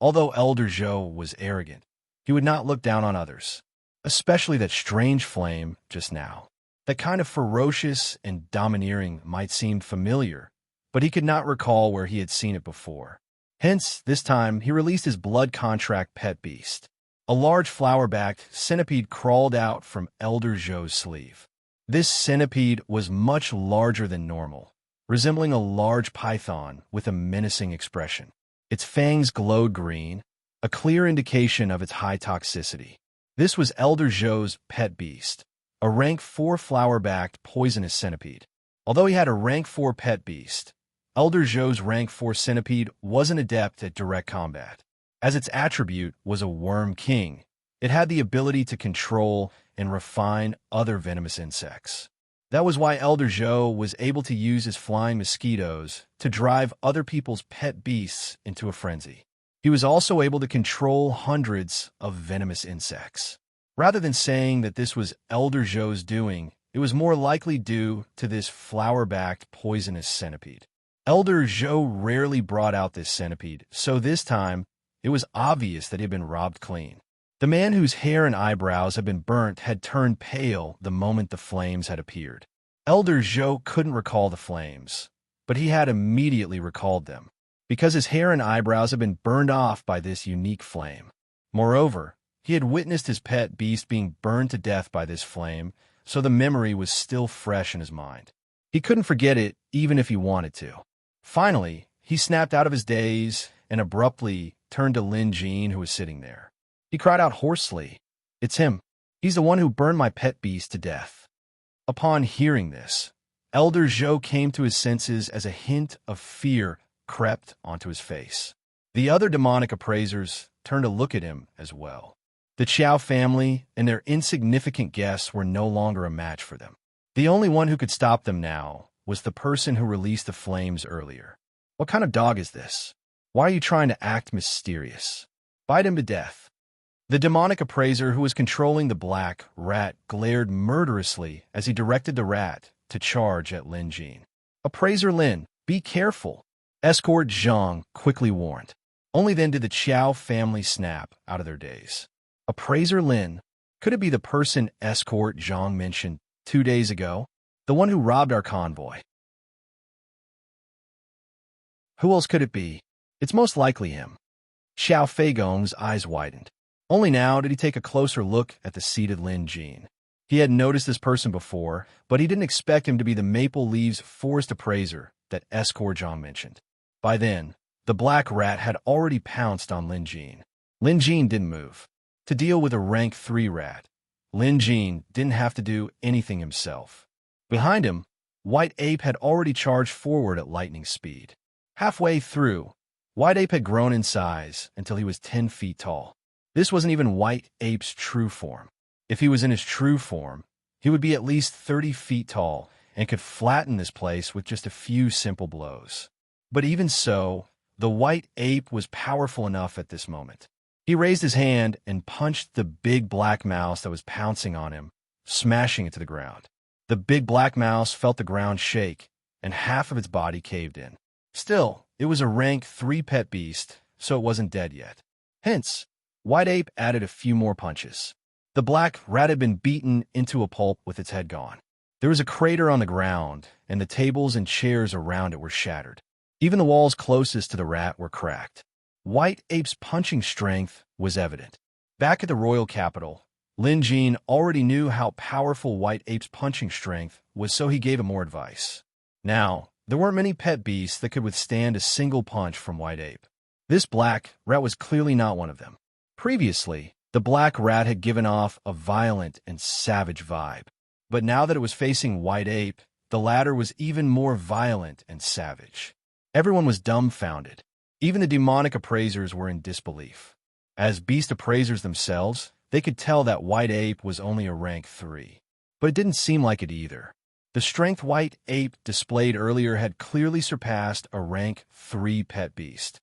Although Elder Zhou was arrogant, he would not look down on others, especially that strange flame just now. That kind of ferocious and domineering might seem familiar, but he could not recall where he had seen it before. Hence, this time, he released his blood contract pet beast. A large flower-backed centipede crawled out from Elder Zhou's sleeve. This centipede was much larger than normal, resembling a large python with a menacing expression. Its fangs glowed green, a clear indication of its high toxicity. This was Elder Zhou's pet beast, a rank 4 flower-backed poisonous centipede. Although he had a rank 4 pet beast, Elder Zhou's rank 4 centipede wasn't adept at direct combat. As its attribute was a worm king, it had the ability to control and refine other venomous insects. That was why Elder Zhou was able to use his flying mosquitoes to drive other people's pet beasts into a frenzy. He was also able to control hundreds of venomous insects. Rather than saying that this was Elder Zhou's doing, it was more likely due to this flower-backed poisonous centipede. Elder Zhou rarely brought out this centipede, so this time, it was obvious that he had been robbed clean. The man whose hair and eyebrows had been burnt had turned pale the moment the flames had appeared. Elder Zhou couldn't recall the flames, but he had immediately recalled them, because his hair and eyebrows had been burned off by this unique flame. Moreover, he had witnessed his pet beast being burned to death by this flame, so the memory was still fresh in his mind. He couldn't forget it even if he wanted to. Finally, he snapped out of his daze and abruptly turned to Lin Jin, who was sitting there. He cried out hoarsely, "It's him. He's the one who burned my pet beast to death." Upon hearing this, Elder Zhou came to his senses as a hint of fear crept onto his face. The other demonic appraisers turned to look at him as well. The Qiao family and their insignificant guests were no longer a match for them. The only one who could stop them now was the person who released the flames earlier. What kind of dog is this? Why are you trying to act mysterious? Bite him to death. The demonic appraiser who was controlling the black rat glared murderously as he directed the rat to charge at Lin Jin. Appraiser Lin, be careful, Escort Zhang quickly warned. Only then did the Qiao family snap out of their daze. Appraiser Lin, could it be the person Escort Zhang mentioned 2 days ago? The one who robbed our convoy? Who else could it be? It's most likely him. Xiao Feigong's eyes widened. Only now did he take a closer look at the seated Lin Jin. He had noticed this person before, but he didn't expect him to be the Maple Leaves forest appraiser that Escort Zhang mentioned. By then, the black rat had already pounced on Lin Jin. Lin Jin didn't move. To deal with a rank 3 rat, Lin Jin didn't have to do anything himself. Behind him, White Ape had already charged forward at lightning speed. Halfway through, White Ape had grown in size until he was 10 feet tall. This wasn't even White Ape's true form. If he was in his true form, he would be at least 30 feet tall and could flatten this place with just a few simple blows. But even so, the White Ape was powerful enough at this moment. He raised his hand and punched the big black mouse that was pouncing on him, smashing it to the ground. The big black mouse felt the ground shake, and half of its body caved in. Still, it was a rank 3 pet beast, so it wasn't dead yet. Hence, White Ape added a few more punches. The black rat had been beaten into a pulp with its head gone. There was a crater on the ground, and the tables and chairs around it were shattered. Even the walls closest to the rat were cracked. White Ape's punching strength was evident. Back at the royal capital, Lin Jin already knew how powerful White Ape's punching strength was, so he gave him more advice. Now, there weren't many pet beasts that could withstand a single punch from White Ape. This black rat was clearly not one of them. Previously, the black rat had given off a violent and savage vibe. But now that it was facing White Ape, the latter was even more violent and savage. Everyone was dumbfounded. Even the demonic appraisers were in disbelief. As beast appraisers themselves, they could tell that White Ape was only a rank 3. But it didn't seem like it either. The strength White Ape displayed earlier had clearly surpassed a rank 3 pet beast.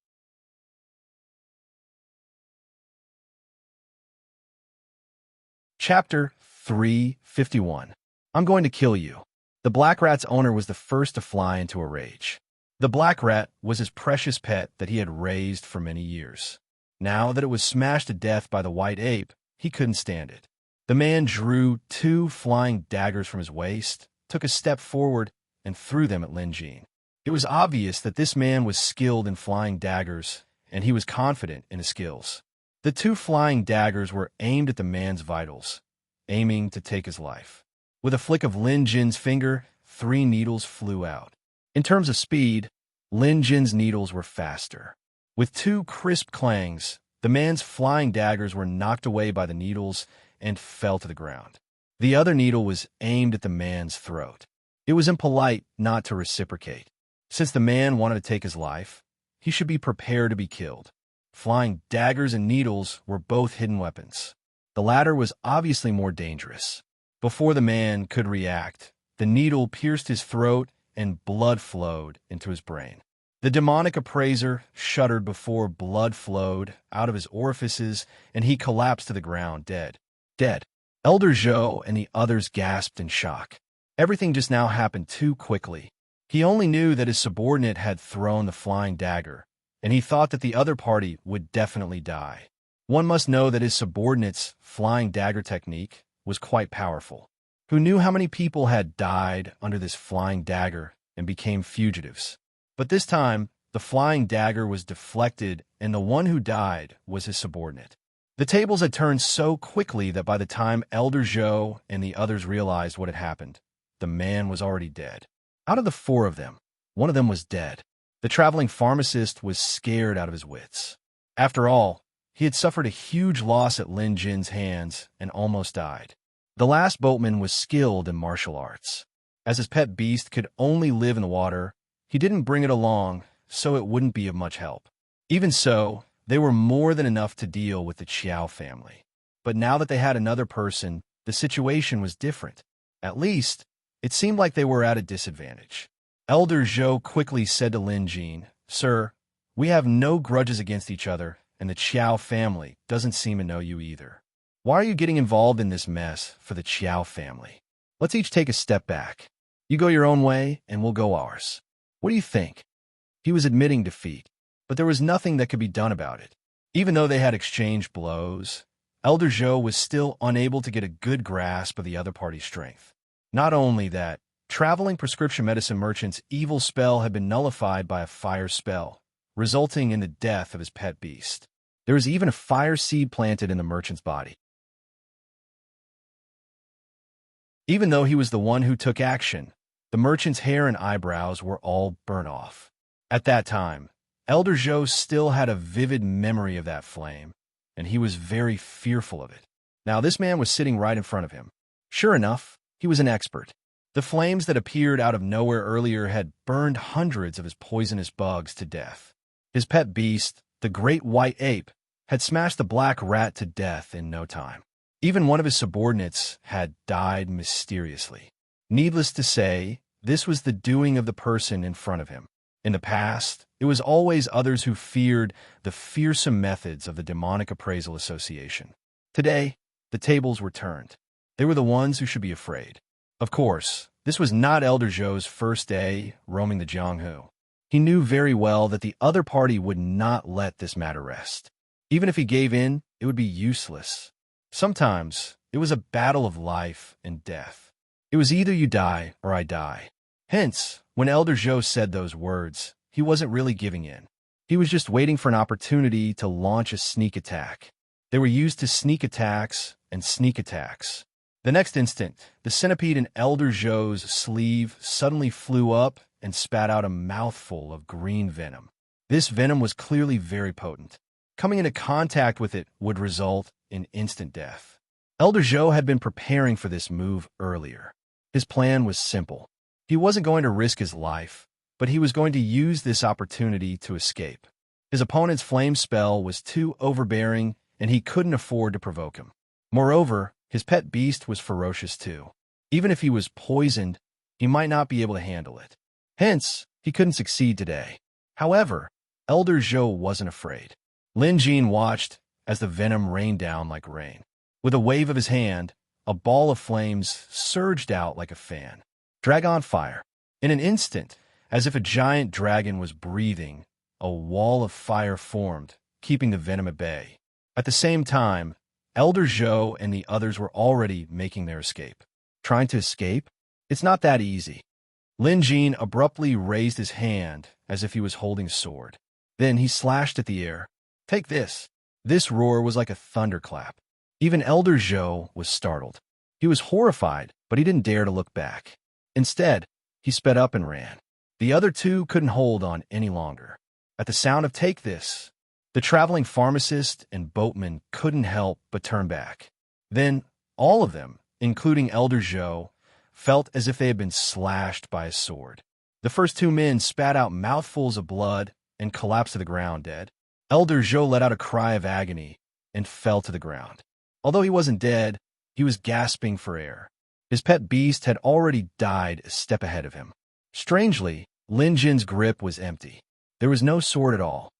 Chapter 351. I'm going to kill you. The black rat's owner was the first to fly into a rage. The black rat was his precious pet that he had raised for many years. Now that it was smashed to death by the White Ape, he couldn't stand it. The man drew 2 flying daggers from his waist, took a step forward, and threw them at Lin Jin. It was obvious that this man was skilled in flying daggers, and he was confident in his skills. The 2 flying daggers were aimed at the man's vitals, aiming to take his life. With a flick of Lin Jin's finger, 3 needles flew out. In terms of speed, Lin Jin's needles were faster. With 2 crisp clangs, the man's flying daggers were knocked away by the needles and fell to the ground. The other needle was aimed at the man's throat. It was impolite not to reciprocate. Since the man wanted to take his life, he should be prepared to be killed. Flying daggers and needles were both hidden weapons. The latter was obviously more dangerous. Before the man could react, the needle pierced his throat and blood flowed into his brain. The demonic appraiser shuddered before blood flowed out of his orifices, and he collapsed to the ground, dead. Dead. Elder Zhou and the others gasped in shock. Everything just now happened too quickly. He only knew that his subordinate had thrown the flying dagger, and he thought that the other party would definitely die. One must know that his subordinate's flying dagger technique was quite powerful. Who knew how many people had died under this flying dagger and became fugitives? But this time, the flying dagger was deflected, and the one who died was his subordinate. The tables had turned so quickly that by the time Elder Zhou and the others realized what had happened, the man was already dead. Out of the 4 of them, one of them was dead. The traveling pharmacist was scared out of his wits. After all, he had suffered a huge loss at Lin Jin's hands and almost died. The last boatman was skilled in martial arts. As his pet beast could only live in the water, he didn't bring it along, so it wouldn't be of much help. Even so, they were more than enough to deal with the Qiao family. But now that they had another person, the situation was different. At least, it seemed like they were at a disadvantage. Elder Zhou quickly said to Lin Jin, Sir, we have no grudges against each other, and the Chiao family doesn't seem to know you either. Why are you getting involved in this mess for the Chiao family? Let's each take a step back. You go your own way, and we'll go ours. What do you think?" He was admitting defeat, but there was nothing that could be done about it. Even though they had exchanged blows, Elder Zhou was still unable to get a good grasp of the other party's strength. Not only that, traveling prescription medicine merchant's evil spell had been nullified by a fire spell, resulting in the death of his pet beast. There was even a fire seed planted in the merchant's body. Even though he was the one who took action, the merchant's hair and eyebrows were all burnt off. At that time, Elder Zhou still had a vivid memory of that flame, and he was very fearful of it. Now this man was sitting right in front of him. Sure enough, he was an expert. The flames that appeared out of nowhere earlier had burned hundreds of his poisonous bugs to death. His pet beast, the great white ape, had smashed the black rat to death in no time. Even one of his subordinates had died mysteriously. Needless to say, this was the doing of the person in front of him. In the past, it was always others who feared the fearsome methods of the Demonic Appraisal Association. Today, the tables were turned. They were the ones who should be afraid. Of course, this was not Elder Zhou's first day roaming the Jianghu. He knew very well that the other party would not let this matter rest. Even if he gave in, it would be useless. Sometimes, it was a battle of life and death. It was either you die or I die. Hence, when Elder Zhou said those words, he wasn't really giving in. He was just waiting for an opportunity to launch a sneak attack. They were used to sneak attacks and sneak attacks. The next instant, the centipede in Elder Zhou's sleeve suddenly flew up and spat out a mouthful of green venom. This venom was clearly very potent. Coming into contact with it would result in instant death. Elder Zhou had been preparing for this move earlier. His plan was simple. He wasn't going to risk his life, but he was going to use this opportunity to escape. His opponent's flame spell was too overbearing, and he couldn't afford to provoke him. Moreover, his pet beast was ferocious too. Even if he was poisoned, he might not be able to handle it. Hence, he couldn't succeed today. However, Elder Zhou wasn't afraid. Lin Jin watched as the venom rained down like rain. With a wave of his hand, a ball of flames surged out like a fan. Dragon fire. In an instant, as if a giant dragon was breathing, a wall of fire formed, keeping the venom at bay. At the same time, Elder Zhou and the others were already making their escape. Trying to escape? It's not that easy. Lin Jin abruptly raised his hand as if he was holding a sword. Then he slashed at the air. "Take this." This roar was like a thunderclap. Even Elder Zhou was startled. He was horrified, but he didn't dare to look back. Instead, he sped up and ran. The other two couldn't hold on any longer. At the sound of "take this," the traveling pharmacist and boatman couldn't help but turn back. Then, all of them, including Elder Zhou, felt as if they had been slashed by a sword. The first two men spat out mouthfuls of blood and collapsed to the ground dead. Elder Zhou let out a cry of agony and fell to the ground. Although he wasn't dead, he was gasping for air. His pet beast had already died a step ahead of him. Strangely, Lin Jin's grip was empty. There was no sword at all.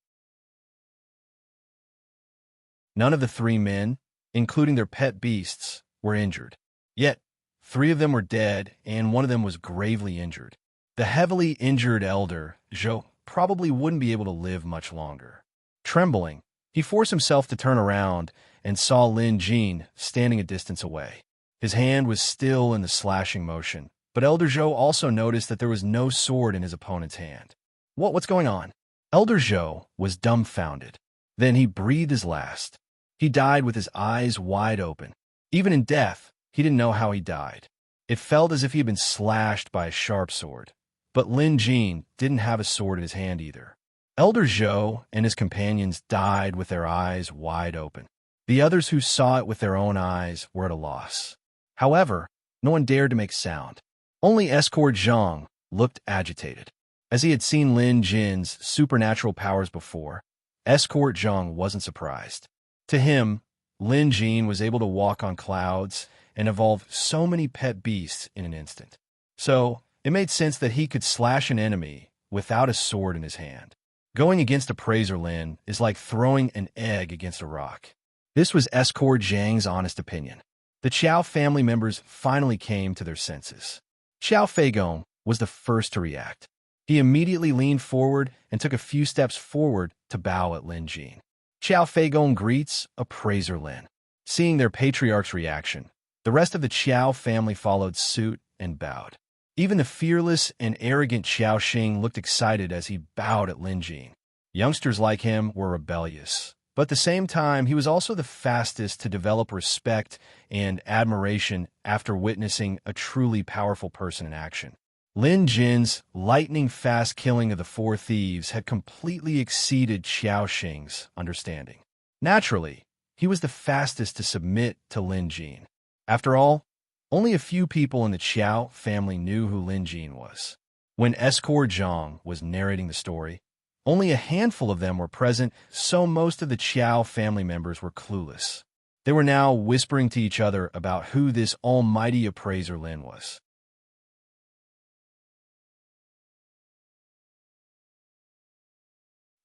None of the three men, including their pet beasts, were injured. Yet, three of them were dead, and one of them was gravely injured. The heavily injured Elder Zhou probably wouldn't be able to live much longer. Trembling, he forced himself to turn around and saw Lin Jin standing a distance away. His hand was still in the slashing motion, but Elder Zhou also noticed that there was no sword in his opponent's hand. What's going on? Elder Zhou was dumbfounded. Then he breathed his last. He died with his eyes wide open. Even in death, he didn't know how he died. It felt as if he had been slashed by a sharp sword. But Lin Jin didn't have a sword in his hand either. Elder Zhou and his companions died with their eyes wide open. The others who saw it with their own eyes were at a loss. However, no one dared to make sound. Only Escort Zhang looked agitated. As he had seen Lin Jin's supernatural powers before, Escort Zhang wasn't surprised. To him, Lin Jin was able to walk on clouds and evolve so many pet beasts in an instant. So, it made sense that he could slash an enemy without a sword in his hand. Going against appraiser Lin is like throwing an egg against a rock. This was Escort Zhang's honest opinion. The Qiao family members finally came to their senses. Qiao Feigong was the first to react. He immediately leaned forward and took a few steps forward to bow at Lin Jin. Qiao Feigong greets appraiser Lin. Seeing their patriarch's reaction, the rest of the Qiao family followed suit and bowed. Even the fearless and arrogant Qiao Xing looked excited as he bowed at Lin Jin. Youngsters like him were rebellious, but at the same time, he was also the fastest to develop respect and admiration after witnessing a truly powerful person in action. Lin Jin's lightning-fast killing of the four thieves had completely exceeded Qiao Xing's understanding. Naturally, he was the fastest to submit to Lin Jin. After all, only a few people in the Qiao family knew who Lin Jin was. When Escort Zhang was narrating the story, only a handful of them were present, so most of the Qiao family members were clueless. They were now whispering to each other about who this almighty appraiser Lin was.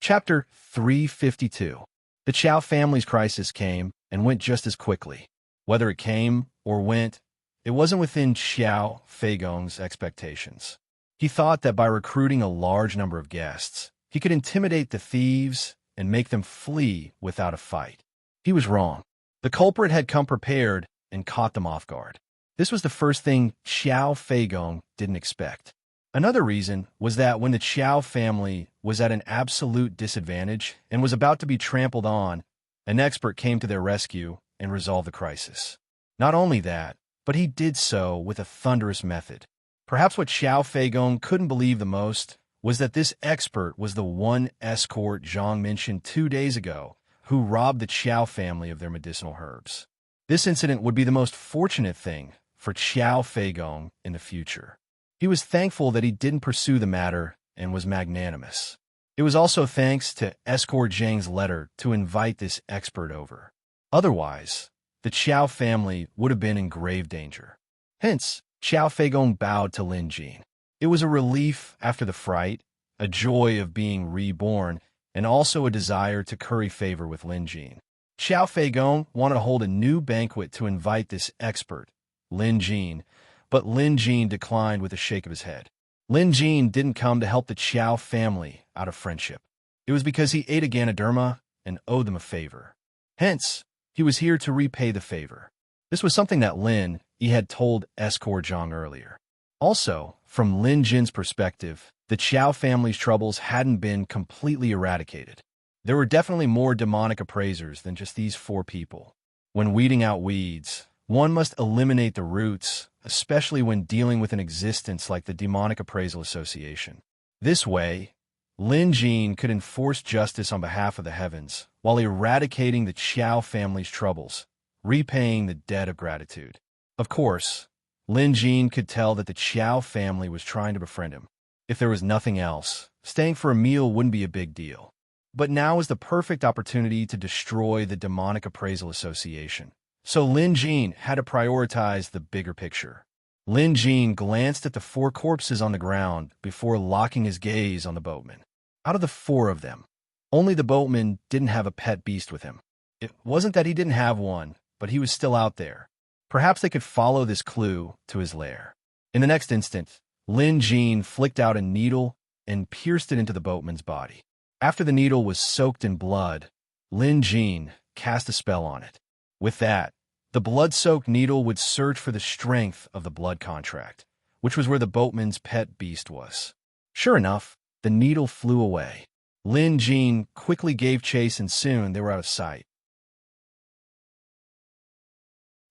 Chapter 352. The Qiao family's crisis came and went just as quickly. Whether it came or went, it wasn't within Qiao Feigong's expectations. He thought that by recruiting a large number of guests, he could intimidate the thieves and make them flee without a fight. He was wrong. The culprit had come prepared and caught them off guard. This was the first thing Qiao Feigong didn't expect. Another reason was that when the Qiao family was at an absolute disadvantage and was about to be trampled on, an expert came to their rescue and resolved the crisis. Not only that, but he did so with a thunderous method. Perhaps what Qiao Feigong couldn't believe the most was that this expert was the one Escort Zhang mentioned 2 days ago who robbed the Qiao family of their medicinal herbs. This incident would be the most fortunate thing for Qiao Feigong in the future. He was thankful that he didn't pursue the matter and was magnanimous. It was also thanks to Escort Zhang's letter to invite this expert over. Otherwise, the Qiao family would have been in grave danger. Hence, Qiao Feigong bowed to Lin Jin. It was a relief after the fright, a joy of being reborn, and also a desire to curry favor with Lin Jin. Qiao Feigong wanted to hold a new banquet to invite this expert, Lin Jin, but Lin Jin declined with a shake of his head. Lin Jin didn't come to help the Qiao family out of friendship. It was because he ate a Ganoderma and owed them a favor. Hence, he was here to repay the favor. This was something that he had told Escort Zhang earlier. Also, from Lin Jin's perspective, the Qiao family's troubles hadn't been completely eradicated. There were definitely more demonic appraisers than just these 4 people. When weeding out weeds, one must eliminate the roots, especially when dealing with an existence like the Demonic Appraisal Association. This way, Lin Jin could enforce justice on behalf of the heavens, while eradicating the Qiao family's troubles, repaying the debt of gratitude. Of course, Lin Jin could tell that the Qiao family was trying to befriend him. If there was nothing else, staying for a meal wouldn't be a big deal. But now was the perfect opportunity to destroy the Demonic Appraisal Association. So Lin Jin had to prioritize the bigger picture. Lin Jin glanced at the 4 corpses on the ground before locking his gaze on the boatman. Out of the 4 of them, only the boatman didn't have a pet beast with him. It wasn't that he didn't have one, but he was still out there. Perhaps they could follow this clue to his lair. In the next instant, Lin Jin flicked out a needle and pierced it into the boatman's body. After the needle was soaked in blood, Lin Jin cast a spell on it. With that, the blood-soaked needle would search for the strength of the blood contract, which was where the boatman's pet beast was. Sure enough, the needle flew away. Lin Jin quickly gave chase and soon they were out of sight.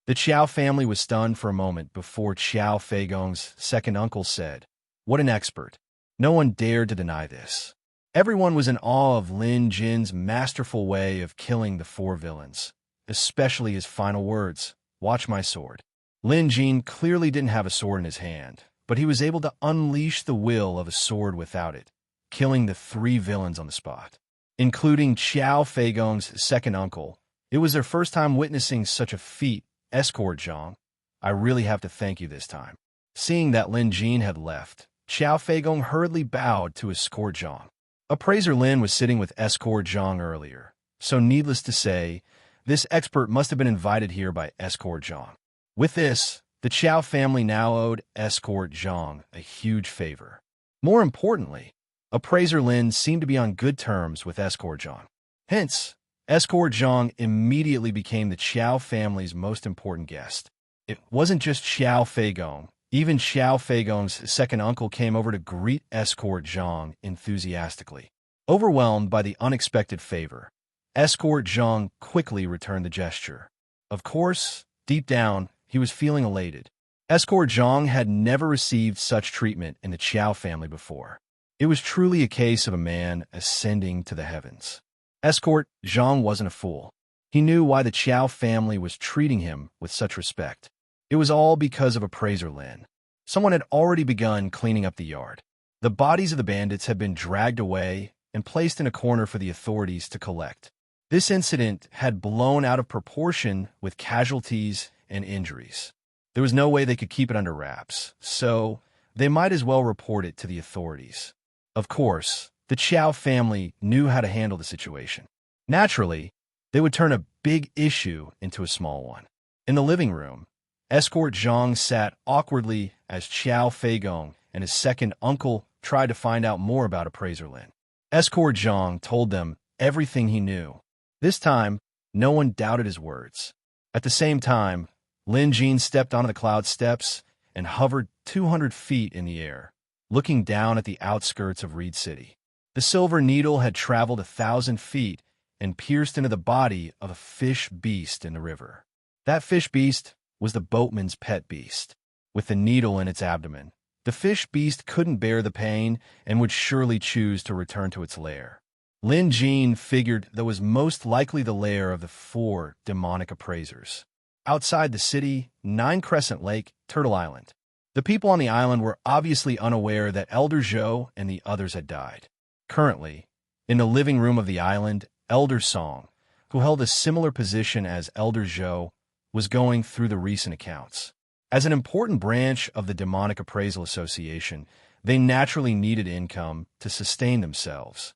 The Qiao family was stunned for a moment before Qiao Feigong's second uncle said, "What an expert." No one dared to deny this. Everyone was in awe of Lin Jin's masterful way of killing the 4 villains, especially his final words, "Watch my sword." Lin Jin clearly didn't have a sword in his hand, but he was able to unleash the will of a sword without it, killing the 3 villains on the spot. Including Qiao Feigong's second uncle, it was their first time witnessing such a feat. Escort Zhang, I really have to thank you this time. Seeing that Lin Jin had left, Qiao Feigong hurriedly bowed to Escort Zhang. Appraiser Lin was sitting with Escort Zhang earlier, so needless to say, this expert must have been invited here by Escort Zhang. With this, the Chow family now owed Escort Zhang a huge favor. More importantly, Appraiser Lin seemed to be on good terms with Escort Zhang. Hence, Escort Zhang immediately became the Chow family's most important guest. It wasn't just Xiao Feigong. Even Xiao Feigong's second uncle came over to greet Escort Zhang enthusiastically. Overwhelmed by the unexpected favor, Escort Zhang quickly returned the gesture. Of course, deep down, he was feeling elated. Escort Zhang had never received such treatment in the Chow family before. It was truly a case of a man ascending to the heavens. Escort Zhang wasn't a fool. He knew why the Chow family was treating him with such respect. It was all because of Appraiser Lin. Someone had already begun cleaning up the yard. The bodies of the bandits had been dragged away and placed in a corner for the authorities to collect. This incident had blown out of proportion with casualties and injuries. There was no way they could keep it under wraps, so they might as well report it to the authorities. Of course, the Chow family knew how to handle the situation. Naturally, they would turn a big issue into a small one. In the living room, Escort Zhang sat awkwardly as Xiao Feigong and his second uncle tried to find out more about Appraiser Lin. Escort Zhang told them everything he knew. This time, no one doubted his words. At the same time, Lin Jin stepped onto the cloud steps and hovered 200 feet in the air, looking down at the outskirts of Reed City. The silver needle had traveled 1,000 feet and pierced into the body of a fish beast in the river. That fish beast was the boatman's pet beast. With the needle in its abdomen, the fish beast couldn't bear the pain and would surely choose to return to its lair. Lin Jin figured that was most likely the lair of the 4 demonic appraisers. Outside the city, 9 Crescent Lake, Turtle Island. The people on the island were obviously unaware that Elder Zhou and the others had died. Currently, in the living room of the island, Elder Song, who held a similar position as Elder Zhou, was going through the recent accounts. As an important branch of the Demonic Appraisal Association, they naturally needed income to sustain themselves.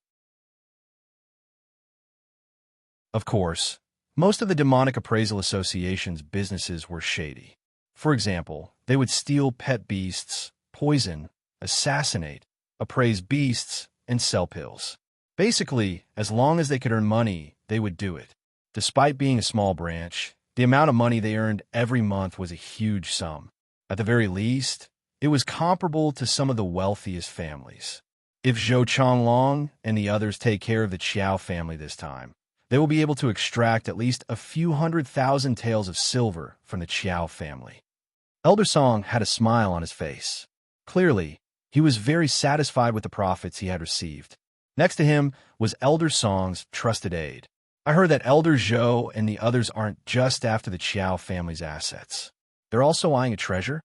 Of course, most of the Demonic Appraisal Association's businesses were shady. For example, they would steal pet beasts, poison, assassinate, appraise beasts, and sell pills. Basically, as long as they could earn money, they would do it. Despite being a small branch, the amount of money they earned every month was a huge sum. At the very least, it was comparable to some of the wealthiest families. If Zhou Changlong and the others take care of the Qiao family this time, they will be able to extract at least a few 100,000 taels of silver from the Qiao family. Elder Song had a smile on his face. Clearly, he was very satisfied with the profits he had received. Next to him was Elder Song's trusted aide. I heard that Elder Zhou and the others aren't just after the Qiao family's assets. They're also eyeing a treasure?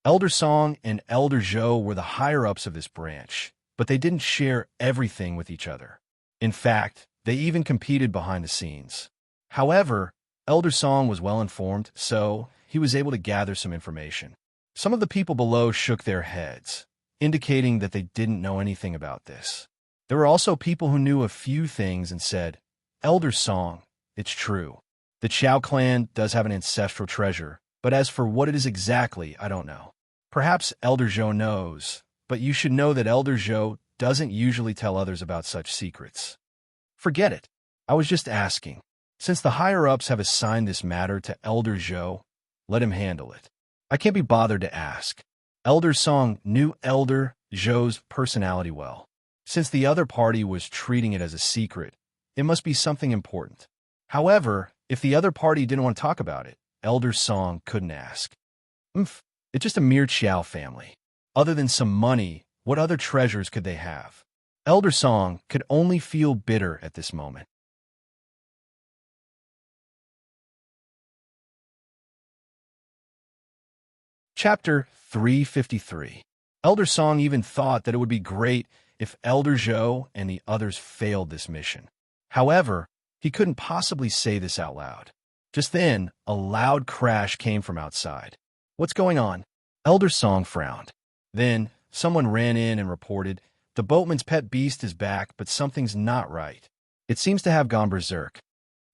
Elder Song and Elder Zhou were the higher-ups of this branch, but they didn't share everything with each other. In fact, they even competed behind the scenes. However, Elder Song was well-informed, so he was able to gather some information. Some of the people below shook their heads, indicating that they didn't know anything about this. There were also people who knew a few things and said, Elder Song, it's true. The Qiao clan does have an ancestral treasure, but as for what it is exactly, I don't know. Perhaps Elder Zhou knows, but you should know that Elder Zhou doesn't usually tell others about such secrets. Forget it. I was just asking. Since the higher-ups have assigned this matter to Elder Zhou, let him handle it. I can't be bothered to ask. Elder Song knew Elder Zhou's personality well. Since the other party was treating it as a secret, it must be something important. However, if the other party didn't want to talk about it, Elder Song couldn't ask. It's just a mere Qiao family. Other than some money, what other treasures could they have? Elder Song could only feel bitter at this moment. Chapter 353. Elder Song even thought that it would be great if Elder Zhou and the others failed this mission. However, he couldn't possibly say this out loud. Just then, a loud crash came from outside. What's going on? Elder Song frowned. Then, someone ran in and reported The boatman's pet beast is back, but something's not right. It seems to have gone berserk.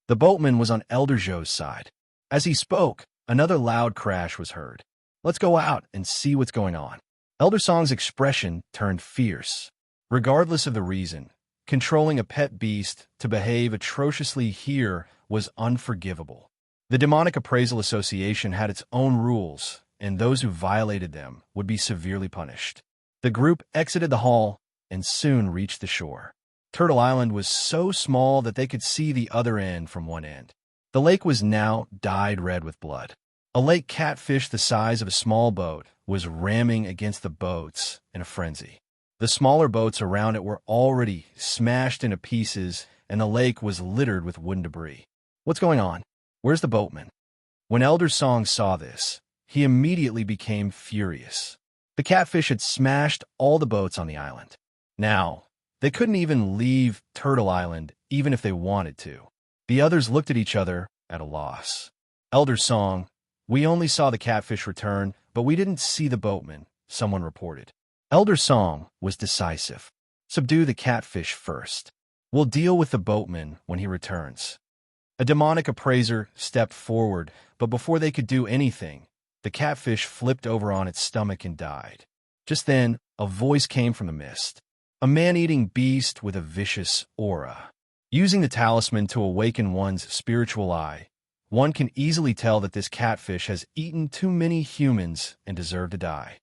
The boatman was on Elder Joe's side. As he spoke, another loud crash was heard. Let's go out and see what's going on. Elder Song's expression turned fierce. Regardless of the reason, controlling a pet beast to behave atrociously here was unforgivable. The Demonic Appraisal Association had its own rules, and those who violated them would be severely punished. The group exited the hall and soon reached the shore. Turtle Island was so small that they could see the other end from one end. The lake was now dyed red with blood. A lake catfish the size of a small boat was ramming against the boats in a frenzy. The smaller boats around it were already smashed into pieces, and the lake was littered with wooden debris. What's going on? Where's the boatman? When Elder Song saw this, he immediately became furious. The catfish had smashed all the boats on the island. Now, they couldn't even leave Turtle Island even if they wanted to. The others looked at each other at a loss. Elder Song, we only saw the catfish return, but we didn't see the boatman, someone reported. Elder Song was decisive. Subdue the catfish first. We'll deal with the boatman when he returns. A demonic appraiser stepped forward, but before they could do anything, the catfish flipped over on its stomach and died. Just then, a voice came from the mist. A man-eating beast with a vicious aura. Using the talisman to awaken one's spiritual eye, one can easily tell that this catfish has eaten too many humans and deserved to die.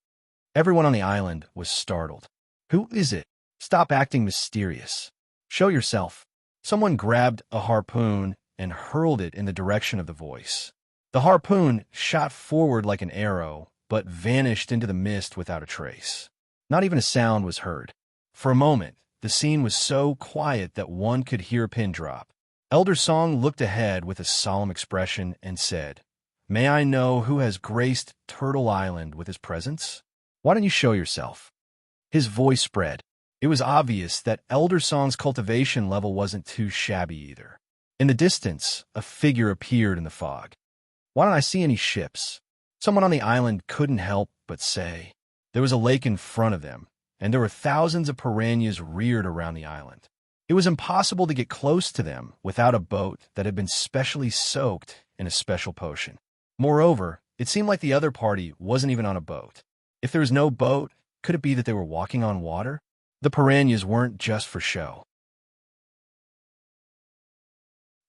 Everyone on the island was startled. Who is it? Stop acting mysterious. Show yourself. Someone grabbed a harpoon and hurled it in the direction of the voice. The harpoon shot forward like an arrow, but vanished into the mist without a trace. Not even a sound was heard. For a moment, the scene was so quiet that one could hear a pin drop. Elder Song looked ahead with a solemn expression and said, "May I know who has graced Turtle Island with his presence? Why don't you show yourself?" His voice spread. It was obvious that Elder Song's cultivation level wasn't too shabby either. In the distance, a figure appeared in the fog. Why don't I see any ships? Someone on the island couldn't help but say. There was a lake in front of them, and there were thousands of piranhas reared around the island. It was impossible to get close to them without a boat that had been specially soaked in a special potion. Moreover, it seemed like the other party wasn't even on a boat. If there was no boat, could it be that they were walking on water? The piranhas weren't just for show.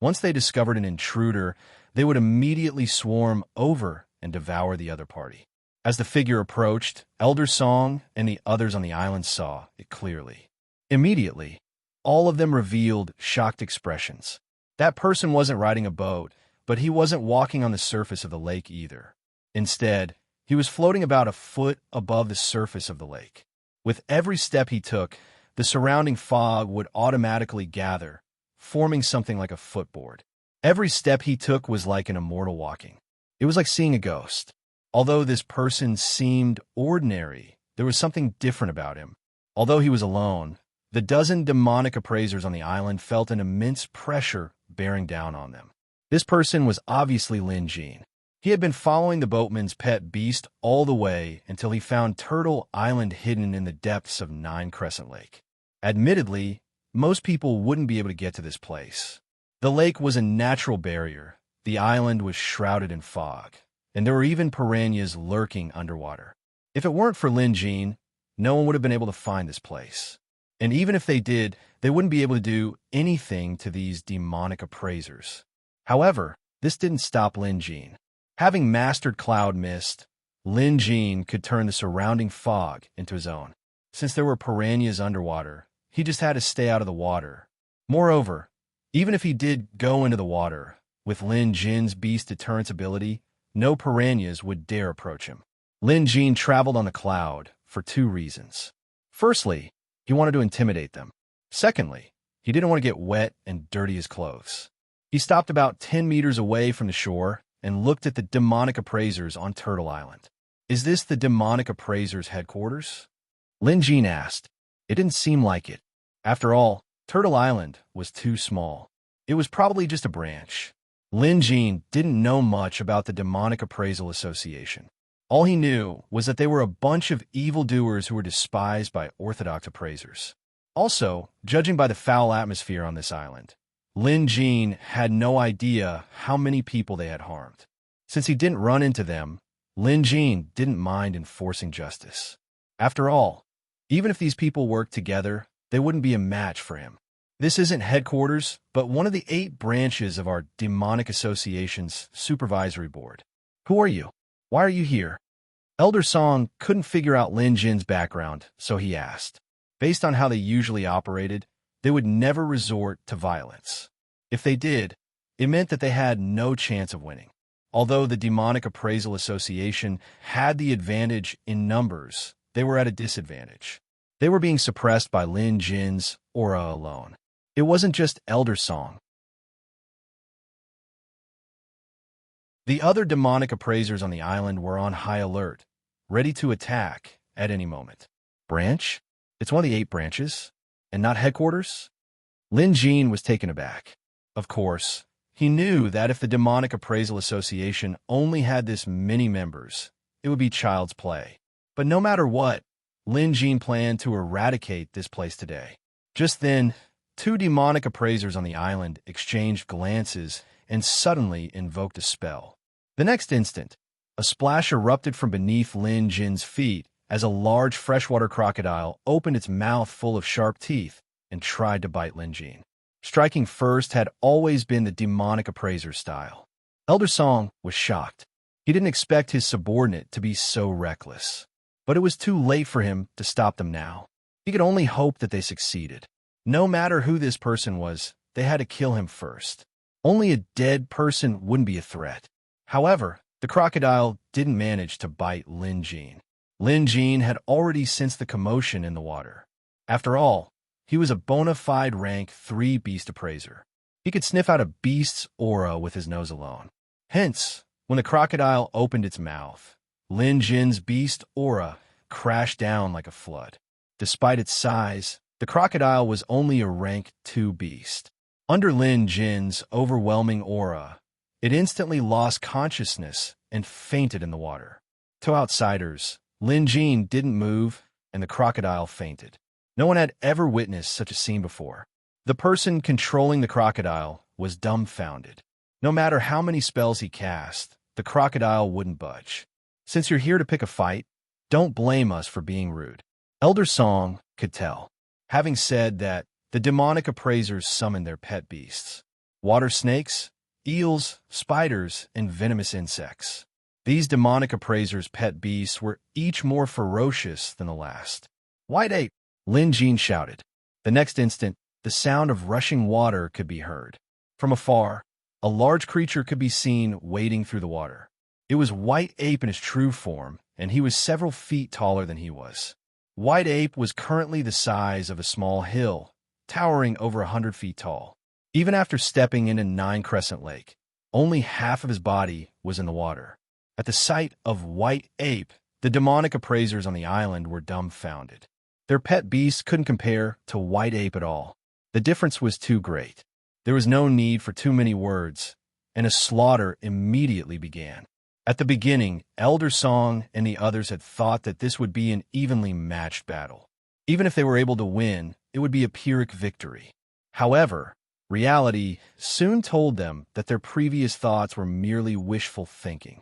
Once they discovered an intruder, they would immediately swarm over and devour the other party. As the figure approached, Elder Song and the others on the island saw it clearly. Immediately, all of them revealed shocked expressions. That person wasn't riding a boat, but he wasn't walking on the surface of the lake either. Instead, he was floating about a foot above the surface of the lake. With every step he took, the surrounding fog would automatically gather, forming something like a footboard. Every step he took was like an immortal walking. It was like seeing a ghost. Although this person seemed ordinary, there was something different about him. Although he was alone, the dozen demonic appraisers on the island felt an immense pressure bearing down on them. This person was obviously Lin Jean. He had been following the boatman's pet beast all the way until he found Turtle Island hidden in the depths of Nine Crescent Lake. Admittedly, most people wouldn't be able to get to this place. The lake was a natural barrier, the island was shrouded in fog, and there were even piranhas lurking underwater. If it weren't for Lin Jean, no one would have been able to find this place. And even if they did, they wouldn't be able to do anything to these demonic appraisers. However, this didn't stop Lin Jean. Having mastered cloud mist, Lin Jean could turn the surrounding fog into his own. Since there were piranhas underwater, he just had to stay out of the water. Moreover, even if he did go into the water, with Lin Jin's beast deterrence ability, no piranhas would dare approach him. Lin Jean traveled on the cloud for two reasons. Firstly, he wanted to intimidate them. Secondly, he didn't want to get wet and dirty his clothes. He stopped about 10 meters away from the shore and looked at the demonic appraisers on Turtle Island. Is this the demonic appraisers' headquarters? Lin Jean asked. It didn't seem like it. After all, Turtle Island was too small. It was probably just a branch. Lin Jean didn't know much about the Demonic Appraisal Association. All he knew was that they were a bunch of evildoers who were despised by orthodox appraisers. Also, judging by the foul atmosphere on this island, Lin Jin had no idea how many people they had harmed. Since he didn't run into them, Lin Jin didn't mind enforcing justice. After all, even if these people worked together, they wouldn't be a match for him. This isn't headquarters, but one of the 8 branches of our demonic association's supervisory board. Who are you? Why are you here? Elder Song couldn't figure out Lin Jin's background, so he asked. Based on how they usually operated, they would never resort to violence. If they did, it meant that they had no chance of winning. Although the Demonic Appraisal Association had the advantage in numbers, they were at a disadvantage. They were being suppressed by Lin Jin's aura alone. It wasn't just Elder Song. The other demonic appraisers on the island were on high alert, ready to attack at any moment. Branch? It's one of the 8 branches, and not headquarters? Lin Jin was taken aback. Of course, he knew that if the Demonic Appraisal Association only had this many members, it would be child's play. But no matter what, Lin Jin planned to eradicate this place today. Just then, 2 demonic appraisers on the island exchanged glances and suddenly invoked a spell. The next instant, a splash erupted from beneath Lin Jin's feet as a large freshwater crocodile opened its mouth full of sharp teeth and tried to bite Lin Jin. Striking first had always been the demonic appraiser's style. Elder Song was shocked. He didn't expect his subordinate to be so reckless. But it was too late for him to stop them now. He could only hope that they succeeded. No matter who this person was, they had to kill him first. Only a dead person wouldn't be a threat. However, the crocodile didn't manage to bite Lin Jin. Lin Jin had already sensed the commotion in the water. After all, he was a bona fide rank 3 beast appraiser. He could sniff out a beast's aura with his nose alone. Hence, when the crocodile opened its mouth, Lin Jin's beast aura crashed down like a flood. Despite its size, the crocodile was only a rank 2 beast. Under Lin Jin's overwhelming aura, it instantly lost consciousness and fainted in the water. To outsiders, Lin Jin didn't move, and the crocodile fainted. No one had ever witnessed such a scene before. The person controlling the crocodile was dumbfounded. No matter how many spells he cast, the crocodile wouldn't budge. Since you're here to pick a fight, don't blame us for being rude. Elder Song could tell. Having said that, the demonic appraisers summoned their pet beasts. Water snakes, eels, spiders, and venomous insects. These demonic appraisers' pet beasts were each more ferocious than the last. White ape! Lin Jin shouted. The next instant, the sound of rushing water could be heard. From afar, a large creature could be seen wading through the water. It was White Ape in his true form, and he was several feet taller than he was. White Ape was currently the size of a small hill, towering over 100 feet tall. Even after stepping into Nine Crescent Lake, only half of his body was in the water. At the sight of White Ape, the demonic appraisers on the island were dumbfounded. Their pet beast couldn't compare to White Ape at all. The difference was too great. There was no need for too many words, and a slaughter immediately began. At the beginning, Elder Song and the others had thought that this would be an evenly matched battle. Even if they were able to win, it would be a Pyrrhic victory. However, reality soon told them that their previous thoughts were merely wishful thinking.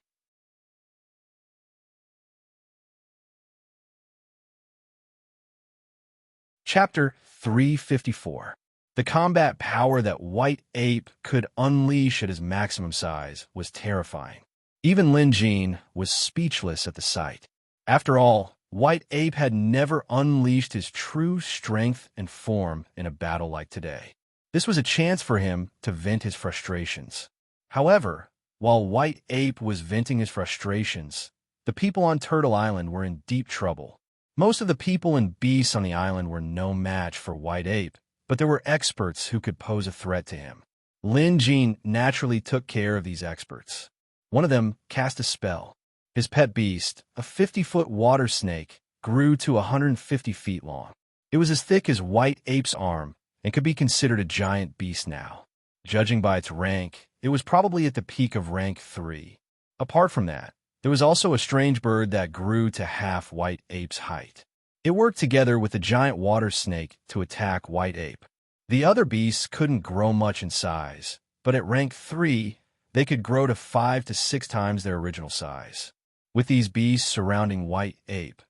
Chapter 354. The combat power that White Ape could unleash at his maximum size was terrifying. Even Lin Jin was speechless at the sight. After all, White Ape had never unleashed his true strength and form in a battle like today. This was a chance for him to vent his frustrations. However, while White Ape was venting his frustrations, the people on Turtle Island were in deep trouble. Most of the people and beasts on the island were no match for White Ape, but there were experts who could pose a threat to him. Lin Jin naturally took care of these experts. One of them cast a spell. His pet beast, a 50-foot water snake, grew to 150 feet long. It was as thick as White Ape's arm and could be considered a giant beast now. Judging by its rank, it was probably at the peak of rank 3. Apart from that, There was also a strange bird that grew to half White Ape's height. It worked together with the giant water snake to attack White Ape. The other beasts couldn't grow much in size, but at rank 3, they could grow to 5 to 6 times their original size. With these beasts surrounding White Ape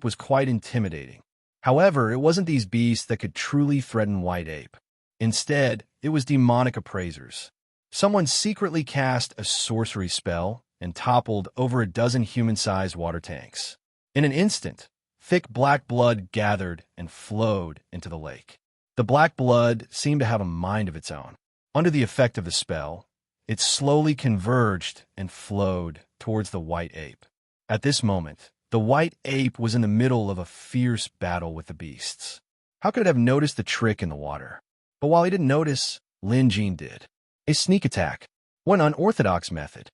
was quite intimidating. However, it wasn't these beasts that could truly threaten White Ape. Instead, it was demonic appraisers. Someone secretly cast a sorcery spell and toppled over a dozen human-sized water tanks. In an instant, thick black blood gathered and flowed into the lake. The black blood seemed to have a mind of its own. Under the effect of the spell, it slowly converged and flowed towards the White Ape. At this moment, the White Ape was in the middle of a fierce battle with the beasts. How could it have noticed the trick in the water? But while he didn't notice, Lin Jin did. A sneak attack. What an unorthodox method.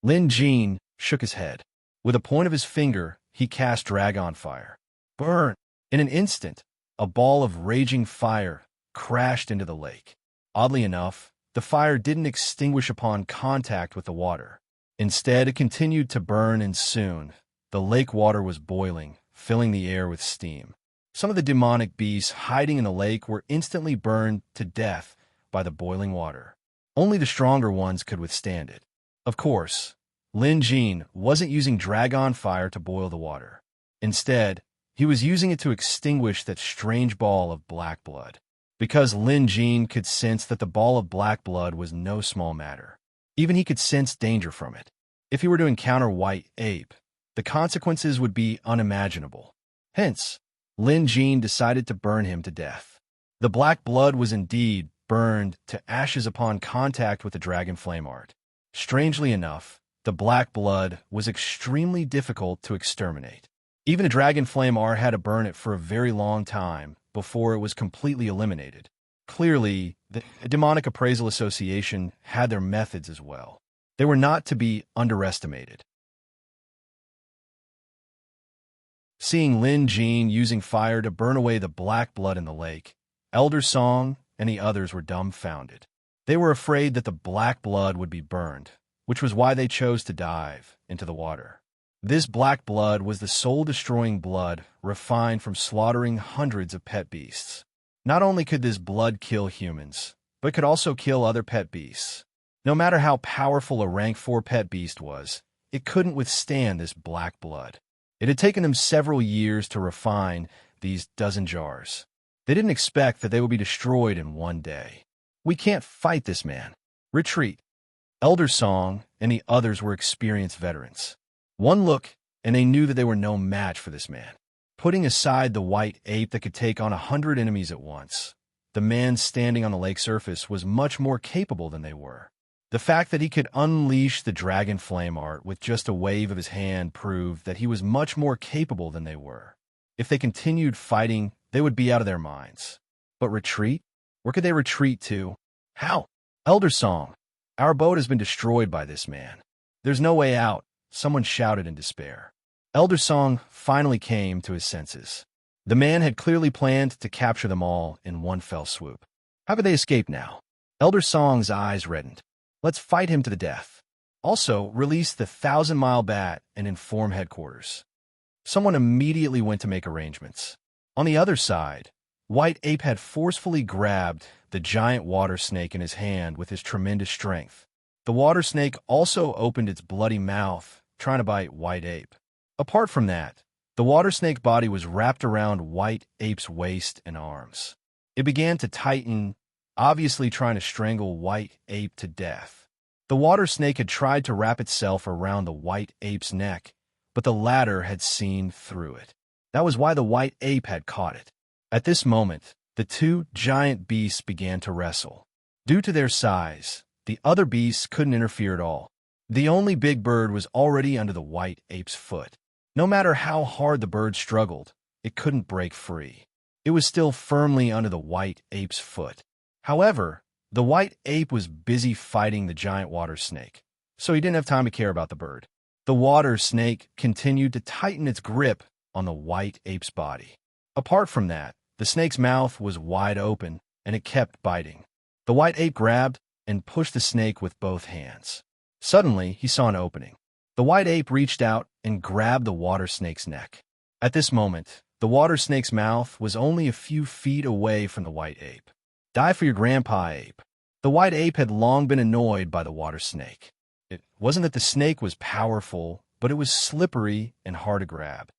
Lin Jin shook his head. With a point of his finger, he cast Dragon Fire. Burn! In an instant, a ball of raging fire crashed into the lake. Oddly enough, the fire didn't extinguish upon contact with the water. Instead, it continued to burn, and soon, the lake water was boiling, filling the air with steam. Some of the demonic beasts hiding in the lake were instantly burned to death by the boiling water. Only the stronger ones could withstand it. Of course, Lin Jin wasn't using Dragon Fire to boil the water. Instead, he was using it to extinguish that strange ball of black blood. Because Lin Jin could sense that the ball of black blood was no small matter. Even he could sense danger from it. If he were to encounter White Ape, the consequences would be unimaginable. Hence, Lin Jin decided to burn him to death. The black blood was indeed burned to ashes upon contact with the dragon flame art. Strangely enough, the black blood was extremely difficult to exterminate. Even a dragon flame art had to burn it for a very long time before it was completely eliminated. Clearly, the Demonic Appraisal Association had their methods as well. They were not to be underestimated. Seeing Lin Jin using fire to burn away the black blood in the lake, Elder Song and the others were dumbfounded. They were afraid that the black blood would be burned, which was why they chose to dive into the water. This black blood was the soul-destroying blood refined from slaughtering hundreds of pet beasts. Not only could this blood kill humans, but could also kill other pet beasts. No matter how powerful a rank 4 pet beast was, it couldn't withstand this black blood. It had taken them several years to refine these dozen jars. They didn't expect that they would be destroyed in one day. We can't fight this man. Retreat. Elder Song and the others were experienced veterans. One look, and they knew that they were no match for this man. Putting aside the White Ape that could take on 100 enemies at once, the man standing on the lake surface was much more capable than they were. The fact that he could unleash the dragon flame art with just a wave of his hand proved that he was much more capable than they were. If they continued fighting, they would be out of their minds. But retreat? Where could they retreat to? How? Elder Song, our boat has been destroyed by this man. There's no way out, someone shouted in despair. Elder Song finally came to his senses. The man had clearly planned to capture them all in one fell swoop. How could they escape now? Elder Song's eyes reddened. Let's fight him to the death. Also, release the 1,000-mile bat and inform headquarters. Someone immediately went to make arrangements. On the other side, White Ape had forcefully grabbed the giant water snake in his hand with his tremendous strength. The water snake also opened its bloody mouth, trying to bite White Ape. Apart from that, the water snake body was wrapped around White Ape's waist and arms. It began to tighten, obviously trying to strangle White Ape to death. The water snake had tried to wrap itself around the White Ape's neck, but the latter had seen through it. That was why the White Ape had caught it. At this moment, the two giant beasts began to wrestle. Due to their size, the other beasts couldn't interfere at all. The only big bird was already under the White Ape's foot. No matter how hard the bird struggled, it couldn't break free. It was still firmly under the White Ape's foot. However, the White Ape was busy fighting the giant water snake, so he didn't have time to care about the bird. The water snake continued to tighten its grip on the White Ape's body. Apart from that, the snake's mouth was wide open, and it kept biting. The White Ape grabbed and pushed the snake with both hands. Suddenly, he saw an opening. The white ape reached out and grabbed the water snake's neck. At this moment, the water snake's mouth was only a few feet away from the white ape. Die for your grandpa, ape. The white ape had long been annoyed by the water snake. It wasn't that the snake was powerful, but it was slippery and hard to grab.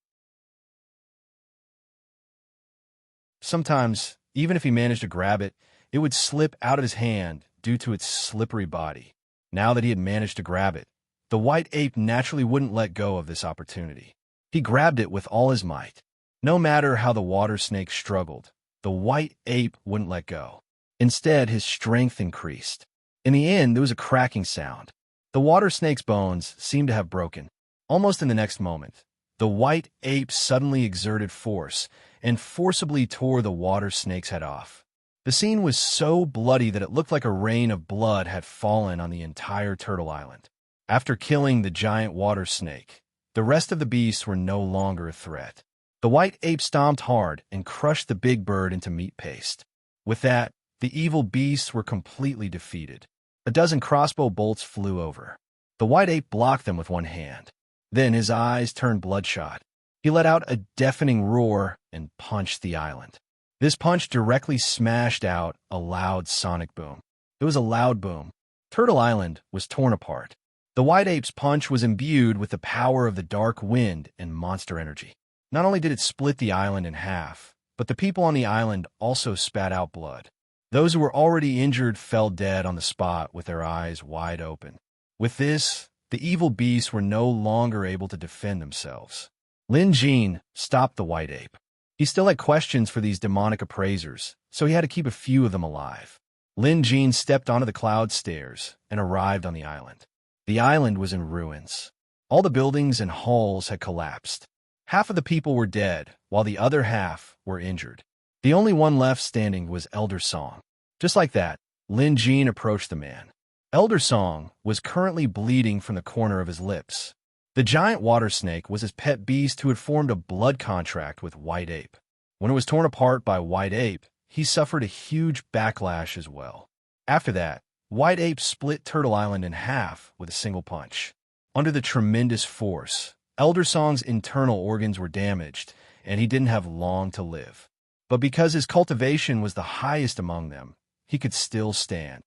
Sometimes, even if he managed to grab it, it would slip out of his hand due to its slippery body. Now that he had managed to grab it, the white ape naturally wouldn't let go of this opportunity. He grabbed it with all his might. No matter how the water snake struggled, the white ape wouldn't let go. Instead, his strength increased. In the end, there was a cracking sound. The water snake's bones seemed to have broken. Almost in the next moment, the white ape suddenly exerted force and forcibly tore the water snake's head off. The scene was so bloody that it looked like a rain of blood had fallen on the entire Turtle Island. After killing the giant water snake, the rest of the beasts were no longer a threat. The white ape stomped hard and crushed the big bird into meat paste. With that, the evil beasts were completely defeated. A dozen crossbow bolts flew over. The white ape blocked them with one hand. Then his eyes turned bloodshot. He let out a deafening roar and punched the island. This punch directly smashed out a loud sonic boom. It was a loud boom. Turtle Island was torn apart. The white ape's punch was imbued with the power of the dark wind and monster energy. Not only did it split the island in half, but the people on the island also spat out blood. Those who were already injured fell dead on the spot with their eyes wide open. With this, the evil beasts were no longer able to defend themselves. Lin Jin stopped the white ape. He still had questions for these demonic appraisers, so he had to keep a few of them alive. Lin Jin stepped onto the cloud stairs and arrived on the island. The island was in ruins. All the buildings and halls had collapsed. Half of the people were dead, while the other half were injured. The only one left standing was Elder Song. Just like that, Lin Jin approached the man. Elder Song was currently bleeding from the corner of his lips. The giant water snake was his pet beast who had formed a blood contract with White Ape. When it was torn apart by White Ape, he suffered a huge backlash as well. After that, White Ape split Turtle Island in half with a single punch. Under the tremendous force, Elder Song's internal organs were damaged, and he didn't have long to live. But because his cultivation was the highest among them, he could still stand.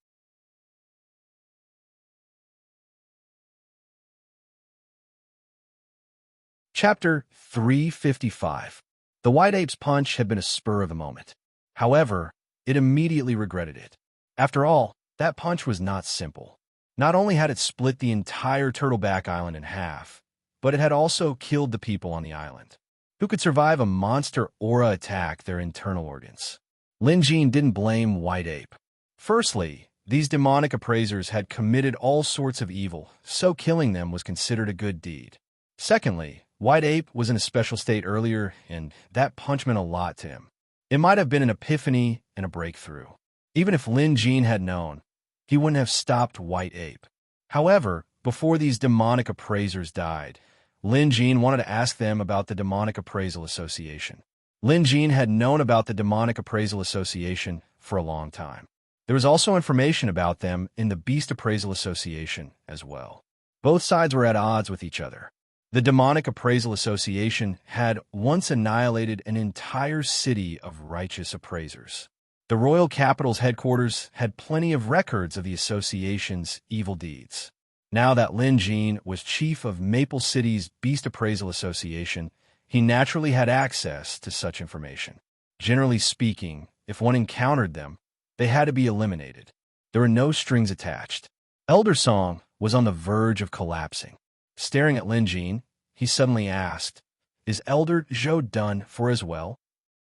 Chapter 355. The White Ape's punch had been a spur of the moment. However, it immediately regretted it. After all, that punch was not simple. Not only had it split the entire Turtleback Island in half, but it had also killed the people on the island. Who could survive a monster aura attack their internal organs? Lin Jin didn't blame White Ape. Firstly, these demonic appraisers had committed all sorts of evil, so killing them was considered a good deed. Secondly, White Ape was in a special state earlier, and that punch meant a lot to him. It might have been an epiphany and a breakthrough. Even if Lin Jin had known, he wouldn't have stopped White Ape. However, before these demonic appraisers died, Lin Jin wanted to ask them about the Demonic Appraisal Association. Lin Jin had known about the Demonic Appraisal Association for a long time. There was also information about them in the Beast Appraisal Association as well. Both sides were at odds with each other. The Demonic Appraisal Association had once annihilated an entire city of righteous appraisers. The royal capital's headquarters had plenty of records of the association's evil deeds. Now that Lin Jin was chief of Maple City's Beast Appraisal Association, he naturally had access to such information. Generally speaking, if one encountered them, they had to be eliminated. There were no strings attached. Elder Song was on the verge of collapsing. Staring at Lin Jin, he suddenly asked, "Is Elder Zhou done for as well?"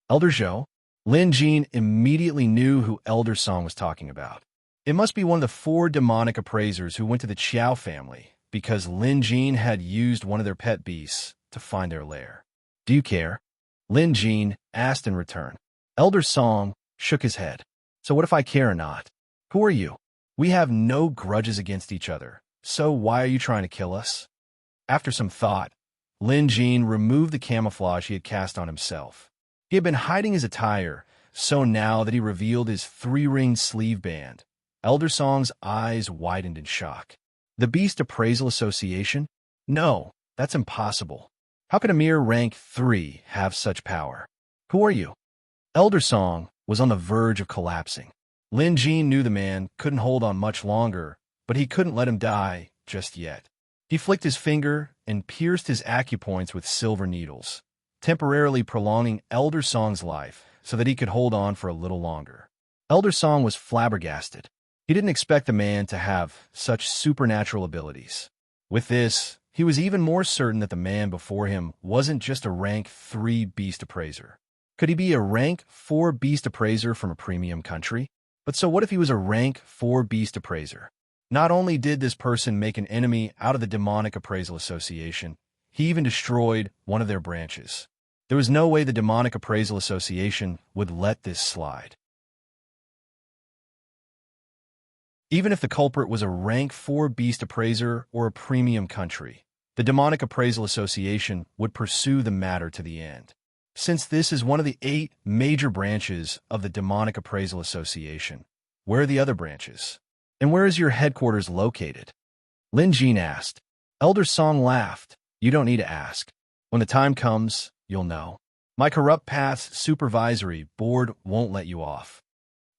Elder Zhou? Lin Jin immediately knew who Elder Song was talking about. It must be one of the 4 demonic appraisers who went to the Qiao family, because Lin Jin had used one of their pet beasts to find their lair. "Do you care?" Lin Jin asked in return. Elder Song shook his head. "So what if I care or not? Who are you? We have no grudges against each other, so why are you trying to kill us?" After some thought, Lin Jin removed the camouflage he had cast on himself. He had been hiding his attire, so now that he revealed his 3-ring sleeve band, Elder Song's eyes widened in shock. The Beast Appraisal Association? No, that's impossible. How could a mere rank 3 have such power? Who are you? Elder Song was on the verge of collapsing. Lin Jin knew the man couldn't hold on much longer, but he couldn't let him die just yet. He flicked his finger and pierced his acupoints with silver needles, temporarily prolonging Elder Song's life so that he could hold on for a little longer. Elder Song was flabbergasted. He didn't expect the man to have such supernatural abilities. With this, he was even more certain that the man before him wasn't just a rank 3 beast appraiser. Could he be a rank 4 beast appraiser from a premium country? But so what if he was a rank 4 beast appraiser? Not only did this person make an enemy out of the Demonic Appraisal Association, he even destroyed one of their branches. There was no way the Demonic Appraisal Association would let this slide. Even if the culprit was a rank 4 beast appraiser or a premium country, the Demonic Appraisal Association would pursue the matter to the end. Since this is one of the 8 major branches of the Demonic Appraisal Association, where are the other branches? And where is your headquarters located? Lin Jin asked. Elder Song laughed. You don't need to ask. When the time comes, you'll know. My Corrupt Paths Supervisory Board won't let you off.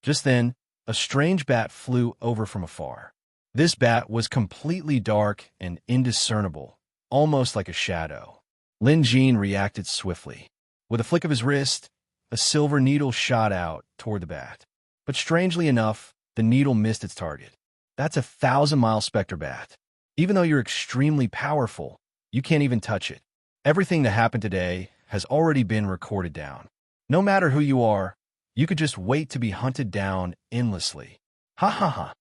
Just then, a strange bat flew over from afar. This bat was completely dark and indiscernible, almost like a shadow. Lin Jin reacted swiftly. With a flick of his wrist, a silver needle shot out toward the bat. But strangely enough, the needle missed its target. That's a 1,000-mile specter bat. Even though you're extremely powerful, you can't even touch it. Everything that happened today has already been recorded down. No matter who you are, you could just wait to be hunted down endlessly. Ha ha ha.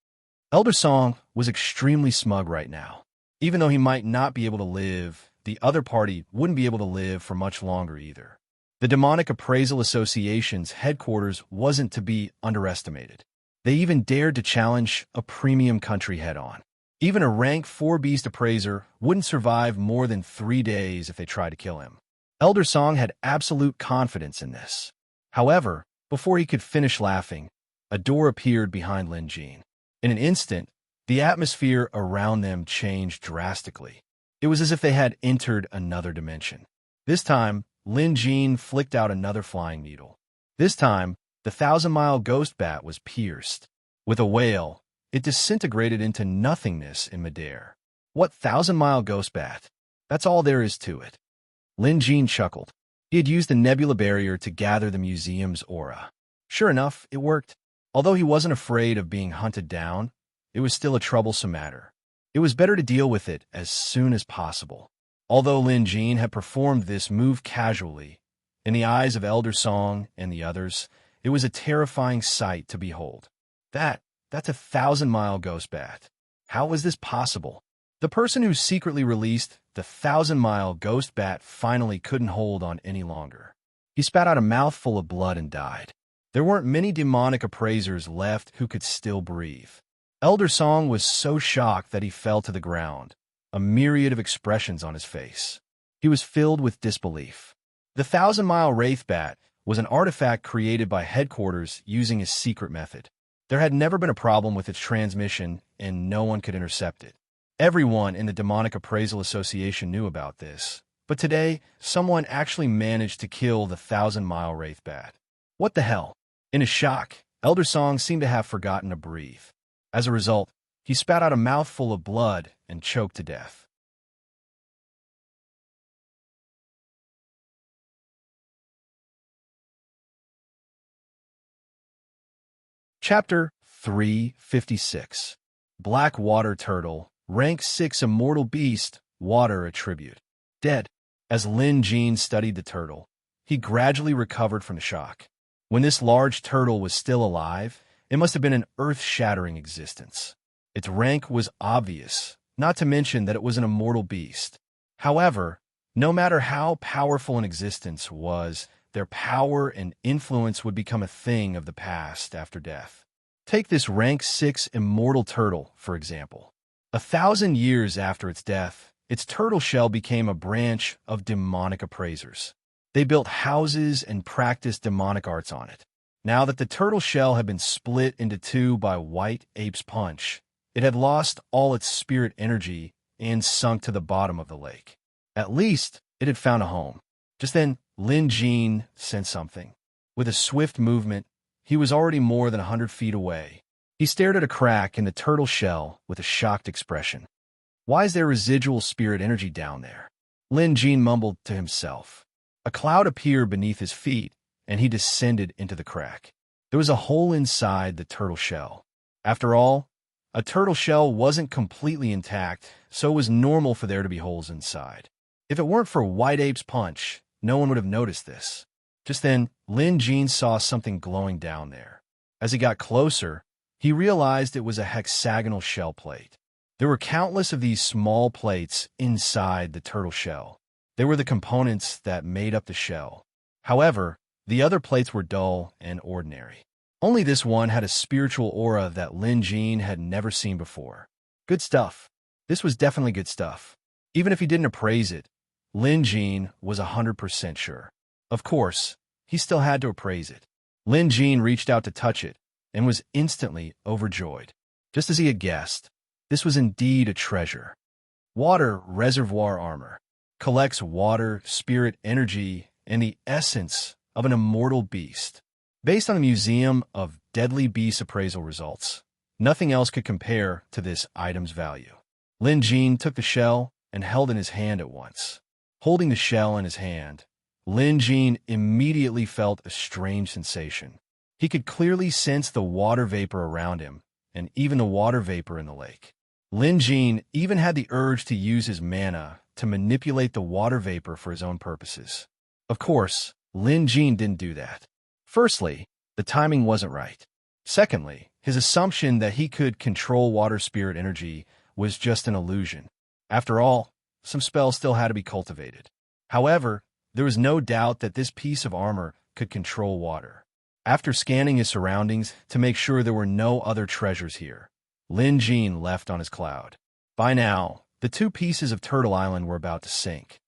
Elder Song was extremely smug right now. Even though he might not be able to live, the other party wouldn't be able to live for much longer either. The Demonic Appraisal Association's headquarters wasn't to be underestimated. They even dared to challenge a premium country head-on. Even a rank 4 beast appraiser wouldn't survive more than 3 days if they tried to kill him. Elder Song had absolute confidence in this. However, before he could finish laughing, a door appeared behind Lin Jin. In an instant, the atmosphere around them changed drastically. It was as if they had entered another dimension. This time, Lin Jin flicked out another flying needle. This time, the 1,000-mile ghost bat was pierced. With a wail, it disintegrated into nothingness in midair. What 1,000-mile ghost bat? That's all there is to it. Lin Jin chuckled. He had used the nebula barrier to gather the museum's aura. Sure enough, it worked. Although he wasn't afraid of being hunted down, it was still a troublesome matter. It was better to deal with it as soon as possible. Although Lin Jin had performed this move casually, in the eyes of Elder Song and the others, it was a terrifying sight to behold. That's a 1,000-mile ghost bat. How was this possible? The person who secretly released the 1,000-mile ghost bat finally couldn't hold on any longer. He spat out a mouthful of blood and died. There weren't many demonic appraisers left who could still breathe. Elder Song was so shocked that he fell to the ground, a myriad of expressions on his face. He was filled with disbelief. The 1,000-mile wraith bat was an artifact created by headquarters using a secret method. There had never been a problem with its transmission, and no one could intercept it. Everyone in the Demonic Appraisal Association knew about this, but today, someone actually managed to kill the 1,000-mile wraith bat. What the hell? In his shock, Elder Song seemed to have forgotten to breathe. As a result, he spat out a mouthful of blood and choked to death. Chapter 356. Black Water Turtle, Rank 6 Immortal Beast, Water Attribute. Dead. As Lin Jin studied the turtle, he gradually recovered from the shock. When this large turtle was still alive, it must have been an earth-shattering existence. Its rank was obvious, not to mention that it was an immortal beast. However, no matter how powerful an existence was, their power and influence would become a thing of the past after death. Take this rank 6 immortal turtle, for example. 1,000 years after its death, its turtle shell became a branch of demonic appraisers. They built houses and practiced demonic arts on it. Now that the turtle shell had been split into two by White Ape's punch, it had lost all its spirit energy and sunk to the bottom of the lake. At least it had found a home. Just then, Lin Jin sensed something. With a swift movement, he was already more than 100 feet away. He stared at a crack in the turtle shell with a shocked expression. Why is there residual spirit energy down there? Lin Jin mumbled to himself. A cloud appeared beneath his feet, and he descended into the crack. There was a hole inside the turtle shell. After all, a turtle shell wasn't completely intact, so it was normal for there to be holes inside. If it weren't for White Ape's punch, no one would have noticed this. Just then, Lin Jin saw something glowing down there. As he got closer, he realized it was a hexagonal shell plate. There were countless of these small plates inside the turtle shell. They were the components that made up the shell. However, the other plates were dull and ordinary. Only this one had a spiritual aura that Lin Jin had never seen before. Good stuff. This was definitely good stuff. Even if he didn't appraise it, Lin Jin was 100% sure. Of course, he still had to appraise it. Lin Jin reached out to touch it and was instantly overjoyed. Just as he had guessed, this was indeed a treasure. Water reservoir armor collects water, spirit energy, and the essence of an immortal beast. Based on the Museum of Deadly Beasts appraisal results, nothing else could compare to this item's value. Lin Jin took the shell and held it in his hand at once. Holding the shell in his hand, Lin Jin immediately felt a strange sensation. He could clearly sense the water vapor around him, and even the water vapor in the lake. Lin Jin even had the urge to use his mana to manipulate the water vapor for his own purposes. Of course, Lin Jin didn't do that. Firstly, the timing wasn't right. Secondly, his assumption that he could control water spirit energy was just an illusion. After all, some spells still had to be cultivated. However, there was no doubt that this piece of armor could control water. After scanning his surroundings to make sure there were no other treasures here, Lin Jin left on his cloud. By now, the two pieces of Turtle Island were about to sink.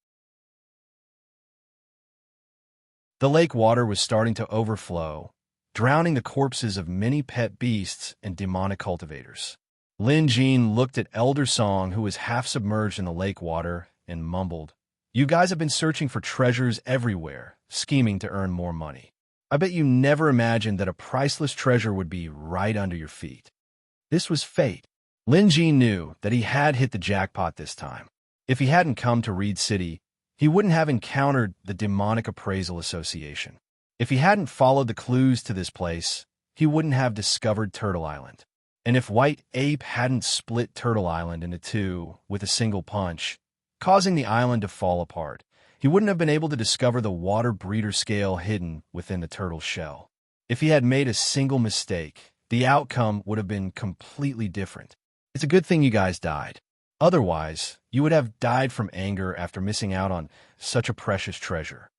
The lake water was starting to overflow, drowning the corpses of many pet beasts and demonic cultivators. Lin Jin looked at Elder Song, who was half submerged in the lake water, and mumbled, "You guys have been searching for treasures everywhere, scheming to earn more money. I bet you never imagined that a priceless treasure would be right under your feet." This was fate. Lin Jin knew that he had hit the jackpot this time. If he hadn't come to Reed City, he wouldn't have encountered the Demonic Appraisal Association. If he hadn't followed the clues to this place, he wouldn't have discovered Turtle Island. And if White Ape hadn't split Turtle Island into two with a single punch, causing the island to fall apart, he wouldn't have been able to discover the water breeder scale hidden within the turtle's shell. If he had made a single mistake, the outcome would have been completely different. It's a good thing you guys died. Otherwise, you would have died from anger after missing out on such a precious treasure.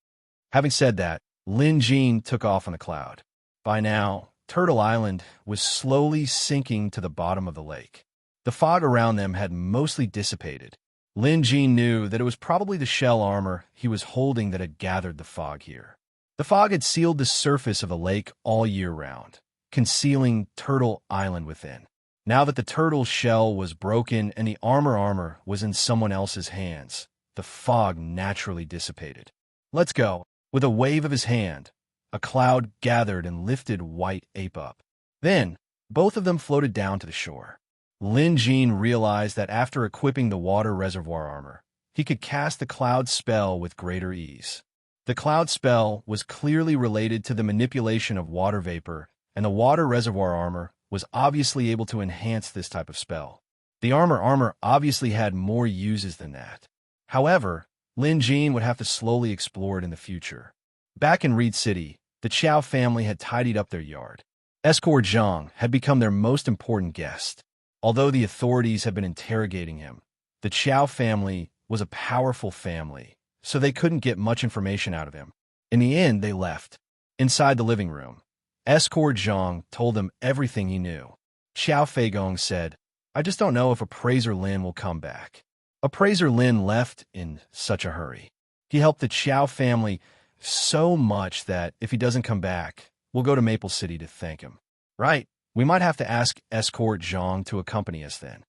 Having said that, Lin Jin took off on the cloud. By now, Turtle Island was slowly sinking to the bottom of the lake. The fog around them had mostly dissipated. Lin Jin knew that it was probably the shell armor he was holding that had gathered the fog here. The fog had sealed the surface of the lake all year round, concealing Turtle Island within. Now that the turtle's shell was broken and the armor was in someone else's hands, the fog naturally dissipated. "Let's go." With a wave of his hand, a cloud gathered and lifted White Ape up. Then, both of them floated down to the shore. Lin Jin realized that after equipping the water reservoir armor, he could cast the cloud spell with greater ease. The cloud spell was clearly related to the manipulation of water vapor, and the water reservoir armor was obviously able to enhance this type of spell. The armor obviously had more uses than that. However, Lin Jin would have to slowly explore it in the future. Back in Reed City, the Chow family had tidied up their yard. Escort Zhang had become their most important guest. Although the authorities had been interrogating him, the Chow family was a powerful family, so they couldn't get much information out of him. In the end, they left. Inside the living room, Escort Zhang told them everything he knew. Xiao Feigong said, "I just don't know if Appraiser Lin will come back." Appraiser Lin left in such a hurry. He helped the Chow family so much that if he doesn't come back, we'll go to Maple City to thank him. Right, we might have to ask Escort Zhang to accompany us then.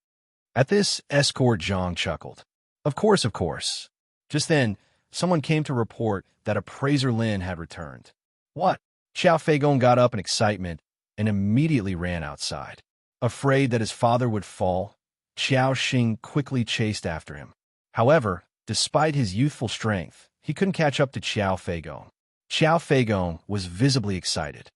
At this, escort Zhang chuckled. Of course, of course. Just then, someone came to report that appraiser Lin had returned. What? Xiao Feigong got up in excitement and immediately ran outside. Afraid that his father would fall, Xiao Xing quickly chased after him. However, despite his youthful strength, he couldn't catch up to Xiao Feigong. Xiao Feigong was visibly excited.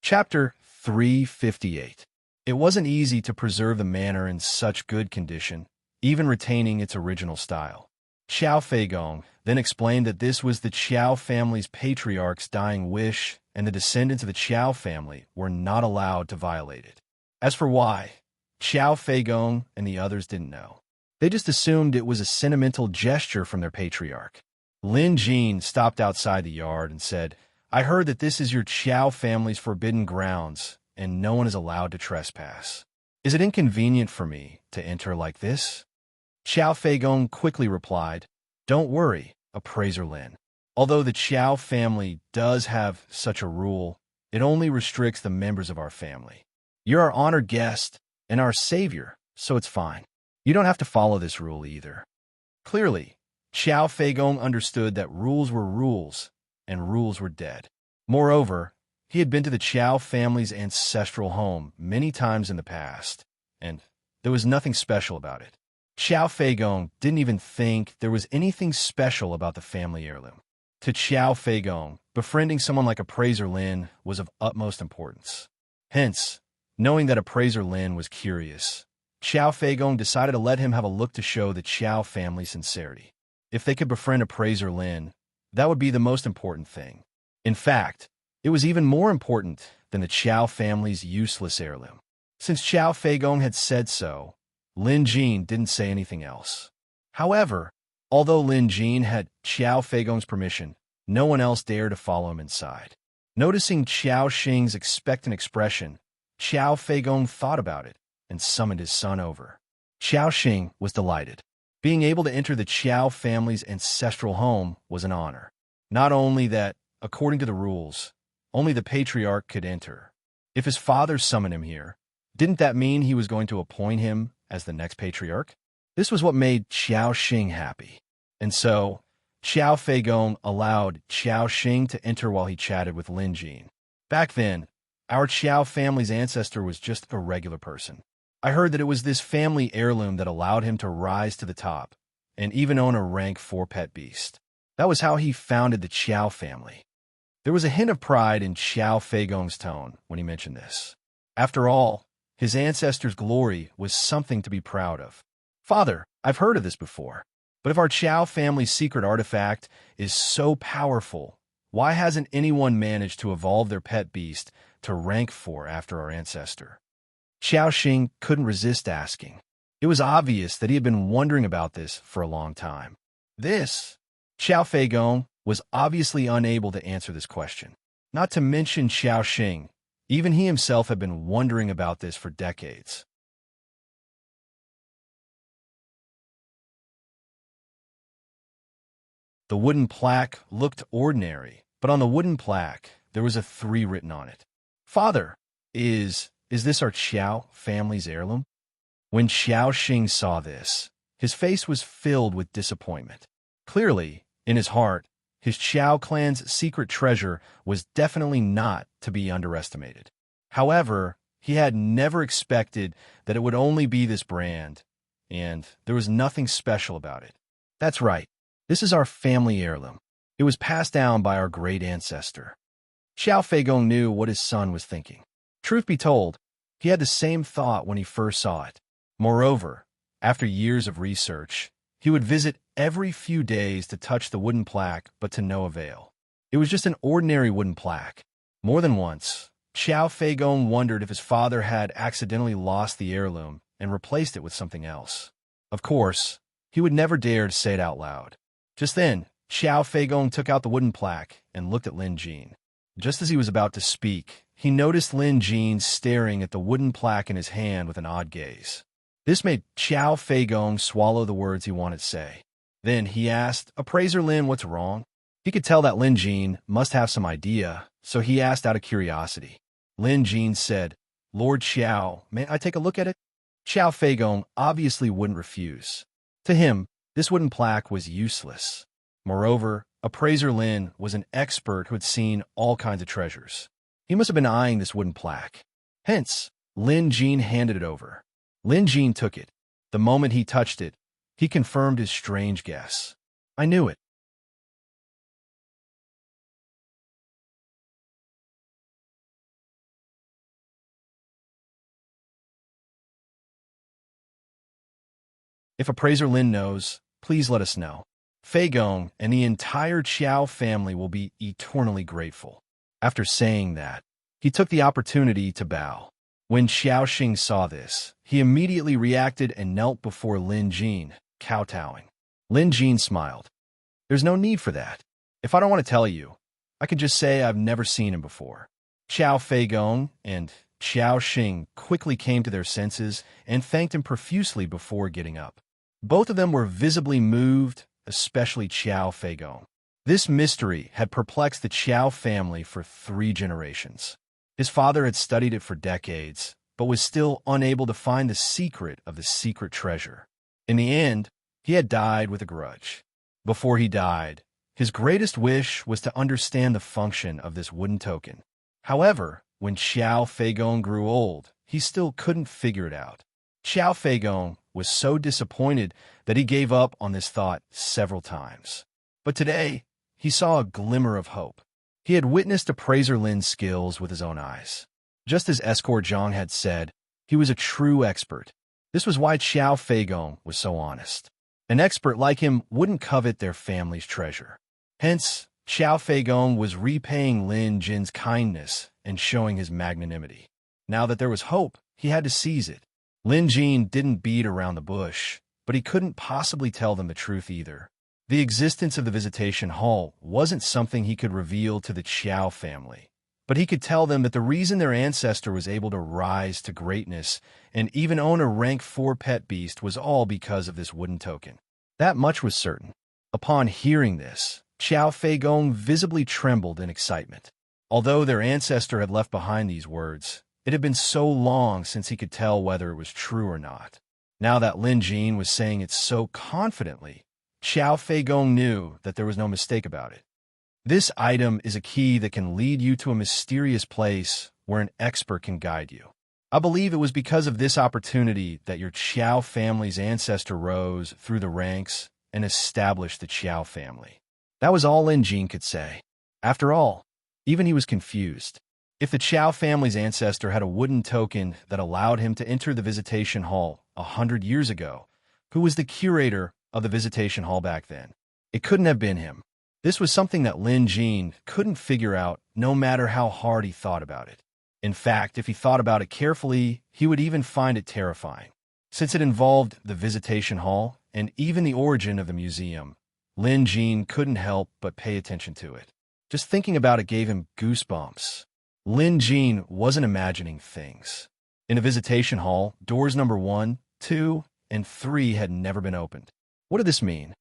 Chapter 358. It wasn't easy to preserve the manor in such good condition, even retaining its original style. Xiao Feigong then explained that this was the Qiao family's patriarch's dying wish, and the descendants of the Qiao family were not allowed to violate it. As for why, Xiao Feigong and the others didn't know. They just assumed it was a sentimental gesture from their patriarch. Lin Jin stopped outside the yard and said, I heard that this is your Qiao family's forbidden grounds, and no one is allowed to trespass. Is it inconvenient for me to enter like this? Xiao Feigong quickly replied, Don't worry, appraiser Lin. Although the Qiao family does have such a rule, it only restricts the members of our family. You're our honored guest and our savior, so it's fine. You don't have to follow this rule either. Clearly, Xiao Feigong understood that rules were rules, and rules were dead. Moreover, he had been to the Qiao family's ancestral home many times in the past, and there was nothing special about it. Xiao Feigong didn't even think there was anything special about the family heirloom. To Xiao Feigong, befriending someone like appraiser Lin was of utmost importance. Hence, knowing that appraiser Lin was curious, Xiao Feigong decided to let him have a look to show the Qiao family sincerity. If they could befriend appraiser Lin, that would be the most important thing. In fact, it was even more important than the Qiao family's useless heirloom. Since Xiao Feigong had said so, Lin Jin didn't say anything else. However, although Lin Jin had Xiao Feigong's permission, no one else dared to follow him inside. Noticing Xiao Xing's expectant expression, Xiao Feigong thought about it and summoned his son over. Xiao Xing was delighted. Being able to enter the Qiao family's ancestral home was an honor. Not only that, according to the rules, only the patriarch could enter. If his father summoned him here, didn't that mean he was going to appoint him as the next patriarch? This was what made Xiao Xing happy. And so, Xiao Feigong allowed Xiao Xing to enter while he chatted with Lin Jin. Back then, our Qiao family's ancestor was just a regular person. I heard that it was this family heirloom that allowed him to rise to the top and even own a rank 4 pet beast. That was how he founded the Qiao family. There was a hint of pride in Xiao Feigong's tone when he mentioned this. After all, his ancestor's glory was something to be proud of. Father, I've heard of this before, but if our Qiao family's secret artifact is so powerful, why hasn't anyone managed to evolve their pet beast to rank 4 after our ancestor? Xiao Xing couldn't resist asking. It was obvious that he had been wondering about this for a long time. Xiao Feigong was obviously unable to answer this question. Not to mention Xiao Xing, even he himself had been wondering about this for decades. The wooden plaque looked ordinary, but on the wooden plaque, there was a 3 written on it. Father, is this our Qiao family's heirloom? When Xiao Xing saw this, his face was filled with disappointment. Clearly, in his heart, his Qiao clan's secret treasure was definitely not to be underestimated. However, he had never expected that it would only be this brand, and there was nothing special about it. That's right, this is our family heirloom. It was passed down by our great ancestor. Xiao Feigong knew what his son was thinking. Truth be told, he had the same thought when he first saw it. Moreover, after years of research, he would visit every few days to touch the wooden plaque, but to no avail. It was just an ordinary wooden plaque. More than once, Xiao Feigong wondered if his father had accidentally lost the heirloom and replaced it with something else. Of course, he would never dare to say it out loud. Just then, Xiao Feigong took out the wooden plaque and looked at Lin Jin. Just as he was about to speak, he noticed Lin Jin staring at the wooden plaque in his hand with an odd gaze. This made Xiao Feigong swallow the words he wanted to say. Then he asked, "Appraiser Lin, what's wrong?" He could tell that Lin Jin must have some idea, so he asked out of curiosity. Lin Jin said, "Lord Xiao, may I take a look at it?" Xiao Feigong obviously wouldn't refuse. To him, this wooden plaque was useless. Moreover, Appraiser Lin was an expert who had seen all kinds of treasures. He must have been eyeing this wooden plaque. Hence, Lin Jin handed it over. Lin Jin took it. The moment he touched it, he confirmed his strange guess. "I knew it." If Appraiser Lin knows, please let us know. Feigong and the entire Qiao family will be eternally grateful. After saying that, he took the opportunity to bow. When Xiaoxing saw this, he immediately reacted and knelt before Lin Jin, kowtowing. Lin Jin smiled. "There's no need for that. If I don't want to tell you, I can just say I've never seen him before." Xiao Feigong and Xiaoxing quickly came to their senses and thanked him profusely before getting up. Both of them were visibly moved, especially Xiao Feigong. This mystery had perplexed the Qiao family for 3 generations. His father had studied it for decades, but was still unable to find the secret of the secret treasure. In the end, he had died with a grudge. Before he died, his greatest wish was to understand the function of this wooden token. However, when Xiao Feigong grew old, he still couldn't figure it out. Xiao Feigong was so disappointed that he gave up on this thought several times. But today, he saw a glimmer of hope. He had witnessed Appraiser Lin's skills with his own eyes. Just as Escort Zhang had said, he was a true expert. This was why Xiao Feigong was so honest. An expert like him wouldn't covet their family's treasure. Hence, Xiao Feigong was repaying Lin Jin's kindness and showing his magnanimity. Now that there was hope, he had to seize it. Lin Jin didn't beat around the bush, but he couldn't possibly tell them the truth either. The existence of the visitation hall wasn't something he could reveal to the Qiao family, but he could tell them that the reason their ancestor was able to rise to greatness and even own a rank 4 pet beast was all because of this wooden token. That much was certain. Upon hearing this, Xiao Feigong visibly trembled in excitement. Although their ancestor had left behind these words, it had been so long since he could tell whether it was true or not. Now that Lin Jin was saying it so confidently, Xiao Feigong knew that there was no mistake about it. This item is a key that can lead you to a mysterious place where an expert can guide you. I believe it was because of this opportunity that your Qiao family's ancestor rose through the ranks and established the Qiao family. That was all Lin Jin could say. After all, even he was confused. If the Qiao family's ancestor had a wooden token that allowed him to enter the visitation hall 100 years ago, who was the curator of the visitation hall back then? It couldn't have been him. This was something that Lin Jin couldn't figure out no matter how hard he thought about it. In fact, if he thought about it carefully, he would even find it terrifying. Since it involved the visitation hall and even the origin of the museum, Lin Jin couldn't help but pay attention to it. Just thinking about it gave him goosebumps. Lin Jin wasn't imagining things. In a visitation hall, doors number 1, 2, and 3 had never been opened. What did this mean?